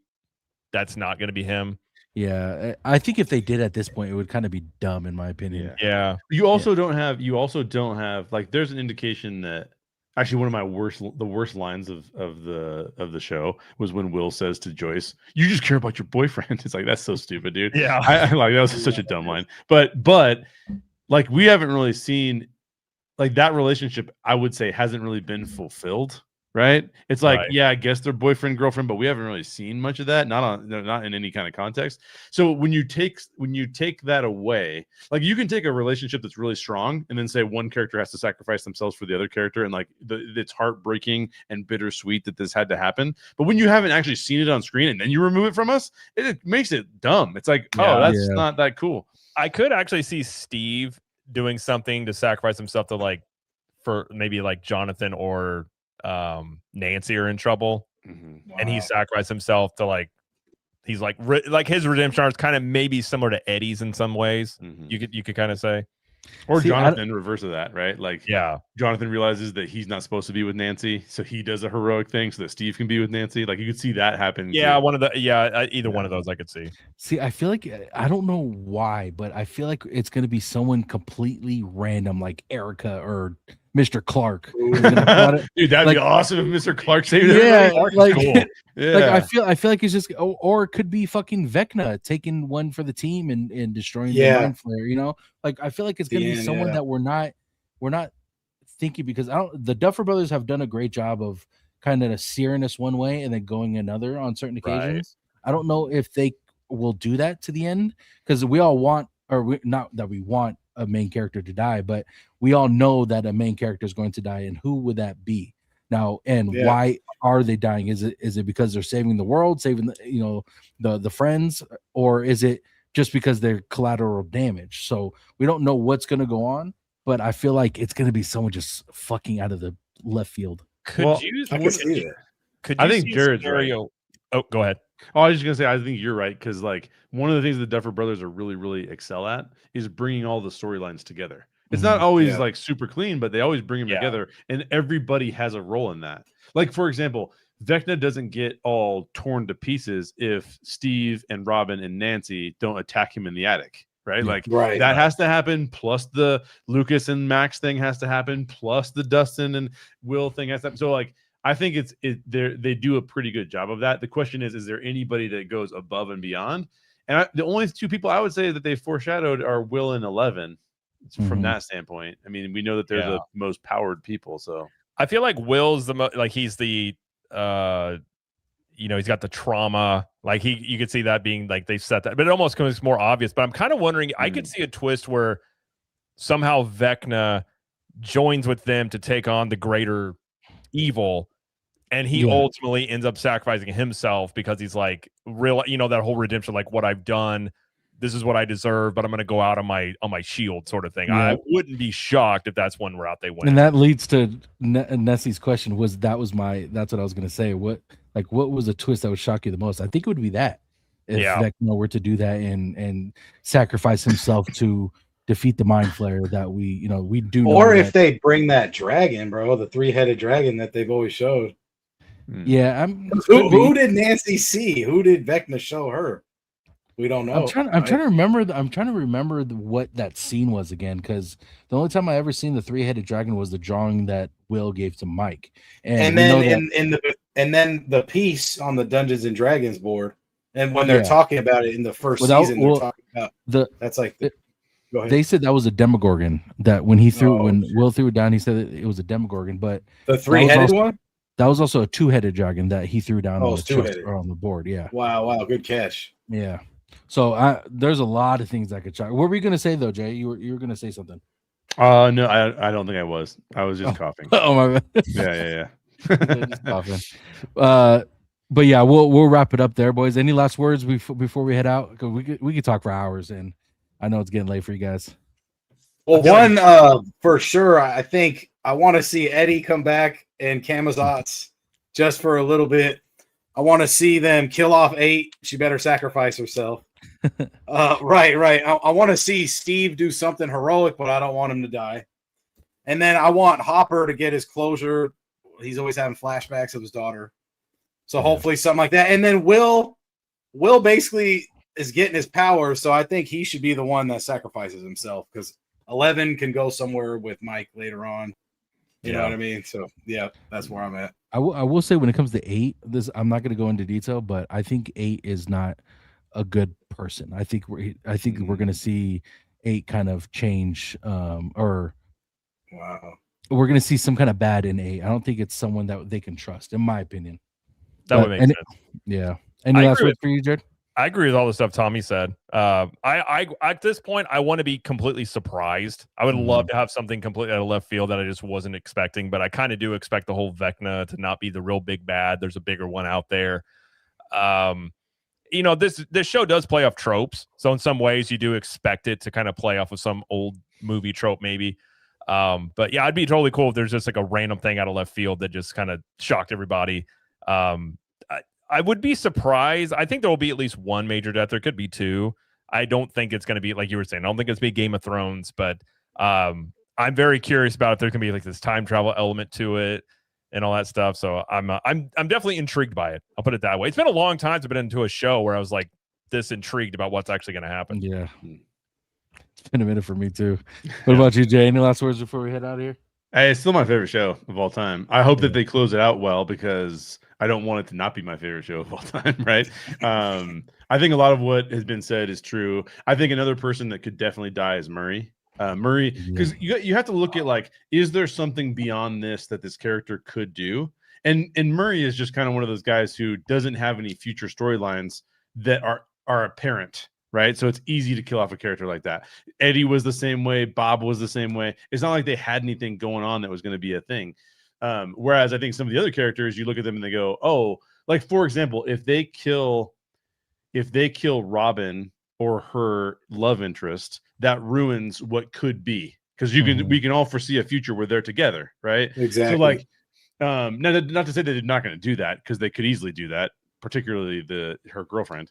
that's not going to be him. Yeah, I think if they did at this point, it would kind of be dumb, in my opinion. Yeah. You also don't have like there's an indication that actually one of the worst lines of the show was when Will says to Joyce, "You just care about your boyfriend." It's like, that's so stupid, dude. Yeah. I like that was such a dumb line. But like we haven't really seen like that relationship, I would say, hasn't really been fulfilled. Right? It's like, Right. yeah, I guess they're boyfriend, girlfriend, but we haven't really seen much of that, not in any kind of context. So when you take that away, like you can take a relationship that's really strong and then say one character has to sacrifice themselves for the other character, and like it's heartbreaking and bittersweet that this had to happen. But when you haven't actually seen it on screen and then you remove it from us, it makes it dumb. It's like, Yeah. oh, that's Yeah. not that cool. I could actually see Steve doing something to sacrifice himself to like for maybe like Jonathan or Nancy are in trouble, and he sacrificed himself to like he's like like his redemption arc is kind of maybe similar to Eddie's in some ways. You could kind of say, Or See, Jonathan, reverse of that, right? Like, yeah, Jonathan realizes that he's not supposed to be with Nancy, so he does a heroic thing so that Steve can be with Nancy. Like, you could see that happen. yeah, too. one of the either one of those I could see. See, I feel like I don't know why, but I feel like it's gonna be someone completely random, like Erica or Mr. Clark. who's gonna plot it. Dude, that'd like- be awesome if Mr. Clark saved Yeah, everybody. like, Cool. Yeah. like I feel like it's just, or it could be fucking Vecna taking one for the team and destroying Yeah. the Mind Flayer. You know, like I feel like it's gonna be Yeah, someone yeah. that we're not thinking, because the Duffer Brothers have done a great job of kind of steering us one way and then going another on certain Right. occasions. I don't know if they will do that to the end, because we all want, not that we want a main character to die, but we all know that a main character is going to die, and who would that be now? And Yeah. why are they dying? Is it because they're saving the world, saving the friends, or is it just because they're collateral damage? So we don't know what's going to go on, but I feel like it's going to be someone just fucking out of the left field. Could Well, you? I can see that. Could I you think see a Jared's right. scenario? Oh, go ahead. Oh, I was just gonna say, I think you're right, because like one of the things the Duffer Brothers are really, really excel at is bringing all the storylines together. It's not always Yeah. like super clean, but they always bring them Yeah. together, and everybody has a role in that. Like, for example, Vecna doesn't get all torn to pieces if Steve and Robin and Nancy don't attack him in the attic, right? Yeah. Like Right. that has to happen, plus the Lucas and Max thing has to happen, plus the Dustin and Will thing has to happen. So like I think they do a pretty good job of that. The question is there anybody that goes above and beyond? And the only two people I would say that they foreshadowed are Will and 11. From Mhm. that standpoint, I mean, we know that they're Yeah. the most powered people. So I feel like Will's like he's the he's got the trauma. Like you could see that being like they set that, but it almost becomes more obvious. But I'm kind of wondering, I could see a twist where somehow Vecna joins with them to take on the greater evil, and he Yeah. ultimately ends up sacrificing himself because he's like real, that whole redemption, like what I've done, this is what I deserve, but I'm going to go out on my shield, sort of thing. Yeah. I wouldn't be shocked if that's one route they went. And that leads to Nessie's question. That's what I was going to say. What, Like, what was a twist that would shock you the most? I think it would be that if Yeah. Vecna were to do that and sacrifice himself to defeat the Mind Flayer that we do know. Or if that, they bring that dragon, bro, the 3-headed dragon that they've always showed. yeah, Who did Nancy see? Who did Vecna show her? We don't know. I'm trying to remember. I'm trying to remember what that scene was again, because the only time I ever seen the 3-headed dragon was the drawing that Will gave to Mike, And then then the piece on the Dungeons and Dragons board, and when they're talking about it in the first season, they're talking about that's like go ahead. They said that was a Demogorgon. That when Will threw it down, he said it was a Demogorgon. But the 3-headed one. That was also a 2-headed dragon that he threw down on the chest two-headed. or on the board. Yeah. Wow, good catch. Yeah. So there's a lot of things that could shock. What were you gonna say though, Jay? You were gonna say something. No, I don't think I was. I was just coughing. Oh my bad. Yeah. Just coughing. But yeah, we'll wrap it up there, boys. Any last words before we head out? Because we could talk for hours, and I know it's getting late for you guys. Well, one for sure, I think I want to see Eddie come back and Camazotz just for a little bit. I want to see them kill off 8. She better sacrifice herself. Right. I want to see Steve do something heroic, but I don't want him to die. And then I want Hopper to get his closure. He's always having flashbacks of his daughter. So hopefully something like that. And then Will basically is getting his power, so I think he should be the one that sacrifices himself, because 11 can go somewhere with Mike later on. You know what I mean? So yeah, that's where I'm at. I will say when it comes to 8, I'm not going to go into detail, but I think 8 is not a good person. I think we're going to see 8 kind of change, or we're going to see some kind of bad in 8. I don't think it's someone that they can trust, in my opinion. That would make sense. Yeah. Any last words for you, Jared? I agree with all the stuff Tommy said. I at this point, I want to be completely surprised. I would love to have something completely out of left field that I just wasn't expecting, but I kind of do expect the whole Vecna to not be the real big bad. There's a bigger one out there. This show does play off tropes, so in some ways you do expect it to kind of play off of some old movie trope, maybe. But yeah, I'd be totally cool if there's just like a random thing out of left field that just kind of shocked everybody. I would be surprised. I think there will be at least one major death. There could be 2. I don't think it's going to be like you were saying. I don't think it's going to be Game of Thrones, but I'm very curious about if there's going to be like this time travel element to it and all that stuff. So I'm definitely intrigued by it. I'll put it that way. It's been a long time since I've been into a show where I was like this intrigued about what's actually going to happen. Yeah, it's been a minute for me too. What about you, Jay? Any last words before we head out of here? Hey, it's still my favorite show of all time. I hope that they close it out well, because I don't want it to not be my favorite show of all time, right? I think a lot of what has been said is true. I think another person that could definitely die is Murray. Because you have to look at, like, is there something beyond this that this character could do? And Murray is just kind of one of those guys who doesn't have any future storylines that are apparent, right? So it's easy to kill off a character like that. Eddie was the same way. Bob was the same way. It's not like they had anything going on that was going to be a thing. Whereas I think some of the other characters, you look at them and they go, oh, like, for example, if they kill Robin or her love interest, that ruins what could be, because we can all foresee a future where they're together, right? Exactly. So, like, not to say that they're not going to do that, because they could easily do that, particularly her girlfriend.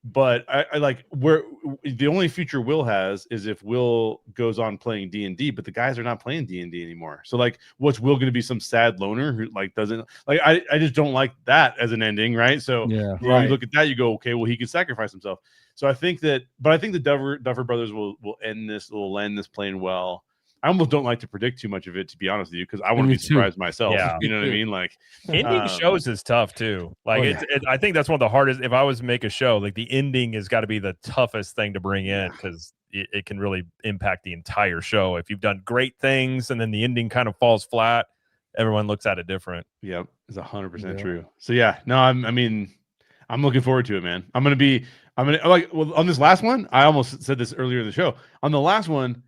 But I like where the only future Will has is if Will goes on playing D&D, but the guys are not playing D&D anymore. So, like, what's Will going to be, some sad loner who, like, doesn't like, I just don't like that as an ending, right? So you look at that, you go, okay, well, he could sacrifice himself. So I think the Duffer Brothers will end this playing well. I almost don't like to predict too much of it, to be honest with you, because I want to be surprised myself. Yeah. You know what I mean? Like, ending shows is tough too. Like, I think that's one of the hardest. If I was to make a show, like, the ending has got to be the toughest thing to bring in, because it can really impact the entire show. If you've done great things and then the ending kind of falls flat, everyone looks at it different. Yep, it's 100% true. So yeah, no, I'm looking forward to it, man. I'm gonna like, well, on this last one, I almost said this earlier in the show. On the last one,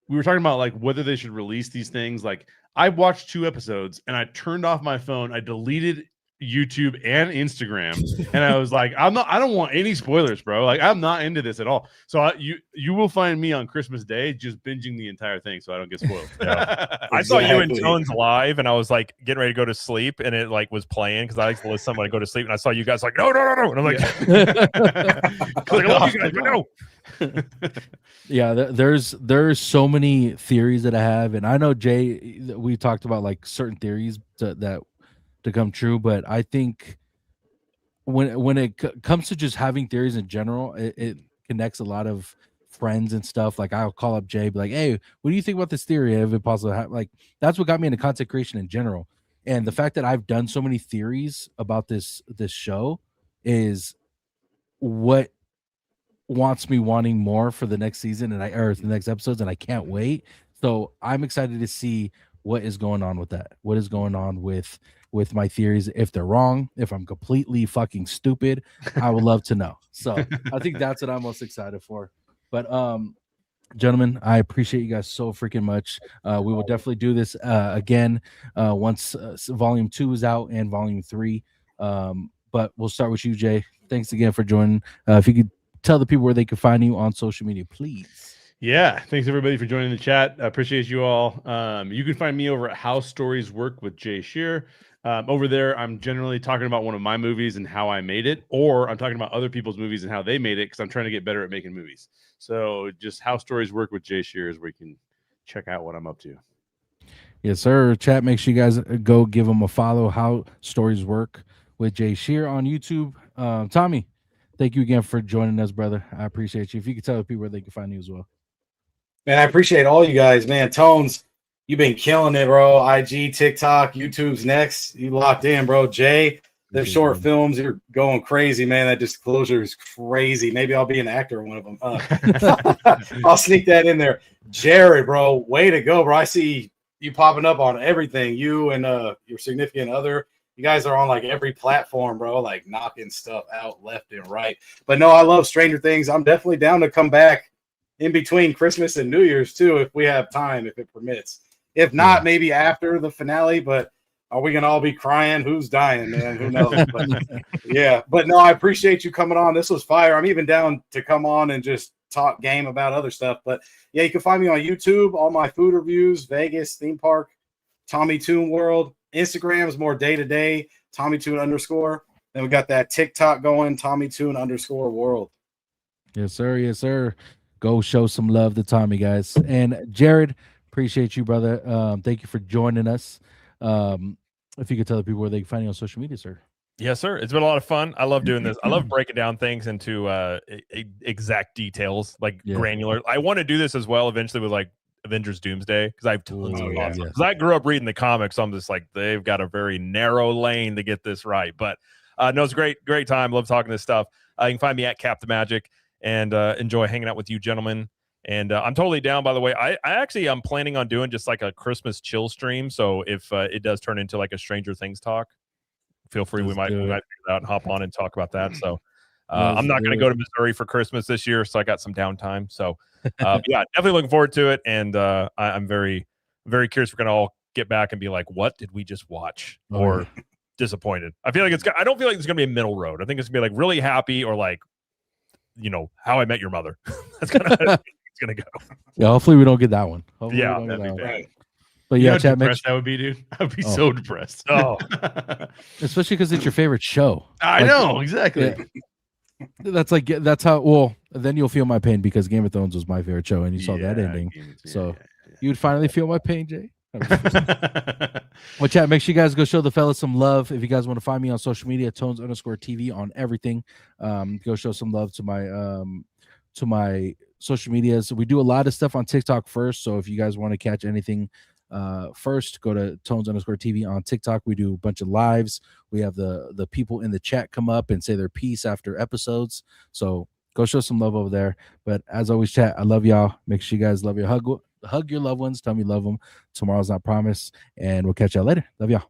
we were talking about, like, whether they should release these things. Like, I watched 2 episodes and I turned off my phone. I deleted YouTube, and Instagram. And I was like, I don't want any spoilers, bro. Like, I'm not into this at all. So you will find me on Christmas Day just binging the entire thing so I don't get spoiled. I saw you and Exactly. Tones live, and I was like getting ready to go to sleep, and it like was playing because I like to listen to somebody go to sleep, and I saw you guys like, no, and I'm like, Click I love off. you guys, but no. Yeah, there's so many theories that I have, and I know Jay, we talked about like certain theories that to come true, but I think when it comes to just having theories in general, it connects a lot of friends and stuff. Like I'll call up Jay, be like, "Hey, what do you think about this theory?" If it possible, like that's what got me into content creation in general. And the fact that I've done so many theories about this show is what wants me wanting more for the next season or the next episodes, and I can't wait. So I'm excited to see what is going on with that. What is going on with my theories? If they're wrong, if I'm completely fucking stupid, I would love to know. So I think that's what I'm most excited for. But gentlemen, I appreciate you guys so freaking much. We will definitely do this again once volume 2 is out and volume 3. But we'll start with you, Jay. Thanks again for joining. If you could tell the people where they can find you on social media, please. Yeah, thanks everybody for joining the chat. I appreciate you all. You can find me over at How Stories Work with Jay Shear. Over there, I'm generally talking about one of my movies and how I made it, or I'm talking about other people's movies and how they made it because I'm trying to get better at making movies. So just How Stories Work with Jay Shear is where you can check out what I'm up to. Yes, sir. Chat, make sure you guys go give them a follow. How Stories Work with Jay Shear on YouTube. Tommy, thank you again for joining us, brother. I appreciate you. If you could tell the people where they can find you as well. Man, I appreciate all you guys, man. Tones, you've been killing it, bro. IG, TikTok, YouTube's next. You locked in, bro. Jay, the short films, you're going crazy, man. That disclosure is crazy. Maybe I'll be an actor in one of them. I'll sneak that in there. Jared, bro, way to go, bro. I see you popping up on everything. You and your significant other. You guys are on like every platform, bro, like knocking stuff out left and right. But no, I love Stranger Things. I'm definitely down to come back in between Christmas and New Year's too, if we have time, if it permits. If not, maybe after the finale. But are we gonna all be crying? Who's dying, man? Who knows? But, yeah, but no, I appreciate you coming on. This was fire. I'm even down to come on and just talk game about other stuff. But yeah, you can find me on YouTube, all my food reviews, Vegas theme park, Tommy Toon World. Instagram is more day-to-day, Tommy Toon _. Then we got that TikTok going, Tommy Toon _world. Yes, sir. Yes, sir. Go show some love to Tommy, guys. And Jared, appreciate you, brother. Thank you for joining us. If you could tell the people where they can find you on social media, sir. Yes, sir. It's been a lot of fun. I love doing this. I love breaking down things into exact details, like granular. I want to do this as well eventually with like Avengers Doomsday because I have tons of thoughts. Because I grew up reading the comics, so I'm just like, they've got a very narrow lane to get this right. But no, it's a great time. Love talking this stuff. You can find me at Cap the Magic and enjoy hanging out with you gentlemen. And I'm totally down, by the way. I actually I'm planning on doing just like a Christmas chill stream. So if it does turn into like a Stranger Things talk, feel free. We might figure it out and hop on and talk about that. So I'm not going to go to Missouri for Christmas this year, so I got some downtime. So yeah, definitely looking forward to it. And I'm very, very curious. We're going to all get back and be like, what did we just watch? Or disappointed. I feel like I don't feel like it's going to be a middle road. I think it's going to be like really happy or like, you know, How I Met Your Mother. That's kind of it's going to go. Yeah, hopefully we don't get that one. Hopefully yeah, we don't get that one. Right. But You know yeah, how chat, depressed that would be, dude. I'd be so depressed. Oh, especially because it's your favorite show. I know exactly. Yeah. That's how. Well, then you'll feel my pain because Game of Thrones was my favorite show, and you saw that ending. So you would finally feel my pain, Jay. Well, chat, make sure you guys go show the fellas some love. If you guys want to find me on social media, Tones _TV on everything. Go show some love to my social medias. We do a lot of stuff on TikTok first. So if you guys want to catch anything first, go to Tones _TV on TikTok. We do a bunch of lives. We have the people in the chat come up and say their piece after episodes. So go show some love over there. But as always, chat, I love y'all. Make sure you guys love your hug your loved ones. Tell me you love them. Tomorrow's not promised. And we'll catch y'all later. Love y'all.